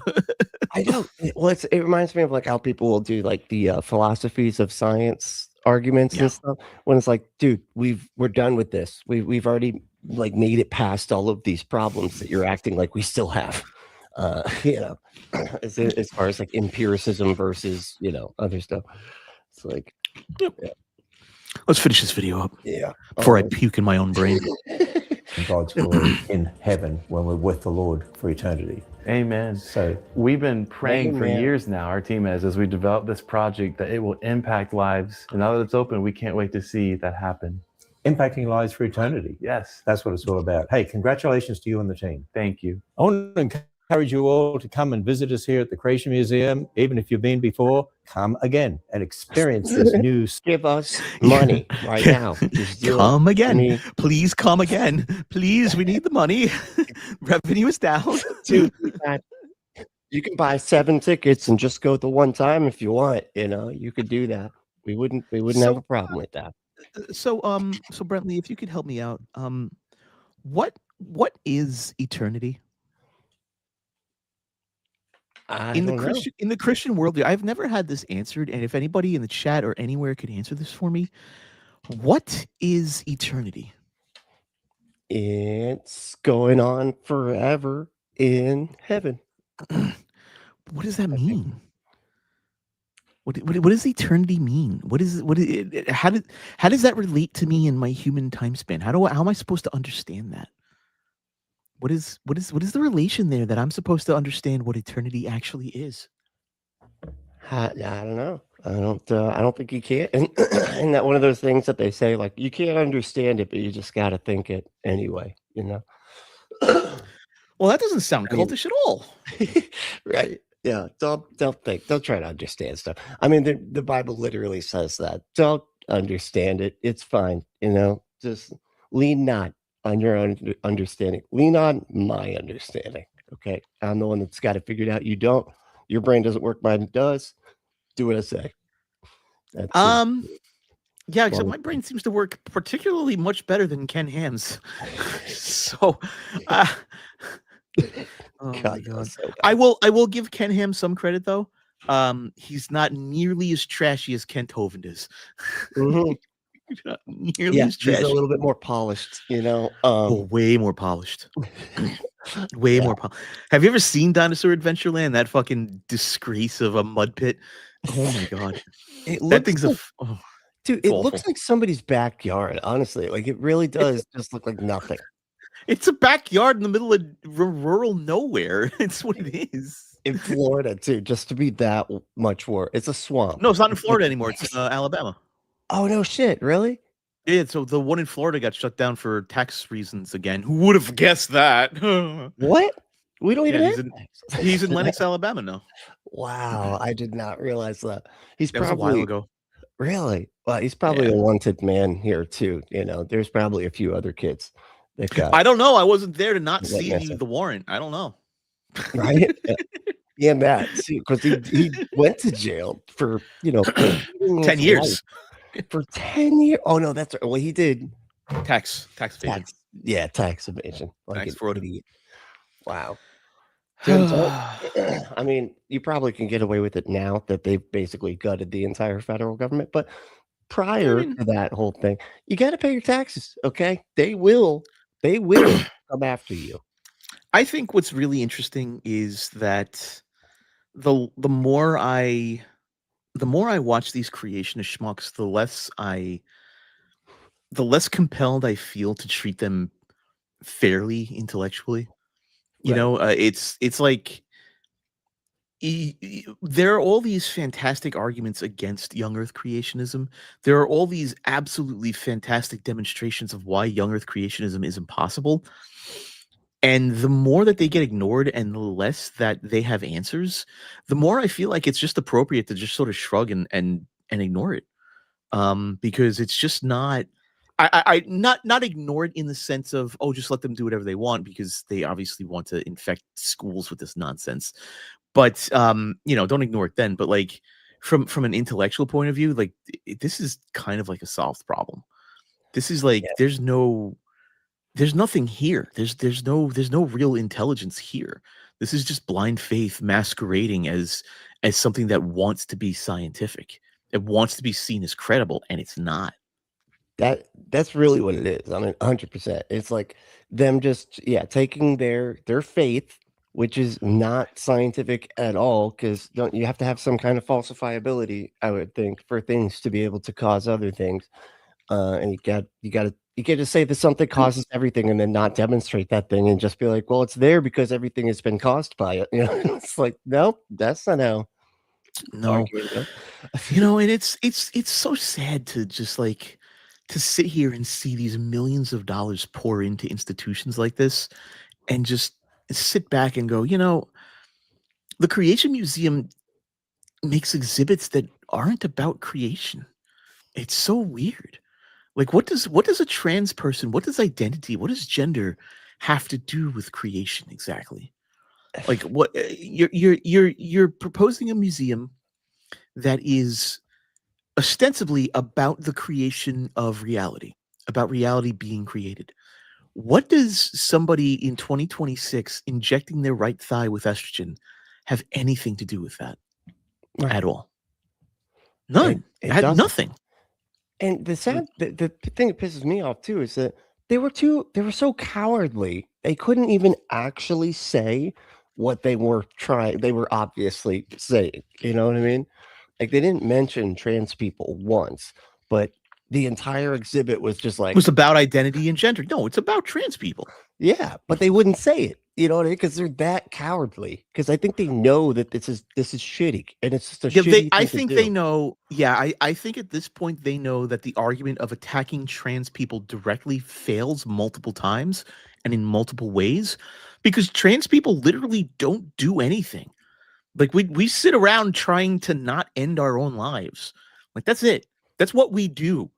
I don't. Well, it reminds me of like how people will do like the philosophies of science arguments and stuff. When it's like, dude, we're done with this. We've already like made it past all of these problems that you're acting like we still have. As far as like empiricism versus other stuff. It's like. Yep. Yeah. Let's finish this video up. Yeah. Before I puke in my own brain. God's glory in heaven when we're with the Lord for eternity. Amen. So we've been praying for years now, our team as we develop this project, that it will impact lives. And now that it's open, we can't wait to see that happen. Impacting lives for eternity. Yes. That's what it's all about. Hey, congratulations to you and the team. Thank you. I want to encourage you all to come and visit us here at the Creation Museum. Even if you've been before, come again and experience this new. Give us money right now. Come again. Please come again. Please, we need the money. Revenue is down. Dude, you can buy 7 tickets and just go the one time if you want. You could do that. We wouldn't have a problem with that. So Brentley, if you could help me out, what is eternity? In the Christian world, I've never had this answered, and if anybody in the chat or anywhere could answer this for me, what is eternity? It's going on forever in heaven. What does that mean? What does eternity mean? How does that relate to me in my human time span? How am I supposed to understand that? What is the relation there that I'm supposed to understand what eternity actually is? I don't know. I don't think you can. And that one of those things that they say, like, you can't understand it, but you just got to think it anyway, Well, that doesn't sound cultish at all. Right. Yeah. Don't think. Don't try to understand stuff. I mean, the Bible literally says that. Don't understand it. It's fine. Just lean not on your own understanding. Lean on my understanding. Okay. I'm the one that's got it figured out. You don't. Your brain doesn't work. Mine does. Do what I say. Yeah, except my brain seems to work particularly much better than Ken Ham's. So, oh God. I will give Ken Ham some credit though. He's not nearly as trashy as Kent Hovind is. Mm-hmm. As trashy. He's a little bit more polished, way more polished. Way more polished. Have you ever seen Dinosaur Adventureland? That fucking disgrace of a mud pit. Oh my god, It that looks thing's like, dude, it's it awful. looks like somebody's backyard, honestly. Like, it really does just look like nothing. It's a backyard in the middle of rural nowhere. It's what it is. In Florida, too, just to be that much worse. It's a swamp. No, it's not in It's like- Florida anymore. It's Alabama. Oh, no shit, really? Yeah, so the one in Florida got shut down for tax reasons again. Who would have guessed that? What? We don't even Yeah, have tax. he's in Lenox, Alabama now. Wow, I did not realize that. He's That was a while probably ago. really well. He's probably a wanted man here too. You know, there's probably a few other kids that got I don't know. I wasn't there to not That see message. the warrant. I don't know. right. Yeah, Matt. See, because he went to jail for 10 years. For 10 years. Oh no, that's well, he did Tax evasion. tax evasion. Like Tax an fraud. idiot. Wow. Turns out, I mean, you probably can get away with it now that they've basically gutted the entire federal government. But prior to that whole thing, you got to pay your taxes. Okay, they will come after you. I think what's really interesting is that the more I watch these creationist schmucks, the less compelled I feel to treat them fairly intellectually. You Right. know, it's like there are all these fantastic arguments against young Earth creationism. There are all these absolutely fantastic demonstrations of why young Earth creationism is impossible. And the more that they get ignored and the less that they have answers, the more I feel like it's just appropriate to just sort of shrug and ignore it. Because it's just not not ignore it in the sense of, oh, just let them do whatever they want, because they obviously want to infect schools with this nonsense. But don't ignore it then. But like from an intellectual point of view, like this is kind of like a solved problem. This is like there's nothing here. There's no real intelligence here. This is just blind faith masquerading as something that wants to be scientific. It wants to be seen as credible, and it's not. That's really what it is. I mean, 100%. It's like them just taking their faith, which is not scientific at all, because don't you have to have some kind of falsifiability, I would think, for things to be able to cause other things. And you can't just say that something causes everything and then not demonstrate that thing and just be like, well, it's there because everything has been caused by it. It's like, nope, that's not how. No, and it's so sad to just like to sit here and see these millions of dollars pour into institutions like this and just sit back and go, the Creation Museum makes exhibits that aren't about creation. It's so weird. Like, what does a trans person, what does identity, what does gender have to do with creation exactly? Like, what you're proposing a museum that is ostensibly about the creation of reality, about reality being created. What does somebody in 2026 injecting their right thigh with estrogen have anything to do with that at all? None. It had doesn't. nothing. And the thing that pisses me off too is that they were so cowardly. They couldn't even actually say what they were trying. They were obviously saying, you know what I mean? Like, they didn't mention trans people once, but the entire exhibit was just like, It was about identity and gender. No, it's about trans people. yeah, but they wouldn't say it, you know what I mean? Because they're that cowardly. Because I think they know that this is shitty, and it's just a shitty I thing think to they do. know. Yeah, I think at this point they know that the argument of attacking trans people directly fails multiple times and in multiple ways, because trans people literally don't do anything. Like we sit around trying to not end our own lives. Like, that's it. That's what we do.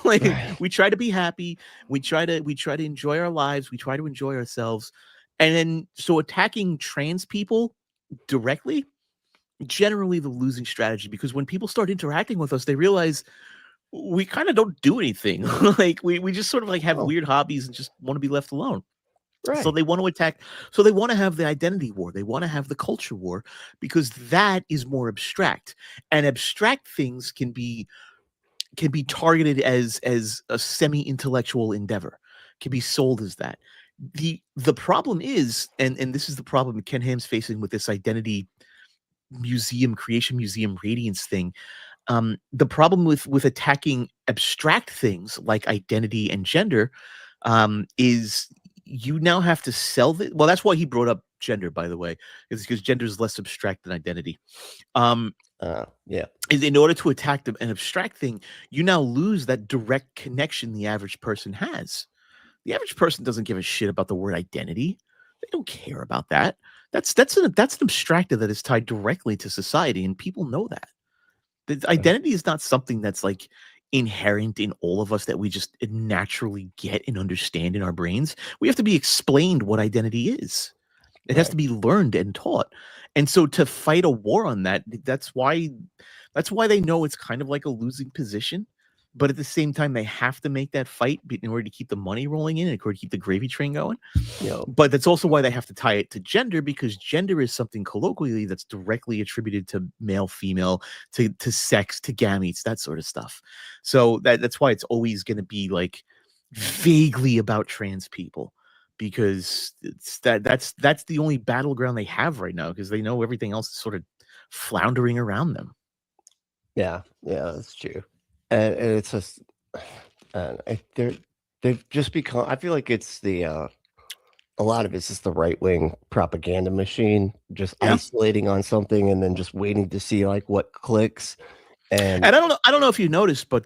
Like, we try to be happy. We try to enjoy our lives. We try to enjoy ourselves. And then so attacking trans people directly, generally the losing strategy, because when people start interacting with us, they realize we kind of don't do anything. Like we just sort of like have weird hobbies and just want to be left alone. Right. So they want to attack. So they want to have the identity war. They want to have the culture war, because that is more abstract, and abstract things can be targeted as a semi-intellectual endeavor, can be sold as that. The problem is, and this is the problem Ken Ham's facing with this identity creation museum radiance thing. The problem with attacking abstract things like identity and gender is you now have to sell the. Well, that's why he brought up gender, by the way, is because gender is less abstract than identity. Yeah. In order to attack an abstract thing, you now lose that direct connection the average person has. The average person doesn't give a shit about the word identity. They don't care about that. That's an abstractor that is tied directly to society, and people know that. The identity is not something that's like inherent in all of us that we just naturally get and understand in our brains. We have to be explained what identity is. It has to be learned and taught. And so to fight a war on that, that's why they know it's kind of like a losing position. But at the same time, they have to make that fight in order to keep the money rolling in, in order to keep the gravy train going. But that's also why they have to tie it to gender, because gender is something colloquially that's directly attributed to male, female, to sex, to gametes, that sort of stuff. So that's why it's always going to be like vaguely about trans people, because that's the only battleground they have right now, because they know everything else is sort of floundering around them. Yeah, that's true. And it's just they've just become. I feel like it's a lot of it's just the right wing propaganda machine, just isolating on something and then just waiting to see like what clicks. And I don't know if you noticed, but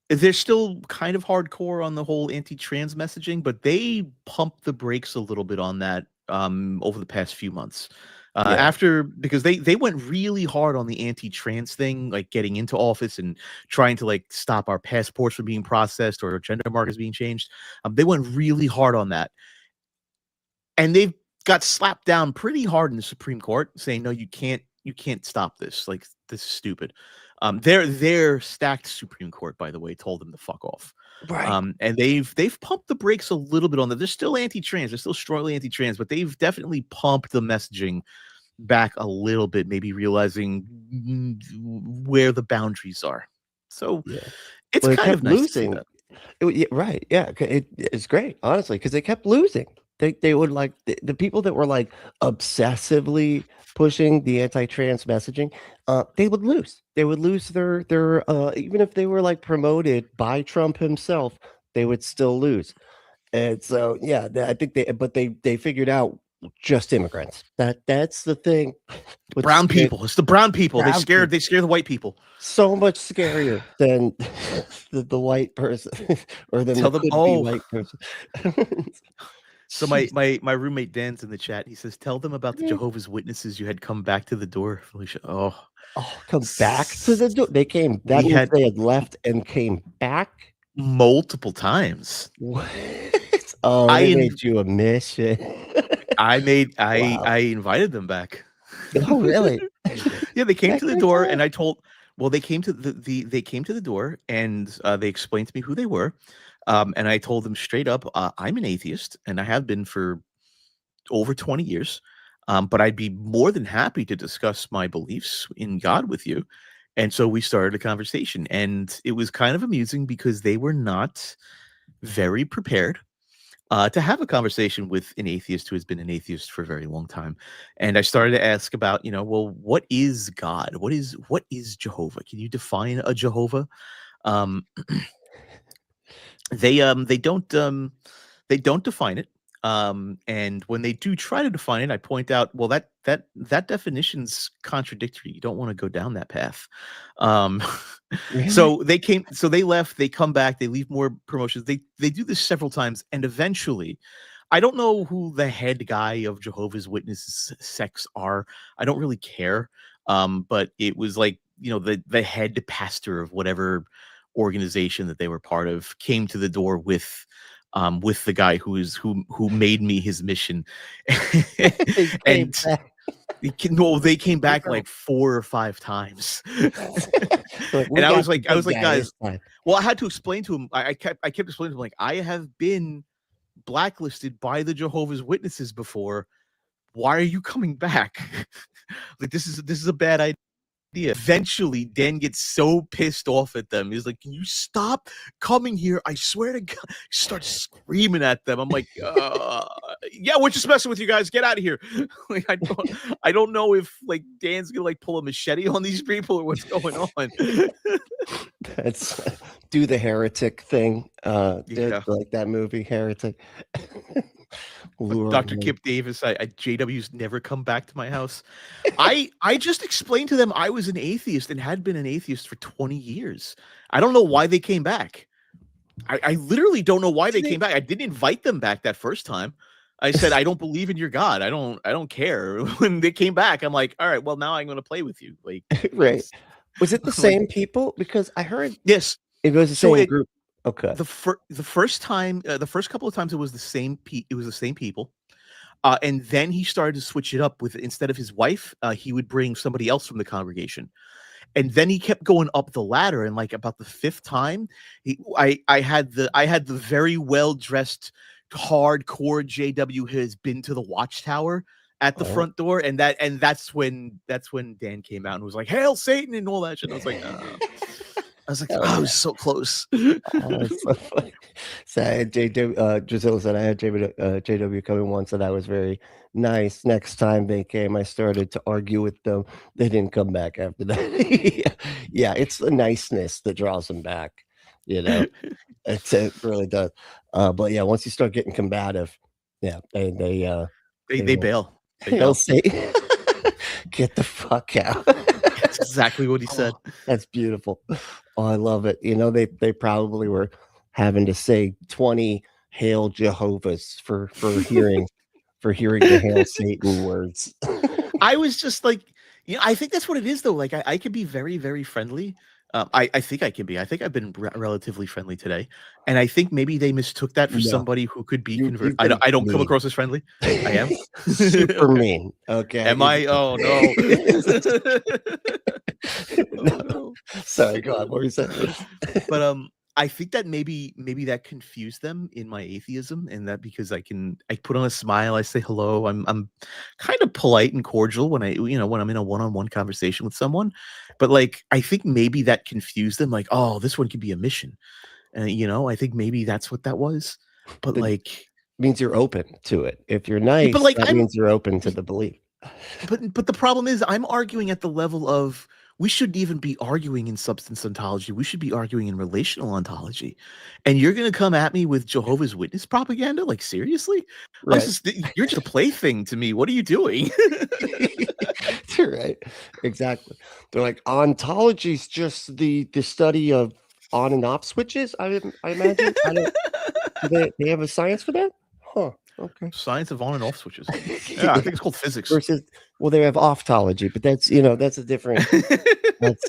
they're still kind of hardcore on the whole anti-trans messaging, but they pumped the brakes a little bit on that over the past few months. Because they went really hard on the anti-trans thing, like getting into office and trying to like stop our passports from being processed or gender markers being changed. They went really hard on that, and they've got slapped down pretty hard in the Supreme Court, saying no, you can't stop this. Like, this is stupid. Their stacked Supreme Court, by the way, told them to fuck off. Right. And they've pumped the brakes a little bit on that. They're still anti-trans. They're still strongly anti-trans, but they've definitely pumped the messaging back a little bit, maybe realizing where the boundaries are. So it's kind of nice losing. To see that. It's great, honestly, because they kept losing. They would like the people that were like obsessively pushing the anti-trans messaging, they would lose. They would lose their even if they were like promoted by Trump himself, they would still lose. And so I think they figured out just immigrants. That's the thing. Brown people. It's the brown people. They scare the white people. So much scarier than the white person or than the white person. So my roommate Dan's in the chat. He says, "Tell them about the Jehovah's Witnesses you had come back to the door, Felicia." Oh, come back to the door. They came. That means they had left and came back multiple times. What? Oh, I made you a mission. I invited them back. Oh, really? Yeah, they came to the door, and I told. Well, they came to they came to the door, and they explained to me who they were. And I told them straight up, I'm an atheist, and I have been for over 20 years. But I'd be more than happy to discuss my beliefs in God with you. And so we started a conversation, and it was kind of amusing because they were not very prepared to have a conversation with an atheist who has been an atheist for a very long time. And I started to ask about, well, what is God? What is Jehovah? Can you define a Jehovah? They don't define it. And when they do try to define it, I point out, well, that definition's contradictory. You don't want to go down that path. Really? So they left, they come back, they leave more promotions. They do this several times. And eventually, I don't know who the head guy of Jehovah's Witnesses sects are. I don't really care. But it was like, the head pastor of whatever organization that they were part of came to the door with the guy who made me his mission. And they came back like 4 or 5 times. And I was like, guys, well, I had to explain to him. I kept explaining to him, like, I have been blacklisted by the Jehovah's Witnesses before. Why are you coming back? Like, this is a bad idea. Eventually, Dan gets so pissed off at them. He's like, "Can you stop coming here? I swear to God!" He starts screaming at them. I'm like, "Yeah, we're just messing with you guys. Get out of here!" Like, I don't know if like Dan's gonna like pull a machete on these people or what's going on. That's do the heretic thing. Yeah. Like that movie, Heretic. Dr. Kip Davis, JW's never come back to my house. I just explained to them I was an atheist and had been an atheist for 20 years. I don't know why they came back. I literally don't know why they came back. I didn't invite them back that first time. I said, I don't believe in your God. I don't care. When they came back, I'm like, all right, well, now I'm going to play with you. Like, right. Was it the same people? Because I heard yes, it was the same group. Okay. The first time, the first couple of times, it was the same. It was the same people, and then he started to switch it up with instead of his wife, he would bring somebody else from the congregation, and then he kept going up the ladder. And like about the fifth time, I had the very well dressed, hardcore JW has been to the Watchtower at the front door, and that's when Dan came out and was like, "Hail Satan" and all that shit. I was like, I was like, oh, I was so close. That's so funny. So I had Drusilla said I had JW come in once, and I was very nice. Next time they came, I started to argue with them. They didn't come back after that. Yeah, it's the niceness that draws them back. You know, it really does. But yeah, once you start getting combative, yeah, they bail. They'll say, "Get the fuck out." That's exactly what he said. That's beautiful. Oh, I love it. You know, they probably were having to say 20 Hail Jehovah's for hearing the Hail Satan words. I was just like, I think that's what it is though. Like I could be very, very friendly. I think I can be. I think I've been relatively friendly today, and I think maybe they mistook that for somebody who could be converted. I don't come across as friendly. I am super mean. Okay. Am I? Oh no. No. Sorry, go on. What were you saying? But I think that maybe that confused them in my atheism, and that because I put on a smile, I say hello, I'm kind of polite and cordial when I'm in a one-on-one conversation with someone, but like I think maybe that confused them, like, oh, this one could be a mission, and I think maybe that's what that was, but like means you're open to it. If you're nice, but like that means you're open to the belief. But the problem is, I'm arguing at the level of. We shouldn't even be arguing in substance ontology. We should be arguing in relational ontology. And you're going to come at me with Jehovah's Witness propaganda? Like, seriously? Right. You're just a plaything to me. What are you doing? You're right. Exactly. They're like, ontology is just the study of on and off switches, I imagine. Do they have a science for that? Huh. Okay. Science of on and off switches. Yeah, I think it's called physics. Well, they have oftology, but that's a different. That's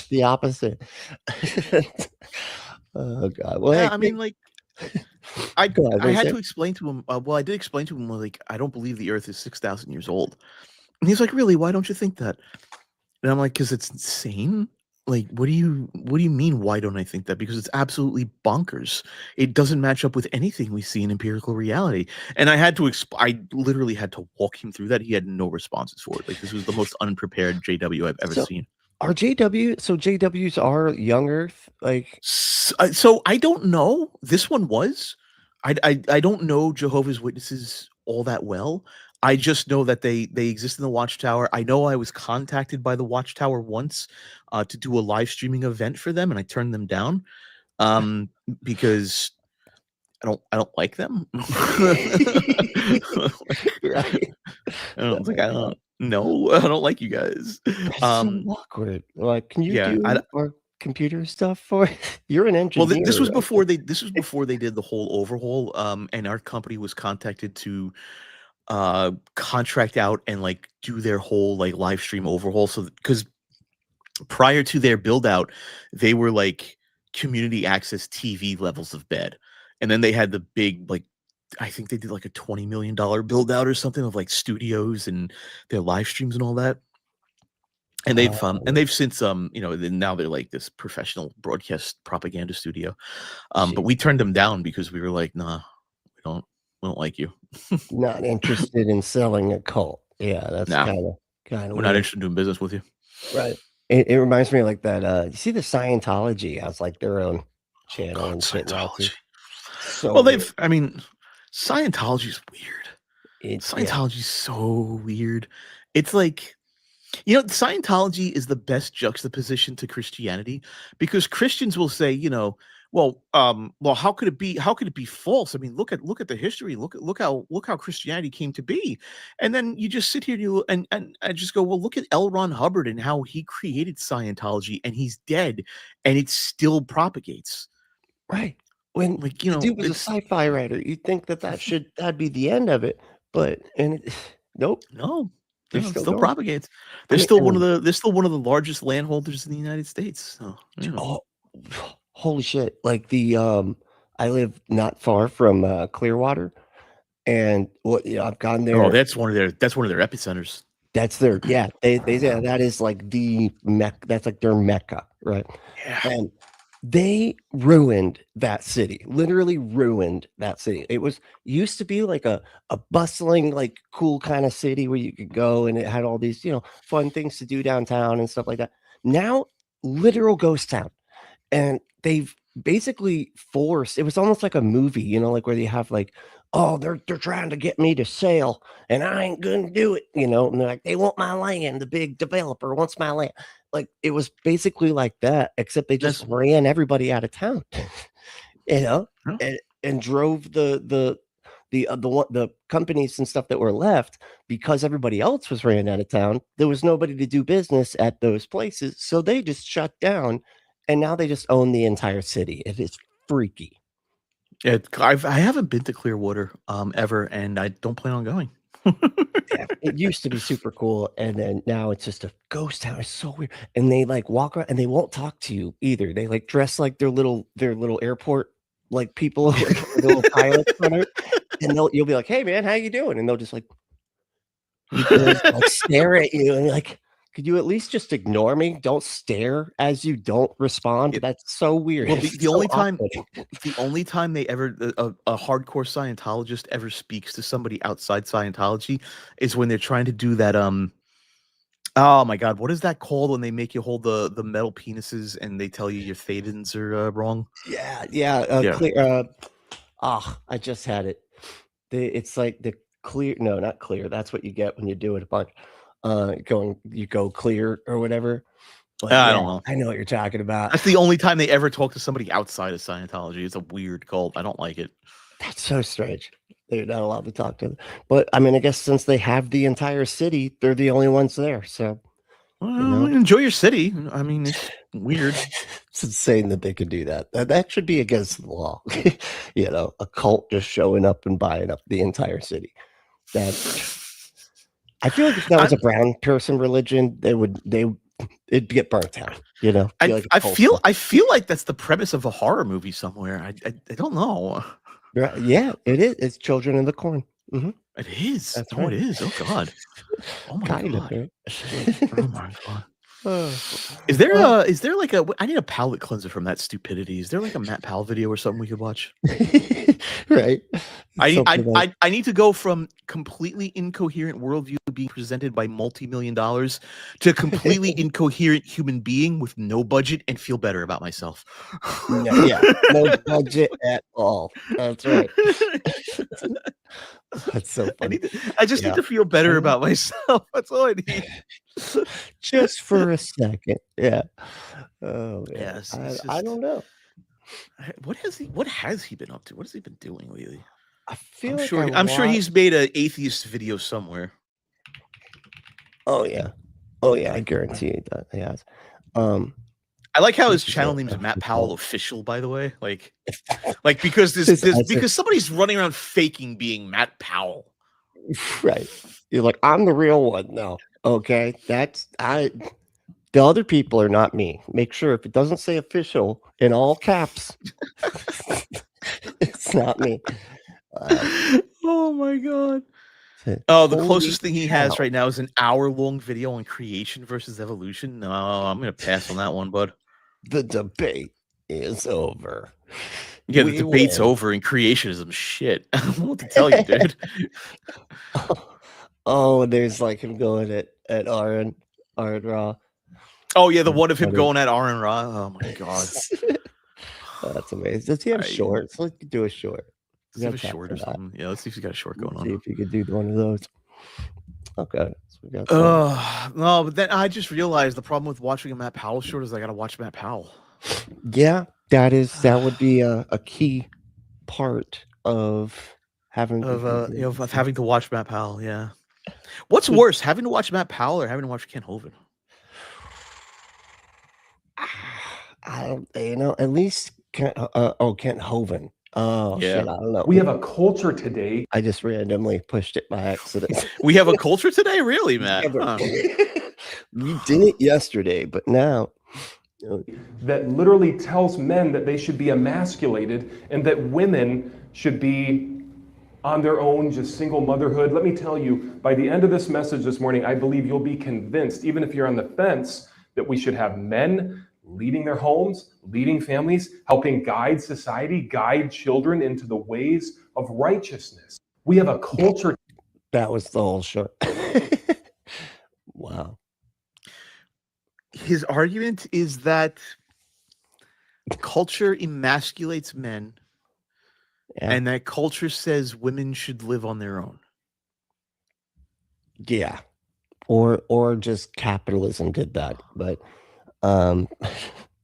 the opposite. Oh God. Well, yeah, I mean, like, I had to explain to him. Well, I did explain to him, like, I don't believe the Earth is 6,000 years old, and he's like, "Really? Why don't you think that?" And I'm like, "Because it's insane." Like, what do you mean? Why don't I think that? Because it's absolutely bonkers. It doesn't match up with anything we see in empirical reality. And I had to I literally had to walk him through that. He had no responses for it. Like, this was the most unprepared JW I've ever seen. Are JWs are young Earth? Like, so I don't know. This one was. I don't know Jehovah's Witnesses all that well. I just know that they exist in the Watchtower. I know I was contacted by the Watchtower once to do a live streaming event for them, and I turned them down because I don't like them. Right. I don't like you guys. That's so awkward. Like, can you do our computer stuff for it? You're an engineer. Well, this was before they did the whole overhaul. And our company was contacted to contract out and like do their whole like live stream overhaul. So because prior to their build out, they were like community access TV levels of bed, and then they had the big, like, I think they did like a $20 million build out or something of like studios and their live streams and all that. And they've since now they're like this professional broadcast propaganda studio. But we turned them down because we were like, nah, we don't like you. Not interested in selling a cult. Yeah, that's kind of. We're not interested in doing business with you. Right. It reminds me of like that. You see, the Scientology has like their own channel God, and shit now too. Scientology. So Well, weird. I mean, Scientology's weird. Yeah. Scientology's so weird. It's like, Scientology is the best juxtaposition to Christianity, because Christians will say, well, how could it be? How could it be false? I mean, look at the history. Look how Christianity came to be. And then you just sit here and I just go, well, look at L. Ron Hubbard and how he created Scientology, and he's dead, and it still propagates. Right. When Like, the dude was a sci-fi writer, you'd think that'd be the end of it, but nope. No, They're it still still going. propagates. They're still one of the largest landholders in the United States. So, Oh, holy shit! Like I live not far from Clearwater, and I've gone there. Oh, that's one of their epicenters. That's their They say that is like the Mecca. That's like their Mecca, right? Yeah. And they ruined that city. Literally ruined that city. It used to be like a bustling, like cool kind of city where you could go, and it had all these fun things to do downtown and stuff like that. Now, literal ghost town, and they've basically forced. It was almost like a movie, like where they have like, oh, they're trying to get me to sell, and I ain't gonna do it, and they're like, they want my land. The big developer wants my land. Like, it was basically like that, except they just ran everybody out of town, and drove the companies and stuff that were left, because everybody else was ran out of town. There was nobody to do business at those places, so they just shut down, and now they just own the entire city. It is freaky. Yeah, I haven't been to Clearwater ever, and I don't plan on going. Yeah, it used to be super cool, and then now it's just a ghost town. It's so weird, and they like walk around, and they won't talk to you either. They like dress like their little airport like people, like, little pilots on it, and you'll be like, "Hey man, how you doing?" And they'll just like stare at you, and you're like, could you at least just ignore me? Don't stare as you don't respond. That's so weird. Well, the only time they ever a hardcore Scientologist ever speaks to somebody outside Scientology is when they're trying to do that. Oh my God, what is that called when they make you hold the metal penises and they tell you your thetans are wrong? Clear. I just had it. It's like the clear. No, not clear. That's what you get when you do it a bunch. You go clear or whatever. I don't know. I know what you're talking about. That's the only time they ever talk to somebody outside of Scientology. It's a weird cult. I don't like it. That's so strange. They're not allowed to talk to them. But I mean, I guess since they have the entire city, they're the only ones there. So enjoy your city. I mean, it's weird. It's insane that they could do that. That should be against the law. A cult just showing up and buying up the entire city. I feel like if that was a brown person religion, it'd get burnt out. I feel like that's the premise of a horror movie somewhere. I don't know. Yeah, it is. It's Children of the Corn. Mm-hmm. It is. That's right. It is. Oh God. Oh my God. Right? Oh my God. Is there like I need a palate cleanser from that stupidity. Is there like a Matt Powell video or something we could watch? Right. I need to go from completely incoherent worldview being presented by multi-million dollars to completely incoherent human being with no budget and feel better about myself. No budget at all. That's right. That's so funny. I just need to feel better about myself. That's all I need. Just for a second. Yeah. Oh yeah. I don't know. What has he been up to? What has he been doing lately? I'm sure he's made an atheist video somewhere. Oh yeah. I guarantee you that he has. I like how his channel name is Matt Powell Official, by the way. Like because because somebody's running around faking being Matt Powell. Right. You're like, I'm the real one now. Okay. The other people are not me. Make sure if it doesn't say official in all caps, it's not me. Oh my God. Oh, the closest thing he has right now is an hour-long video on creation versus evolution. No, I'm going to pass on that one, bud. The debate is over. Yeah, the debate's over and creationism shit. I don't know what to tell you, dude. Oh, there's like him going at Aaron Raw. Oh yeah, the one of him going at Aaron Ra. Oh my god. That's amazing. Does he have shorts? Let's do a short. Does he have a short or something? Yeah, let's see if he's got a short going on. See if you could do one of those. Okay. So we got no, but then I just realized the problem with watching a Matt Powell short is I gotta watch Matt Powell. Yeah, that would be a key part of having having to watch Matt Powell. Yeah. What's worse, having to watch Matt Powell or having to watch Ken Hovind? I don't, at least Kent Hovind. Oh yeah. Shit, I don't know. We have a culture today. I just randomly pushed it by accident. We have a culture today, really, Matt? Huh. We didn't yesterday, but now that literally tells men that they should be emasculated and that women should be on their own, just single motherhood. Let me tell you, by the end of this message this morning, I believe you'll be convinced, even if you're on the fence, that we should have men leading their homes, leading families, helping guide society, guide children into the ways of righteousness. We have a culture. That was the whole show. Wow. His argument is that culture emasculates men, and that culture says women should live on their own. Yeah. Or just capitalism did that, but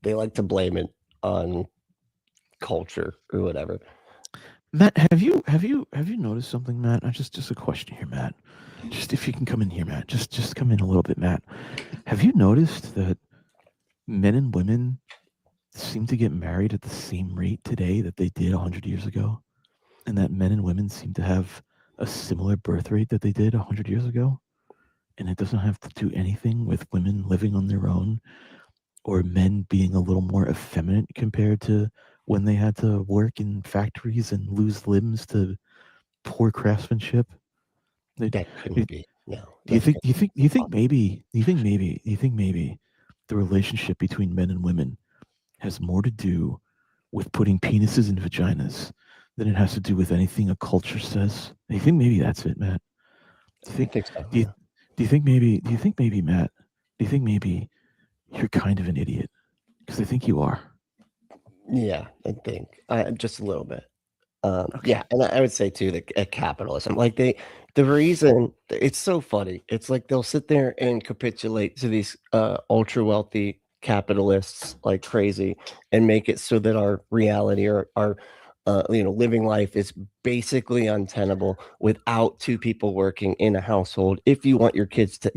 they like to blame it on culture or whatever. Matt, have you noticed something, Matt? Just a question here, Matt. Just if you can come in here, Matt. Just come in a little bit, Matt. Have you noticed that men and women seem to get married at the same rate today that they did 100 years ago? And that men and women seem to have a similar birth rate that they did 100 years ago? And it doesn't have to do anything with women living on their own or men being a little more effeminate compared to when they had to work in factories and lose limbs to poor craftsmanship. That couldn't be. No. Do you think maybe the relationship between men and women has more to do with putting penises in vaginas than it has to do with anything a culture says? Do you think maybe that's it, Matt? I think so. Do you think maybe, Matt? Do you think maybe you're kind of an idiot? Because I think you are. Yeah, I think just a little bit. Yeah, and I would say too that capitalism, like the reason it's so funny, it's like they'll sit there and capitulate to these ultra wealthy capitalists like crazy and make it so that our reality or our living life is basically untenable without two people working in a household if you want your kids to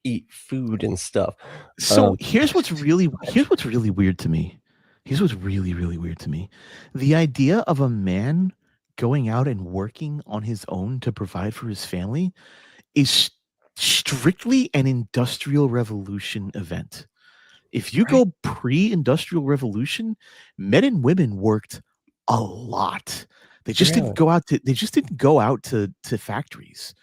eat food and stuff. So here's what's really weird to me. Here's what's really, really weird to me. The idea of a man going out and working on his own to provide for his family is strictly an industrial revolution event. If you go pre-industrial revolution, men and women worked a lot. They just didn't go out to factories.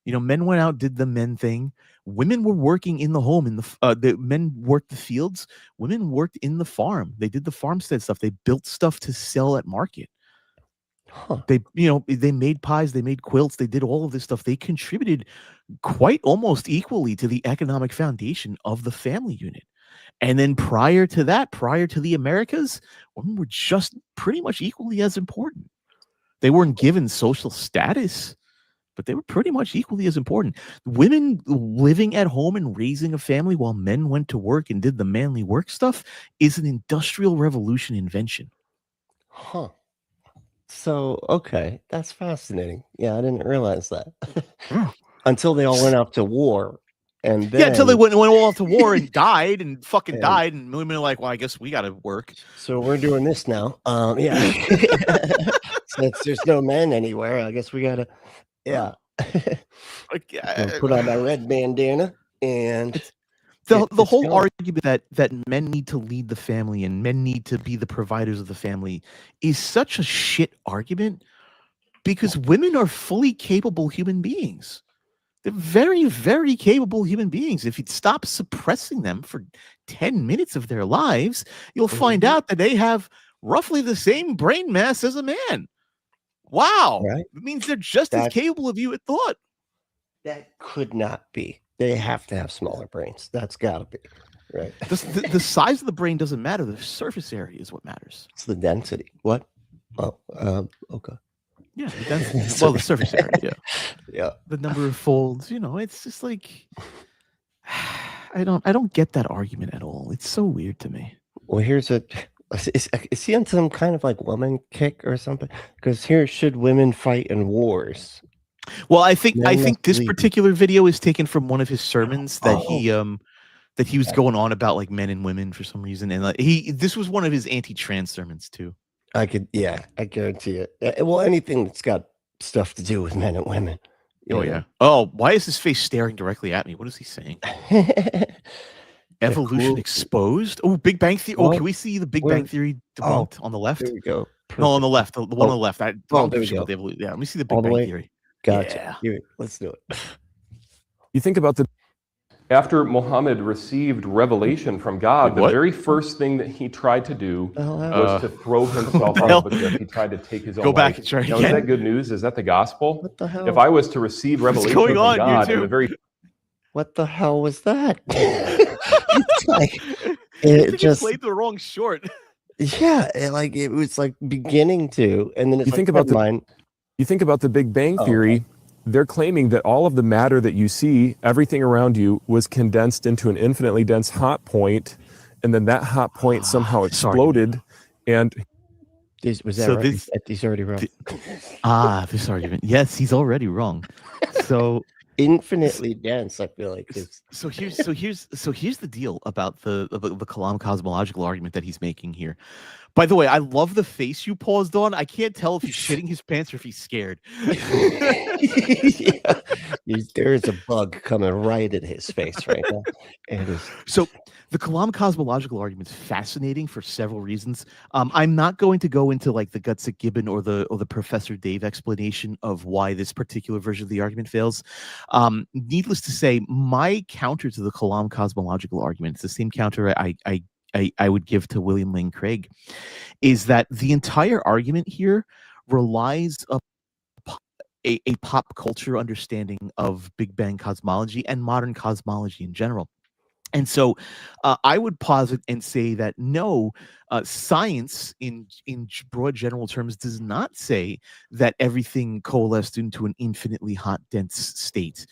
Men went out, did the men thing. Women were working in the home. The men worked the fields. Women worked in the farm. They did the farmstead stuff. They built stuff to sell at market. Huh. They made pies. They made quilts. They did all of this stuff. They contributed quite almost equally to the economic foundation of the family unit. And then prior to the Americas, women were just pretty much equally as important. They weren't given social status, but they were pretty much equally as important. Women living at home and raising a family while men went to work and did the manly work stuff is an industrial revolution invention. Huh. So, okay, that's fascinating. Yeah, I didn't realize that. Until they all went off to war. And then, until they went all off to war and died and fucking died, and women are like, well, I guess we got to work. So we're doing this now. Yeah. Since there's no men anywhere, I guess we got to, put on my red bandana and the whole argument that men need to lead the family and men need to be the providers of the family is such a shit argument because women are fully capable human beings. They're very, very capable human beings. If you stop suppressing them for 10 minutes of their lives, you'll find out that they have roughly the same brain mass as a man. Wow. Right? It means they're just as capable of you had thought. That could not be. They have to have smaller brains. That's got to be. Right. The size of the brain doesn't matter. The surface area is what matters. It's the density. What? Oh, okay. Yeah, the density. Well, the surface area. Yeah. Yeah. The number of folds. You know, it's just like I don't get that argument at all. It's so weird to me. Well, here's a. Is he on some kind of like woman kick or something? Because here, should women fight in wars? Well, I think must this leave. particular video is taken from one of his sermons that he was going on about like men and women for some reason, and this was one of his anti-trans sermons too. I guarantee it. Well, anything that's got stuff to do with men and women. Oh yeah. Oh, why is his face staring directly at me? What is he saying? Evolution exposed. Oh, Big Bang Theory. Oh, can we see the Big Bang Theory debunked on the left? There we go. Perfect. No, on the left. The one on the left. there we go. Yeah, let me see the Big Bang Theory. Gotcha. Yeah. Here, let's do it. You think about after Muhammad received revelation from God, the very first thing that he tried to do was to throw himself off the cliff. He tried to take his own life. Go back and try again. Is that good news? Is that the gospel? What the hell? If I was to receive revelation from God, in the very what the hell was that? It's like it just played the wrong short. Yeah, it was like beginning to, and then it's think about the Big Bang Theory. They're claiming that all of the matter that you see, everything around you, was condensed into an infinitely dense hot point, and then that hot point somehow exploded. And was that right? He's already wrong. This argument. Yes, he's already wrong. So infinitely dense. I feel like it's so here's the deal about the Kalam cosmological argument that he's making here. By the way, I love the face you paused on. I can't tell if he's shitting his pants or if he's scared. Yeah. There's a bug coming right at his face right now. So the Kalam cosmological argument is fascinating for several reasons. I'm not going to go into like the Gutsick Gibbon or the Professor Dave explanation of why this particular version of the argument fails. Needless to say, my counter to the Kalam cosmological argument, it's the same counter I would give to William Lane Craig, is that the entire argument here relies upon a pop culture understanding of Big Bang cosmology and modern cosmology in general. And so I would posit and say that no, science in broad general terms does not say that everything coalesced into an infinitely hot, dense state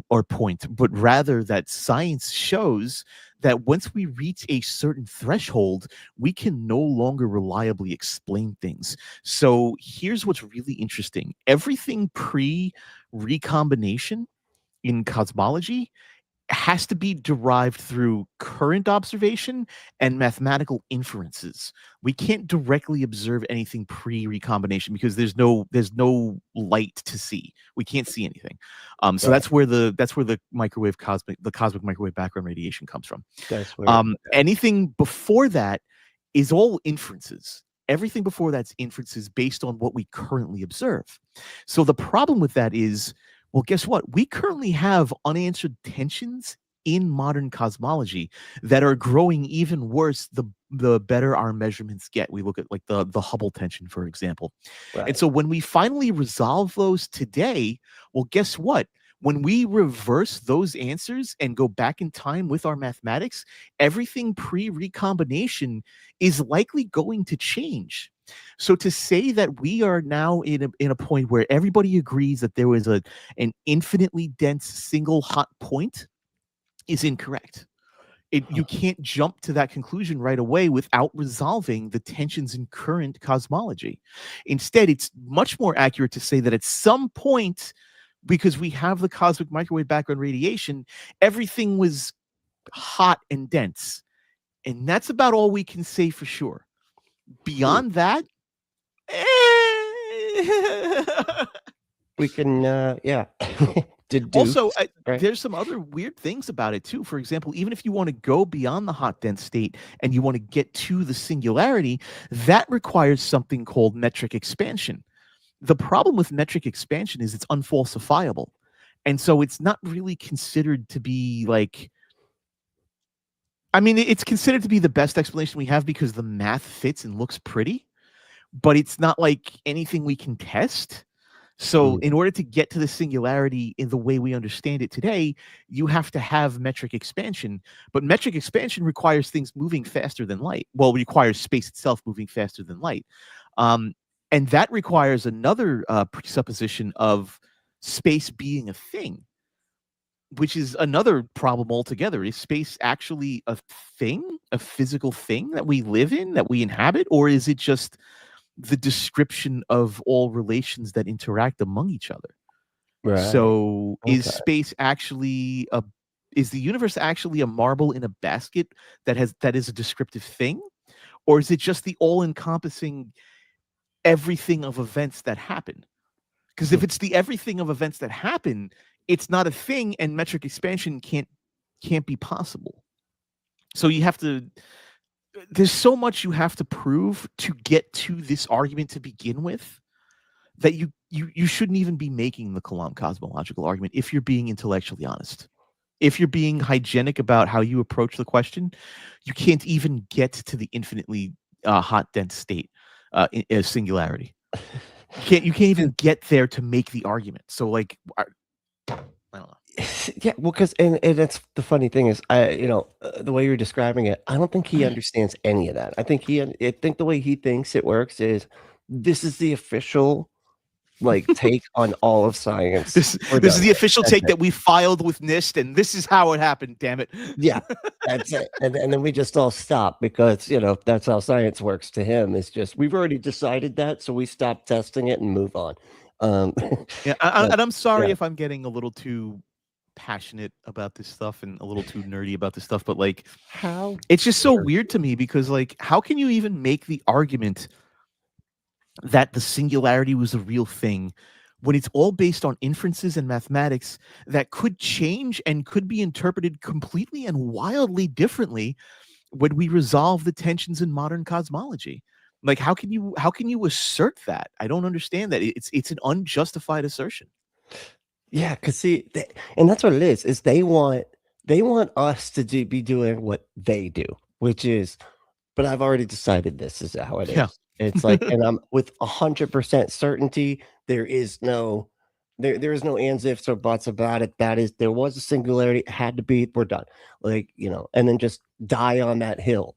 or point, but rather that science shows that once we reach a certain threshold, we can no longer reliably explain things. So here's what's really interesting. Everything pre-recombination in cosmology has to be derived through current observation and mathematical inferences. We can't directly observe anything pre-recombination because there's no light to see. We can't see anything. So that's where the cosmic microwave background radiation comes from. That's where anything before that is all inferences. Everything before that's inferences based on what we currently observe. So the problem with that is, well, guess what? We currently have unanswered tensions in modern cosmology that are growing even worse the better our measurements get. We look at like the Hubble tension, for example. Right. And so when we finally resolve those today, well, guess what? When we reverse those answers and go back in time with our mathematics, everything pre-recombination is likely going to change. So to say that we are now in a point where everybody agrees that there was an infinitely dense single hot point is incorrect. You can't jump to that conclusion right away without resolving the tensions in current cosmology. Instead, it's much more accurate to say that at some point, because we have the cosmic microwave background radiation, everything was hot and dense. And that's about all we can say for sure. Beyond that, we can, also, there's some other weird things about it too. For example, even if you want to go beyond the hot dense state and you want to get to the singularity, that requires something called metric expansion. The problem with metric expansion is it's unfalsifiable. And so it's not really considered to be like, I mean, it's considered to be the best explanation we have because the math fits and looks pretty, but it's not like anything we can test. So in order to get to the singularity in the way we understand it today, you have to have metric expansion. But metric expansion requires things moving faster than light. Well, it requires space itself moving faster than light. And that requires another presupposition of space being a thing, which is another problem altogether. Is space actually a thing, a physical thing that we live in, that we inhabit, or is it just the description of all relations that interact among each other? Right. So is Okay. space actually is the universe actually a marble in a basket that is a descriptive thing, or is it just the all-encompassing everything of events that happen? Because if it's the everything of events that happen, it's not a thing, and metric expansion can't be possible. So you have to, there's so much you have to prove to get to this argument to begin with, that you shouldn't even be making the Kalam cosmological argument if you're being intellectually honest. If you're being hygienic about how you approach the question, you can't even get to the infinitely hot dense state in singularity. You can't even get there to make the argument. So like, I don't know. Yeah, well, because and that's the funny thing is, the way you're describing it, I don't think he understands any of that. I think the way he thinks it works is this is the official take on all of science. This is the official take that we filed with NIST, and this is how it happened. Damn it! Yeah, that's it. And then we just all stop because that's how science works to him. It's just we've already decided that, so we stop testing it and move on. Yeah, and I'm sorry if I'm getting a little too passionate about this stuff and a little too nerdy about this stuff, but how it's just so weird to me because how can you even make the argument that the singularity was a real thing when it's all based on inferences and mathematics that could change and could be interpreted completely and wildly differently when we resolve the tensions in modern cosmology? How can you assert that? I don't understand that. It's an unjustified assertion. Yeah, because see, and that's what it is they want us to be doing what they do, which is, but I've already decided this is how it is. Yeah. It's and I'm with 100% certainty. There is no ands, ifs, or buts about it. There was a singularity. It had to be. We're done. And then just die on that hill.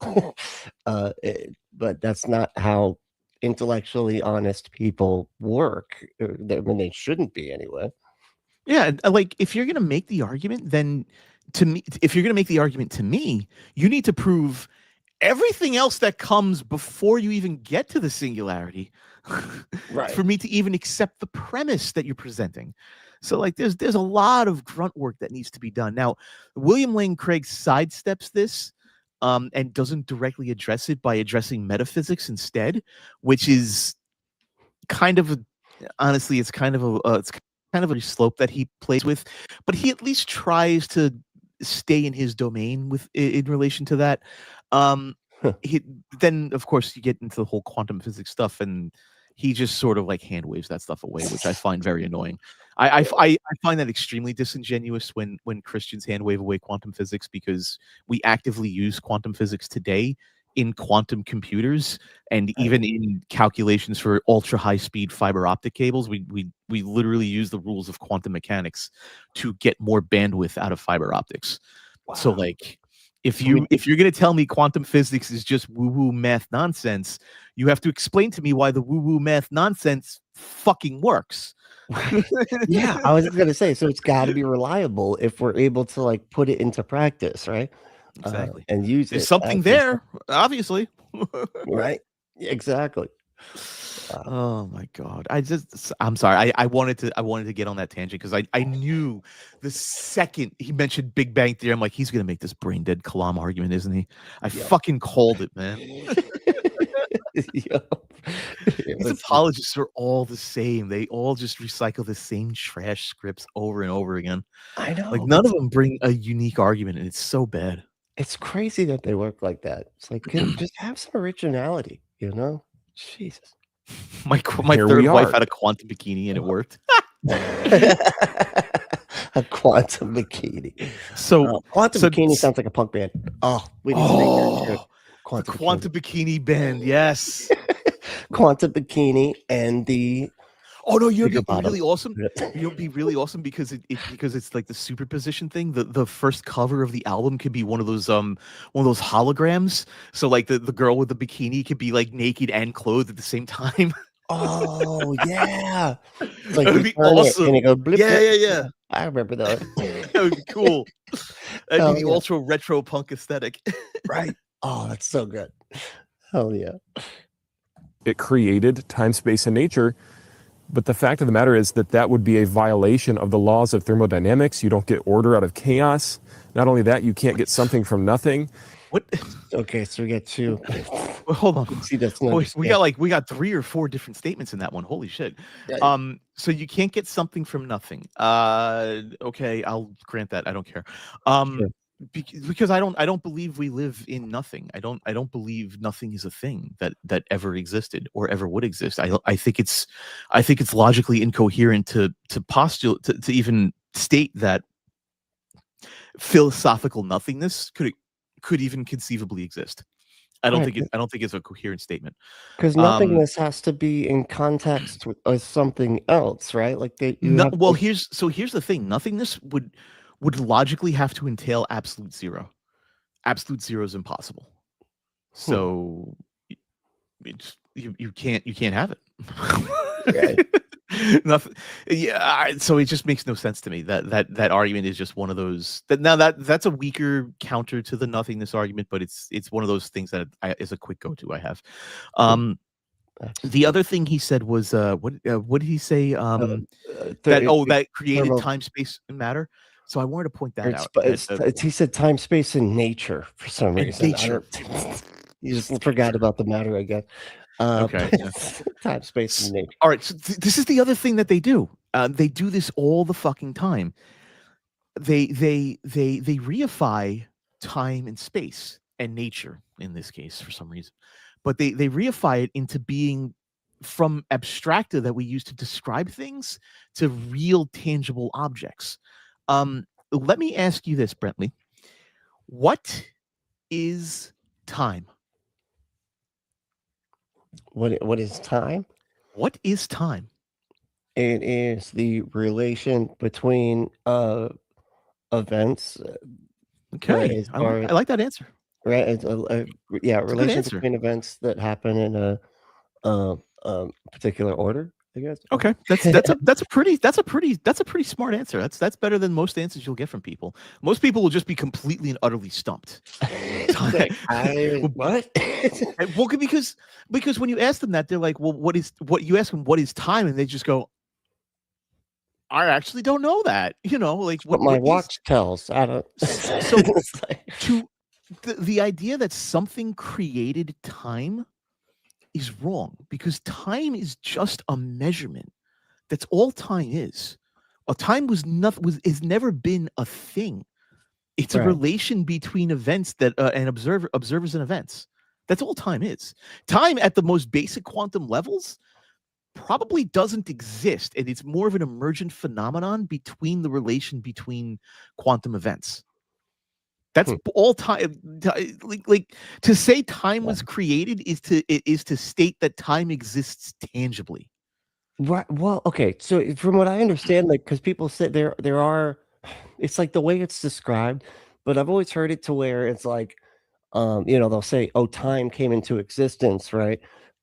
But that's not how intellectually honest people work. They shouldn't be anyway. Yeah, if you're going to make the argument, then if you're going to make the argument to me, you need to prove everything else that comes before you even get to the singularity, right? For me to even accept the premise that you're presenting. So there's a lot of grunt work that needs to be done. Now, William Lane Craig sidesteps this and doesn't directly address it by addressing metaphysics instead, which is kind of it's kind of a slope that he plays with, but he at least tries to stay in his domain in relation to that. Then of course you get into the whole quantum physics stuff, and he just sort of hand waves that stuff away, which I find very annoying. I find that extremely disingenuous when Christians hand wave away quantum physics, because we actively use quantum physics today in quantum computers and even in calculations for ultra high speed fiber optic cables. We literally use the rules of quantum mechanics to get more bandwidth out of fiber optics. Wow. So if you're going to tell me quantum physics is just woo-woo math nonsense, you have to explain to me why the woo-woo math nonsense fucking works. Yeah, I was just going to say, so it's got to be reliable if we're able to put it into practice, right? Exactly. And use There's something there, obviously. Right? Exactly. Oh my God. I'm sorry. I wanted to get on that tangent because I knew the second he mentioned Big Bang Theory, I'm he's gonna make this brain dead Kalam argument, isn't he? I fucking called it, man. These apologists are all the same. They all just recycle the same trash scripts over and over again. I know. None of them bring a unique argument, and it's so bad. It's crazy that they work like that. It's just have some originality, Jesus. My third wife had a quantum bikini and it worked. A quantum bikini. So quantum bikini sounds like a punk band. Oh, we need to make that quantum bikini band. Yes. Quantum bikini and the Oh no, you'd bigger be really bottoms. awesome. You'd be really awesome because because it's like the superposition thing. The first cover of the album could be one of those holograms. So like the girl with the bikini could be like naked and clothed at the same time. Oh yeah, it's like That'd you be turn it awesome. and you go blip, Yeah, blip. yeah, yeah. I remember that. That would be cool. That'd Hell be the yeah. ultra retro punk aesthetic. Right. Oh, that's so good. Hell yeah. It created time, space, and nature. But the fact of the matter is that would be a violation of the laws of thermodynamics. You don't get order out of chaos. Not only that, you can't get something from nothing. What? Okay, so we got two. Well, hold on. See, that's We got 3 or 4 different statements in that one. Holy shit. Yeah. So you can't get something from nothing. Okay, I'll grant that. I don't care. Sure. Because I don't believe we live in nothing. I don't believe nothing is a thing that ever existed or ever would exist. I think it's logically incoherent to postulate to even state that philosophical nothingness could even conceivably exist. I don't think it's a coherent statement. Because nothingness has to be in context with something else, right? Like here's the thing. Nothingness would logically have to entail absolute zero. Absolute zero is impossible. So you can't have it. Right. Nothing. Yeah. So it just makes no sense to me. That argument is just one of those. That's a weaker counter to the nothingness argument, but it's one of those things that is a quick go-to I have. The other thing he said was what did he say? That created time, space, and matter. So I wanted to point that out. He said time, space, and nature for some reason. Nature. You just forgot about the matter again. Okay. Time, space, and nature. All right. So this is the other thing that they do. They do this all the fucking time. They reify time and space and nature in this case for some reason, but they reify it into being from abstracta that we use to describe things to real tangible objects. Let me ask you this, Brentley. What is time? What is time? What is time? It is the relation between events. Okay, I like that answer. Right? It's relation between events that happen in a particular order, I guess. Okay, that's a pretty smart answer. That's better than most answers you'll get from people. Most people will just be completely and utterly stumped. What? Well, because when you ask them that, they're like, "Well, what you ask them? What is time?" And they just go, "I actually don't know that." You know, like what my watch tells. I don't. So the idea that something created time is wrong, because time is just a measurement. That's all time is. A time has never been a thing. It's a relation between events that and observers and events. That's all time is. Time at the most basic quantum levels probably doesn't exist, and it's more of an emergent phenomenon between the relation between quantum events. That's all time. Like to say time was created is to state that time exists tangibly. Right. Well, okay. So from what I understand, like, because people say there are, it's like the way it's described, but I've always heard it to where it's like, they'll say, "Oh, time came into existence, right,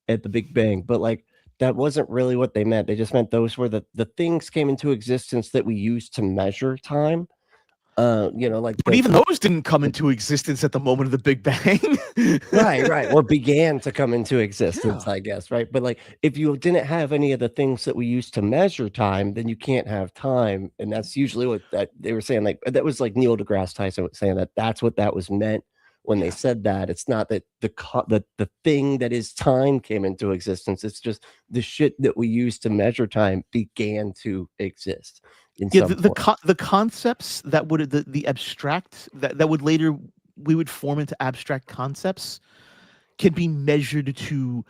at the Big Bang," but like that wasn't really what they meant. They just meant those were the things came into existence that we use to measure time. But even those didn't come into existence at the moment of the Big Bang. right, or began to come into existence, I guess, right? But like, if you didn't have any of the things that we use to measure time, then you can't have time, and that's usually what that they were saying. Like that was like Neil deGrasse Tyson was saying that's what that was meant when they said that. It's not that the thing that is time came into existence. It's just the shit that we use to measure time began to exist. The concepts that would the abstract that would later we would form into abstract concepts can be measured to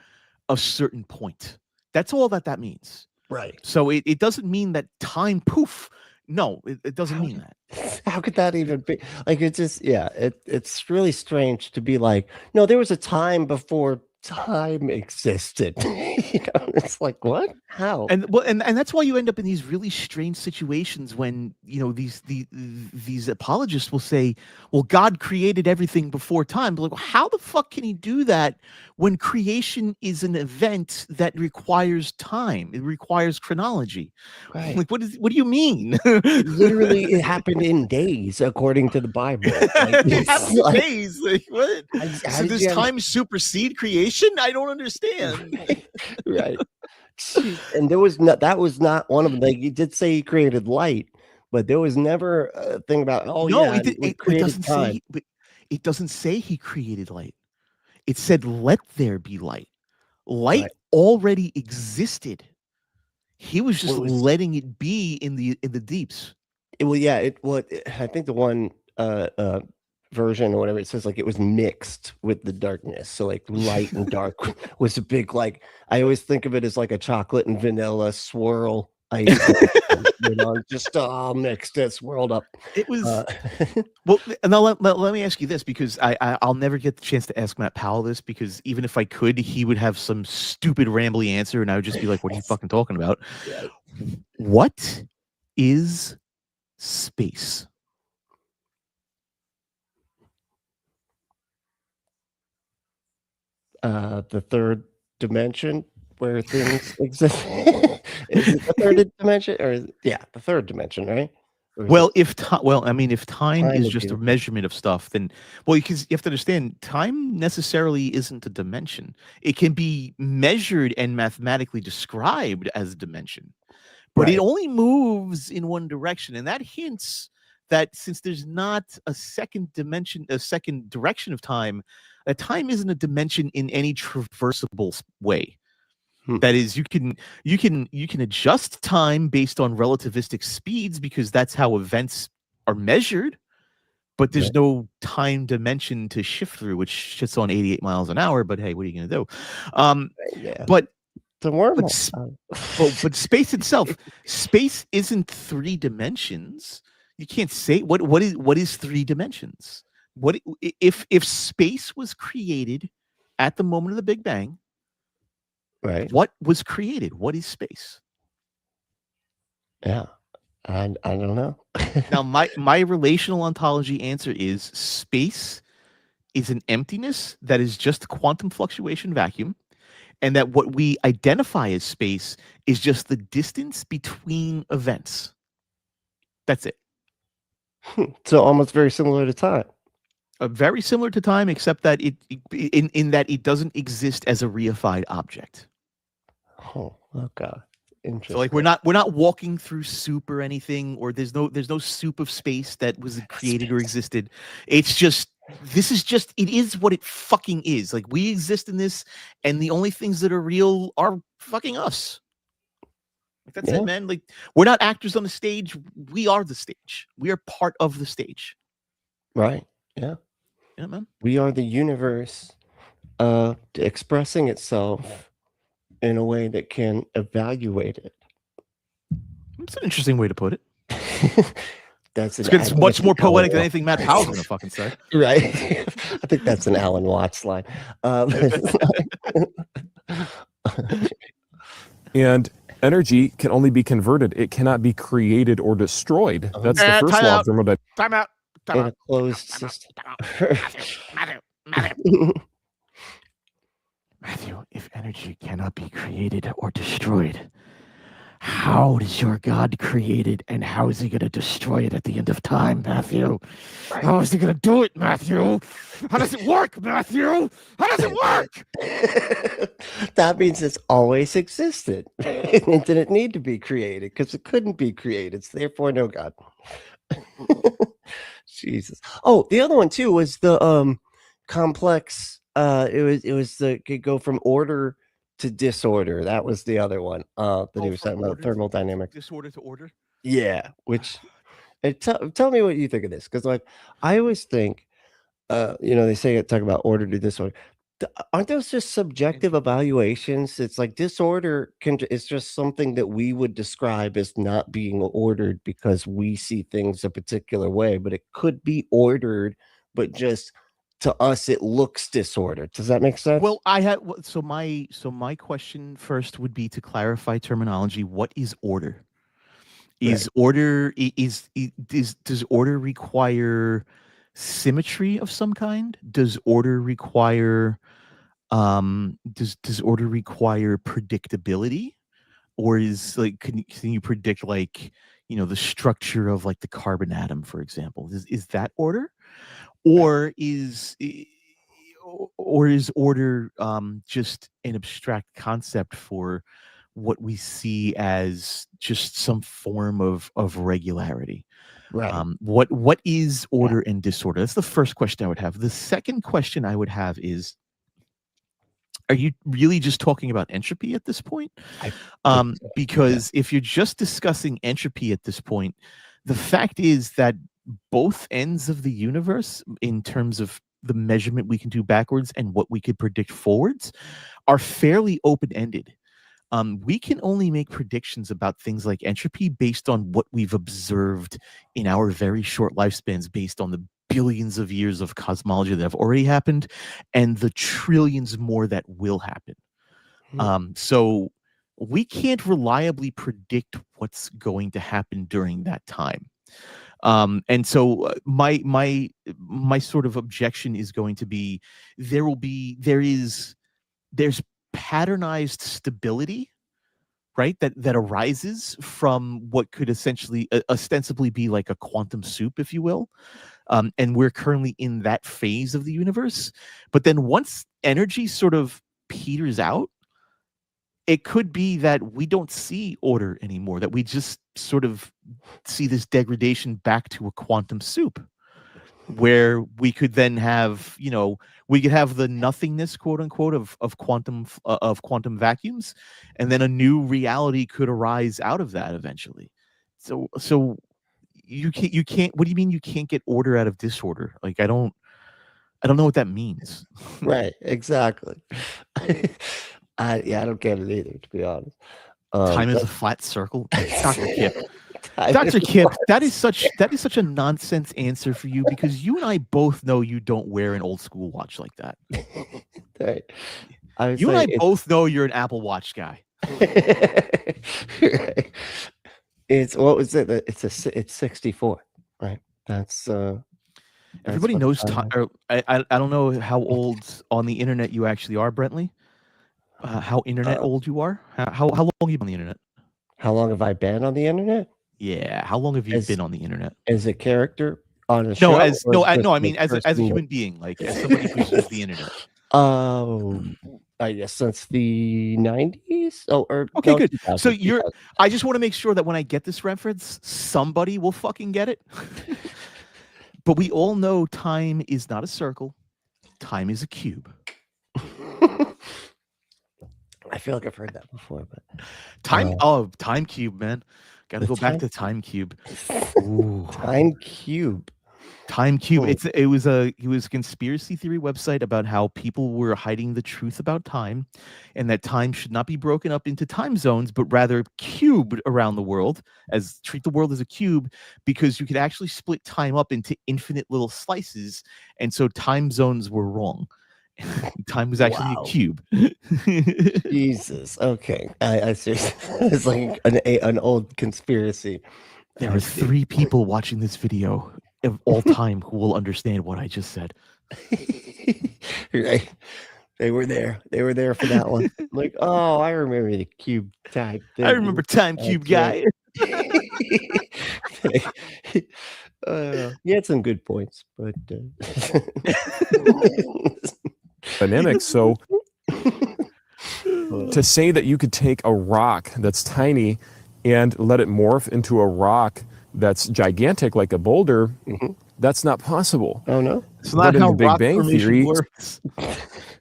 a certain point. That's all that means. Right. So it doesn't mean that time poof. No, it doesn't mean that. How could that even be? Like, it's just, it's really strange to be like, no, there was a time before time existed. It's like, what? How? And well, and that's why you end up in these really strange situations when these apologists will say, "Well, God created everything before time." But like, well, how the fuck can He do that when creation is an event that requires time? It requires chronology. Right. Like, what do you mean? Literally, it happened in days, according to the Bible. Like, It happened in days. Like, what? how So did does you have- time supersede creation? I don't understand. right. Jeez. And that was not one of them. Like, you did say He created light, but there was never a thing about, No, yeah, it created doesn't time. say. But it doesn't say He created light. It said, "Let there be light." Light Right. already existed. He was just Well, it was- letting it be in the deeps. I think the one version or whatever, it says like it was mixed with the darkness. So like light and dark was a big, like, I always think of it as like a chocolate and vanilla swirl ice cream, just all mixed and swirled up. It was well. Now let me ask you this, because I'll never get the chance to ask Matt Powell this, because even if I could, he would have some stupid rambly answer, and I would just be like, "What are you fucking talking about?" Yeah. What is space? The third dimension where things exist. Is it the third dimension, or the third dimension, right? Or is Well, it- if time Time is would just be a the- measurement of stuff, then because you have to understand, time necessarily isn't a dimension. It can be measured and mathematically described as a dimension, but it Right. only moves in one direction, and that hints that since there's not a second dimension, a second direction of time, that time isn't a dimension in any traversable way. That is, you can adjust time based on relativistic speeds, because that's how events are measured, but there's Right. no time dimension to shift through, which shits on 88 miles an hour. But hey, what are you gonna do? Yeah. But The wormhole. but space itself, space isn't 3 dimensions. You can't say what is 3 dimensions. What if space was created at the moment of the Big Bang? Right. What was created? What is space? Yeah. I don't know. Now, my relational ontology answer is space is an emptiness that is just quantum fluctuation vacuum, and that what we identify as space is just the distance between events. That's it. So almost very similar to time. Very similar to time, except that in that it doesn't exist as a reified object. Oh God. Interesting. So like we're not walking through soup or anything, or there's no soup of space that was created or existed. It's just, it is what it fucking is. Like, we exist in this, and the only things that are real are fucking us. Like, that's it, man. Like, we're not actors on the stage. We are the stage. We are part of the stage. Right. Yeah. Yeah, man. We are the universe expressing itself in a way that can evaluate it. It's an interesting way to put it. It's much more poetic than anything Matt Powell's gonna fucking say. Right. I think that's an Alan Watts line. And energy can only be converted. It cannot be created or destroyed. That's the first law of thermodynamics. Time out. In a closed system. Matthew, if energy cannot be created or destroyed, how does your God create it, and how is He going to destroy it at the end of time, Matthew? How is He going to do it, Matthew? How does it work, Matthew? How does it work? That means it's always existed. It didn't need to be created because it couldn't be created. So therefore, no God. Jesus. Oh, the other one too was the complex. It was could go from order to disorder. That was the other one that he was talking about, thermodynamics. Disorder to order. Yeah, which tell me what you think of this, because like I always think, they say talk about order to disorder. Aren't those just subjective evaluations? It's like disorder it's just something that we would describe as not being ordered because we see things a particular way, but it could be ordered, but just to us it looks disordered. Does that make sense? Well, my question first would be to clarify terminology. What is order? Is order does order require symmetry of some kind? Does order require does order require predictability? Or is like can you predict like the structure of like the carbon atom, for example? Is that order? Or is order just an abstract concept for what we see as just some form of regularity? Right. What is order and disorder? That's the first question I would have. The second question I would have is, are you really just talking about entropy at this point? Because if you're just discussing entropy at this point, the fact is that both ends of the universe, in terms of the measurement we can do backwards and what we could predict forwards, are fairly open-ended. We can only make predictions about things like entropy based on what we've observed in our very short lifespans, based on the billions of years of cosmology that have already happened and the trillions more that will happen. So we can't reliably predict what's going to happen during that time. And so my sort of objection is going to be there's patternized stability, right? That arises from what could essentially ostensibly be like a quantum soup, if you will. And we're currently in that phase of the universe. But then once energy sort of peters out, it could be that we don't see order anymore, that we just sort of see this degradation back to a quantum soup, where we could then have, we could have the nothingness, quote unquote, of quantum vacuums, and then a new reality could arise out of that eventually. So you can't. What do you mean you can't get order out of disorder? Like I don't know what that means. Right. Exactly. I don't get it either, to be honest. Time is a flat circle. Dr. Kip. Dr. Kip, that is such a nonsense answer for you, because you and I both know you don't wear an old school watch like that. Right. You and I both know you're an Apple Watch guy. Right. It's what was it? It's 64, right? That's everybody knows time. I don't know how old on the internet you actually are, Brentley. How internet old you are? How long have you been on the internet? How long have I been on the internet? Yeah, how long have you been on the internet? As a character on a show? I mean as a human being, like as somebody who uses the internet. I guess since the 90s. Okay, good. So I just want to make sure that when I get this reference, somebody will fucking get it. But we all know time is not a circle. Time is a cube. I feel like I've heard that before, but time cube, man. Got to go back to time cube. Ooh. Time cube. Time cube. It was a conspiracy theory website about how people were hiding the truth about time, and that time should not be broken up into time zones, but rather cubed around the world, treat the world as a cube, because you could actually split time up into infinite little slices, and so time zones were wrong. Time was actually a cube. Jesus. Okay. I seriously, it's like an old conspiracy. There are 3 people watching this video of all time who will understand what I just said. Right. They were there. They were there for that one. Like, oh, I remember the cube type thing. I remember time cube guy. He had some good points, but dynamics. So to say that you could take a rock that's tiny and let it morph into a rock that's gigantic like a boulder, that's not possible. Oh no, it's not how rock formation works.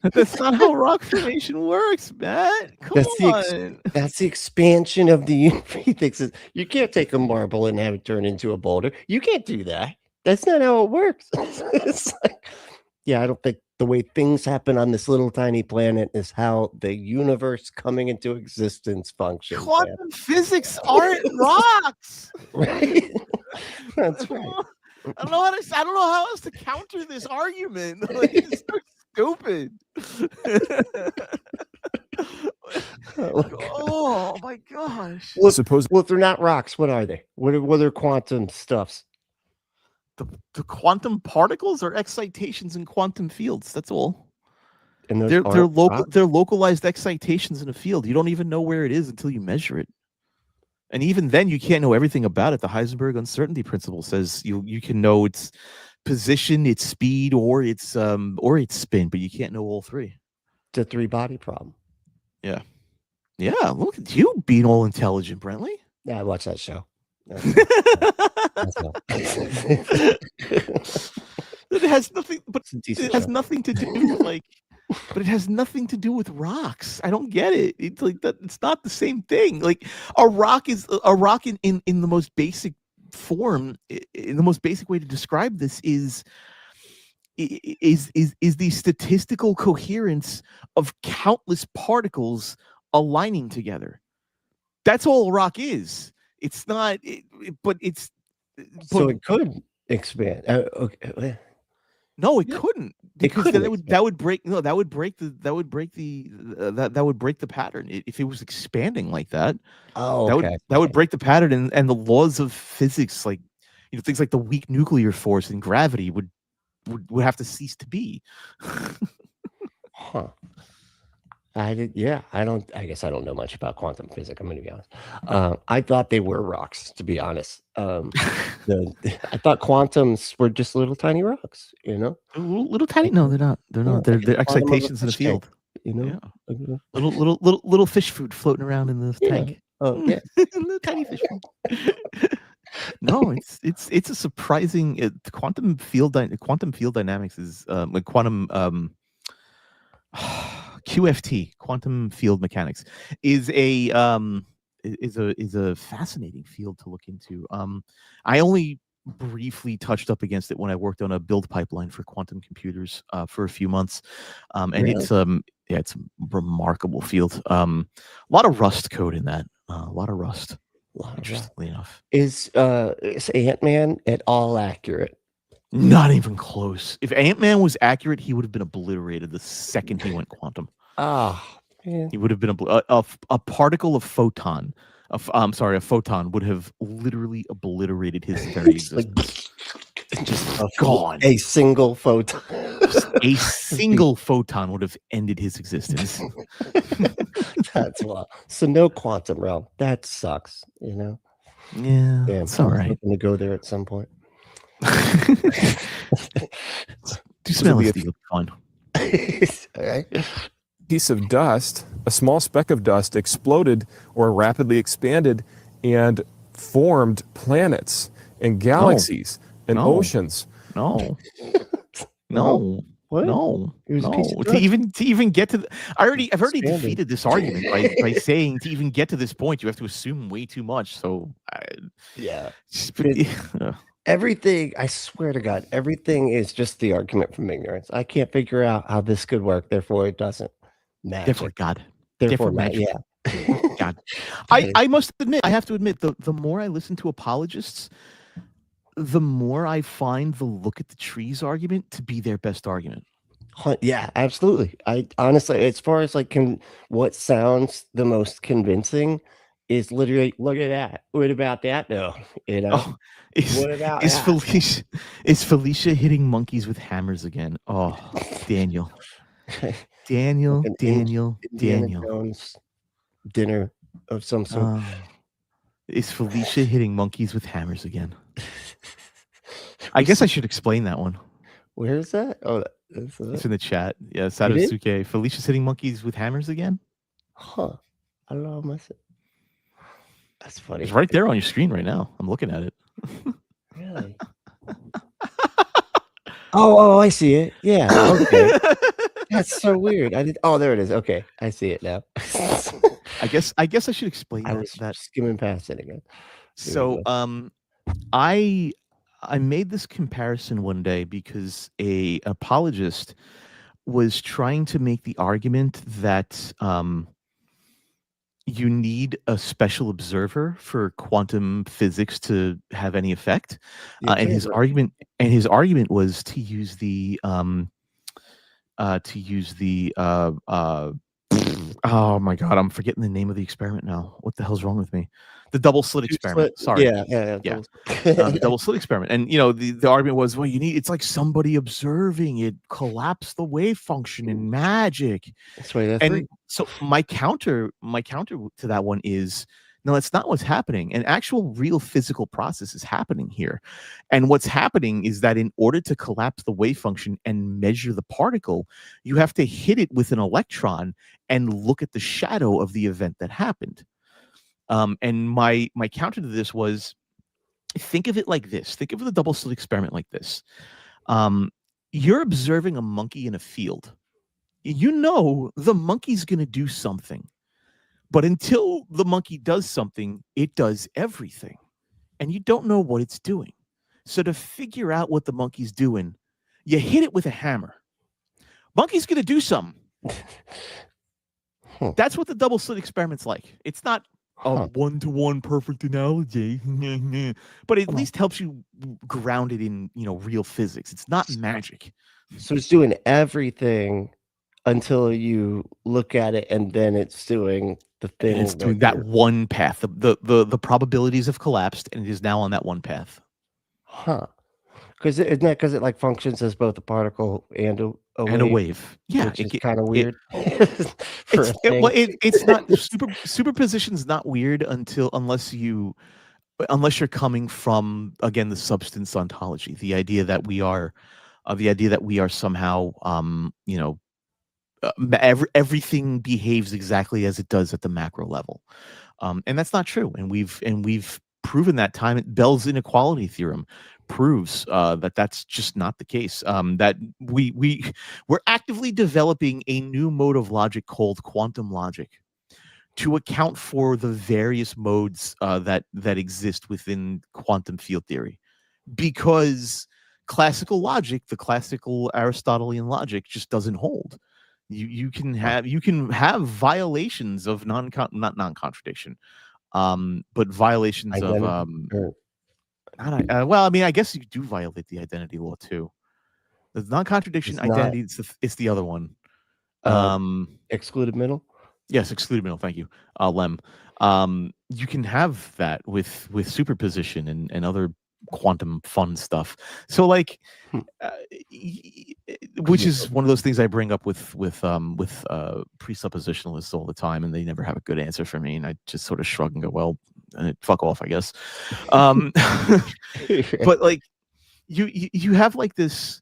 That's not how rock formation works, man. Come on. That's the expansion of the universe. You can't take a marble and have it turn into a boulder. You can't do that. That's not how it works. It's like, yeah, I don't think the way things happen on this little tiny planet is how the universe coming into existence functions. Quantum physics aren't rocks. Right? That's right. I don't know how else to counter this argument. Like, it's so stupid. Oh my gosh. Well, Suppose if they're not rocks, what are they? What are quantum stuffs? The quantum particles are excitations in quantum fields. That's all. And those They're aren't rocks? they're localized excitations in a field. You don't even know where it is until you measure it. And even then, you can't know everything about it. The Heisenberg uncertainty principle says you can know its position, its speed, or its spin, but you can't know all three. It's a three-body problem. Yeah. Look at you being all intelligent, Brentley. Yeah, I watched that show. That's all. It has nothing, but It's a decent it has show. nothing to do with but it has nothing to do with rocks. I don't get it. It's like that. It's not the same thing. Like a rock is a rock in the most basic form. In the most basic way to describe this is the statistical coherence of countless particles aligning together. That's all a rock is. It's not, but it's. So it could expand. Okay. No, it couldn't, because couldn't that would break the pattern if it was expanding like that. Oh, That okay. would break the pattern, and the laws of physics, like things like the weak nuclear force and gravity would have to cease to be. Huh. I guess I don't know much about quantum physics. I'm going to be honest. I thought they were rocks, to be honest. I thought quantums were just little tiny rocks, Little tiny. No, they're not. They're not. They're Quantum of a excitations in a fish tank, field. Yeah. Little fish food floating around in the tank. Oh, yeah. Little tiny fish food. No, it's a surprising quantum field dynamics is like quantum QFT, quantum field mechanics, is a fascinating field to look into. I only briefly touched up against it when I worked on a build pipeline for quantum computers for a few months, and Really? it's a remarkable field. A lot of Rust code in that. A lot of Rust. Interestingly enough, Is Ant-Man at all accurate? not even close. If Ant-Man was accurate, he would have been obliterated the second he went quantum. Oh, man. He would have been a particle of photon. A photon would have literally obliterated his very existence. Just gone. A single photon. A single photon would have ended his existence. That's wild. So no quantum realm. That sucks, Yeah, Damn, it's all right. I'm going to go there at some point. Do smell it, Steve. Fine. All right. piece of dust, a small speck of dust, exploded or rapidly expanded and formed planets and galaxies and oceans. No. What? No. It was a piece of To even get to I've already defeated this argument by saying to even get to this point you have to assume way too much. So yeah. Everything, I swear to God, everything is just the argument from ignorance. I can't figure out how this could work, therefore it doesn't. Magic. Therefore God. Therefore magic. Yeah. God. I must admit, I have to admit, the more I listen to apologists, the more I find the look at the trees argument to be their best argument. Yeah, absolutely. I honestly, as far as like what sounds the most convincing is literally, look at that. What about that though? What about that? Is Felicia hitting monkeys with hammers again? Oh, Daniel. Daniel. Jones dinner of some sort. Is Felicia hitting monkeys with hammers again? I guess I should explain that one. Where is that? Oh, it's in the chat. Yeah, Sadasuke. Felicia's hitting monkeys with hammers again? Huh. I don't know myself. That's funny. It's right there on your screen right now. I'm looking at it. Really? Oh, I see it. Yeah. Okay. That's so weird. There it is. Okay, I see it now. I guess I should explain I was that. Skimming past it again. So I made this comparison one day because an apologist was trying to make the argument that you need a special observer for quantum physics to have any effect. And his argument was to use the oh my god, I'm forgetting the name of the experiment now. What the hell's wrong with me? The double slit experiment. Sorry. Yeah. The double slit experiment. And the argument was, well, it's like somebody observing it collapse the wave function in magic. That's right. And so my counter to that one is, no, that's not what's happening. An actual real physical process is happening here. And what's happening is that in order to collapse the wave function and measure the particle, you have to hit it with an electron and look at the shadow of the event that happened. And my counter to this was, think of it like this. Think of the double slit experiment like this. You're observing a monkey in a field. The monkey's going to do something. But until the monkey does something, it does everything. And you don't know what it's doing. So to figure out what the monkey's doing, you hit it with a hammer. Monkey's going to do something. That's what the double slit experiment's like. It's not a one-to-one perfect analogy, but it at least helps you ground it in, real physics. It's not magic. So it's doing everything until you look at it, and then it's doing the thing. And it's doing that one path. The probabilities have collapsed, and it is now on that one path. Because it like functions as both a particle and a wave. Yeah, which is kind of weird. It's not superposition's not weird unless you're coming from, again, the substance ontology, the idea that we are somehow everything behaves exactly as it does at the macro level, and that's not true. And we've proven that time. Bell's inequality theorem proves that that's just not the case. That we're actively developing a new mode of logic called quantum logic to account for the various modes that exist within quantum field theory, because classical logic, the classical Aristotelian logic, just doesn't hold. You can have violations of not non-contradiction, but violations of well, I mean, I guess you do violate the identity law too. The non-contradiction identity, it's the other one. Excluded middle. Yes, excluded middle. Thank you, Lem. You can have that with superposition and other quantum fun stuff. So like, which is one of those things I bring up with presuppositionalists all the time, and they never have a good answer for me, and I just sort of shrug and go, well, fuck off, I guess. But like, you have like this.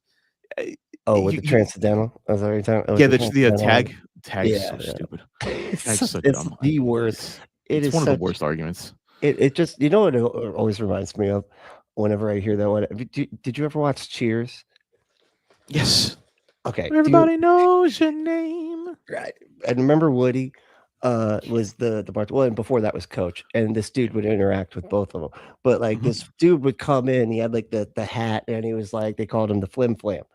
With the transcendental. That's every time. Yeah, the tag. Tag's so stupid. Tag's so it's dumb. The worst. It's one of the worst arguments. It just, what it always reminds me of whenever I hear that one. Did you ever watch Cheers? Yes. Okay. Everybody knows your name. Right. And remember Woody was the Bart. Well, and before that was Coach. And this dude would interact with both of them. But like this dude would come in, he had like the hat, and he was like, they called him the Flim Flam.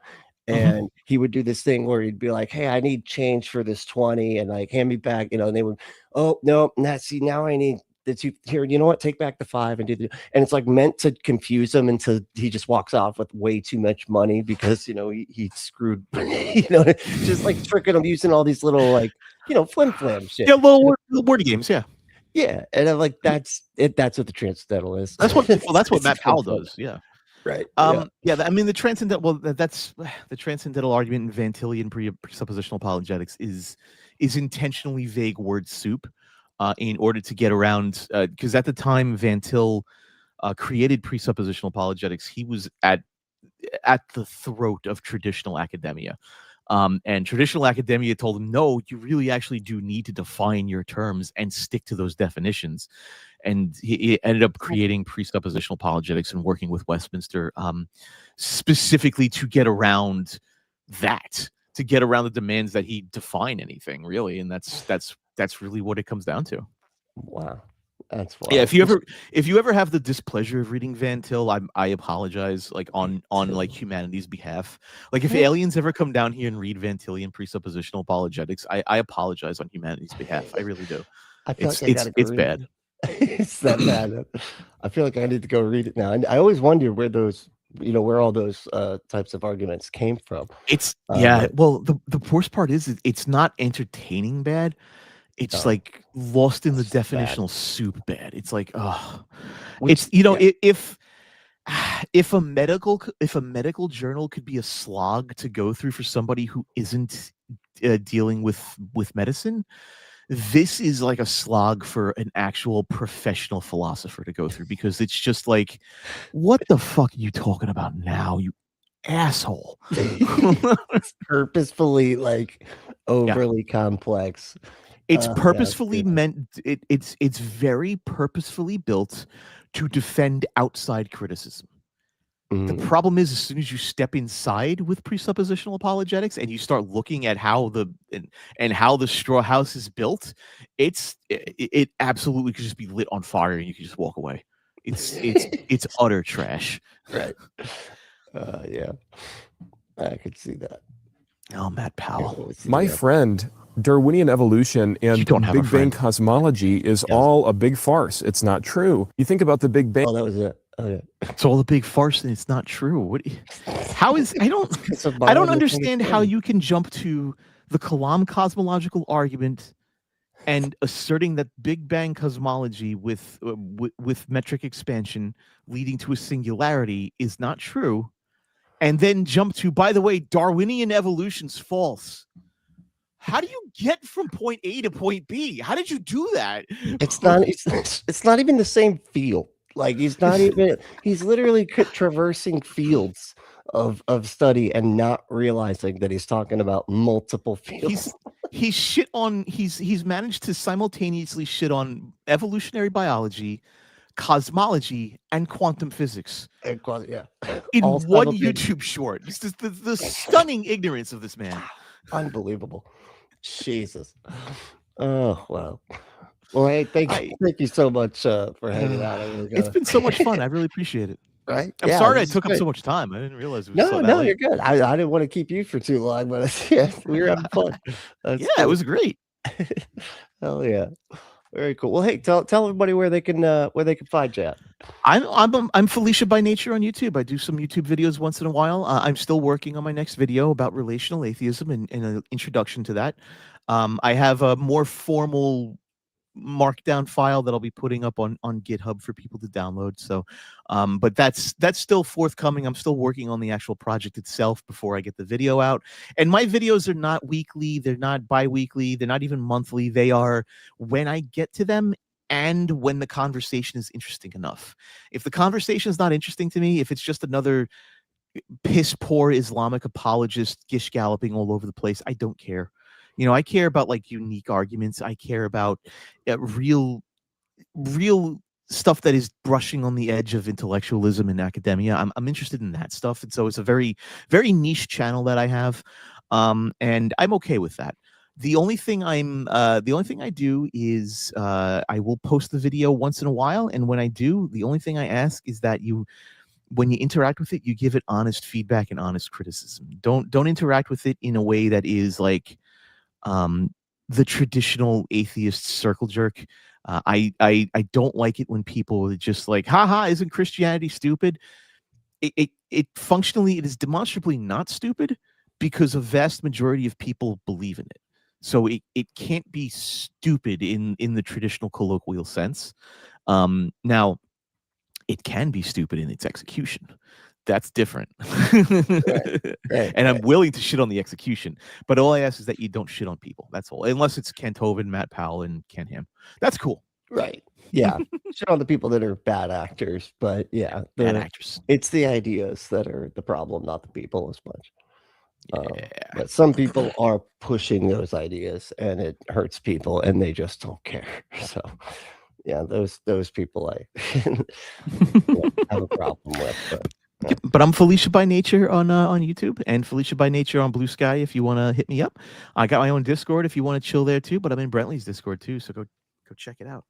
And he would do this thing where he'd be like, hey, I need change for this 20, and like, hand me back, and they would, oh, no, now I need the 2 here. You know what? Take back the 5 and do the, and it's like meant to confuse him until he just walks off with way too much money because, he screwed, just like tricking him using all these little, like, flim flam shit. Yeah, little word games. Yeah. Yeah. And I'm like, that's it. That's what the transcendental is. That's what Matt Powell does. Yeah. Right. Yeah. I mean, the transcendental. Well, that's the transcendental argument in Van Tillian presuppositional apologetics is intentionally vague word soup, in order to get around. Because at the time Van Til created presuppositional apologetics, he was at the throat of traditional academia. And traditional academia told him, no, you really actually do need to define your terms and stick to those definitions. And he ended up creating presuppositional apologetics and working with Westminster, specifically to get around that, to get around the demands that he define anything, really. And that's really what it comes down to. Wow. That's wild. Yeah, if you ever have the displeasure of reading Van Til, I apologize, like on like humanity's behalf. Like if aliens ever come down here and read Van Tillian presuppositional apologetics, I apologize on humanity's behalf. I really do. I feel It's like I gotta go it's read bad. it. It's that bad. I feel like I need to go read it now. And I always wondered where those, where all those types of arguments came from. It's But well, the worst part is it's not entertaining bad. It's No. like lost in the It's bad. definitional soup bad. It's like, oh, Which- it's if a medical journal could be a slog to go through for somebody who isn't dealing with medicine, this is like a slog for an actual professional philosopher to go through, because it's just like, what the fuck are you talking about now, you asshole? it's purposefully like overly complex. It's Yeah, purposefully it's meant. It's very purposefully built to defend outside criticism. The Mhm. problem is, as soon as you step inside with presuppositional apologetics and you start looking at how how the straw house is built, it absolutely could just be lit on fire and you can just walk away. It's utter trash. Right. Yeah, I could see that. Oh, Matt Powell. My friend, Darwinian evolution You and don't have a Big Bang friend. cosmology is Yes. all a big farce. It's not true. You think about the Big Bang. Oh, that was it. Oh yeah. It's all a big farce and it's not true. What? How is? I don't It's a biological understand how thing. you can jump to the Kalam cosmological argument and asserting that Big Bang cosmology with metric expansion leading to a singularity is not true, and then jump to, by the way, Darwinian evolution's false. How do you get from point A to point B? How did you do that? It's not even the same field. Like he's literally traversing fields of study and not realizing that he's talking about multiple fields. He's managed to simultaneously shit on evolutionary biology, cosmology, and quantum physics Yeah. in All one simultaneous. YouTube short. It's just the stunning ignorance of this man. Unbelievable. Jesus. Oh wow. Well, hey, thank you so much for hanging out. It's been so much fun. I really appreciate it. Right. I'm Yeah, sorry I this is took up great. so much time. I didn't realize it was so No, late. you're good. I didn't want to keep you for too long, but yeah, we were having fun. That's Yeah, good. it was great. Hell yeah. Very cool. Well, hey, tell everybody where they can find you at. I'm Felicia By Nature on YouTube. I do some YouTube videos once in a while. I'm still working on my next video about relational atheism and an introduction to that. I have a more formal markdown file that I'll be putting up on GitHub for people to download. So, but that's still forthcoming. I'm still working on the actual project itself before I get the video out. And my videos are not weekly. They're not bi-weekly. They're not even monthly. They are when I get to them and when the conversation is interesting enough. If the conversation is not interesting to me, if it's just another piss poor Islamic apologist gish galloping all over the place, I don't care. I care about like unique arguments. I care about real stuff that is brushing on the edge of intellectualism and academia. I'm interested in that stuff, and so it's a very, very niche channel that I have, and I'm okay with that. The only thing I do is I will post the video once in a while, and when I do, the only thing I ask is that when you interact with it, you give it honest feedback and honest criticism. Don't interact with it in a way that is like the traditional atheist circle jerk. I don't like it when people are just like, haha, isn't Christianity stupid? It functionally, it is demonstrably not stupid because a vast majority of people believe in it. So it can't be stupid in the traditional colloquial sense. Now, it can be stupid in its execution. That's different. Right, and I'm willing to shit on the execution. But all I ask is that you don't shit on people. That's all. Unless it's Kent Hovind, Matt Powell, and Ken Ham. That's cool. Right. Yeah. Shit on the people that are bad actors, but yeah, Bad actors. it's the ideas that are the problem, not the people as much. Yeah. But some people are pushing those ideas and it hurts people and they just don't care. So yeah, those people I have a problem with. But I'm Felicia By Nature on YouTube and Felicia By Nature on BLUESKY if you want to hit me up. I got my own Discord if you want to chill there too, but I'm in Brentley's Discord too, so go check it out.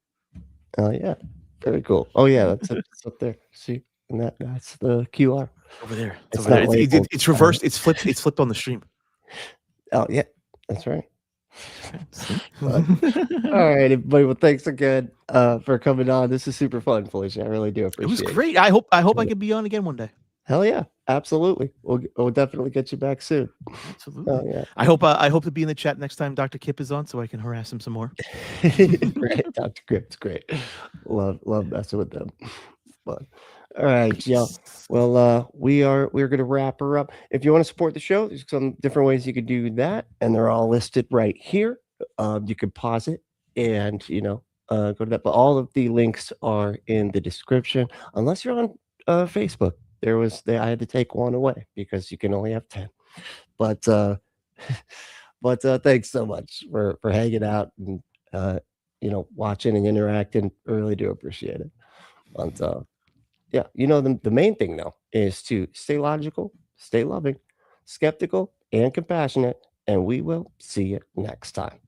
Oh yeah, very cool. Oh yeah, that's up there. See, and that's the QR Over there. It's Over there. not labeled. It's reversed. It's flipped on the stream. Oh yeah, that's right. All right, everybody. Well, thanks again for coming on. This is super fun, Felicia. I really do It appreciate was it. great. I hope I can be on again one day. Hell yeah, absolutely. We'll definitely get you back soon. Absolutely. Oh yeah. I hope to be in the chat next time Dr. Kip is on, so I can harass him some more. Right, Dr. Grip's great. Love messing with them. Fun. All right, y'all. Well, we're going to wrap her up. If you want to support the show, there's some different ways you could do that, and they're all listed right here. You could pause it and go to that. But all of the links are in the description, unless you're on Facebook. I had to take one away because you can only have 10. But thanks so much for hanging out and watching and interacting. I really do appreciate it. But yeah, the main thing though is to stay logical, stay loving, skeptical, and compassionate, and we will see you next time.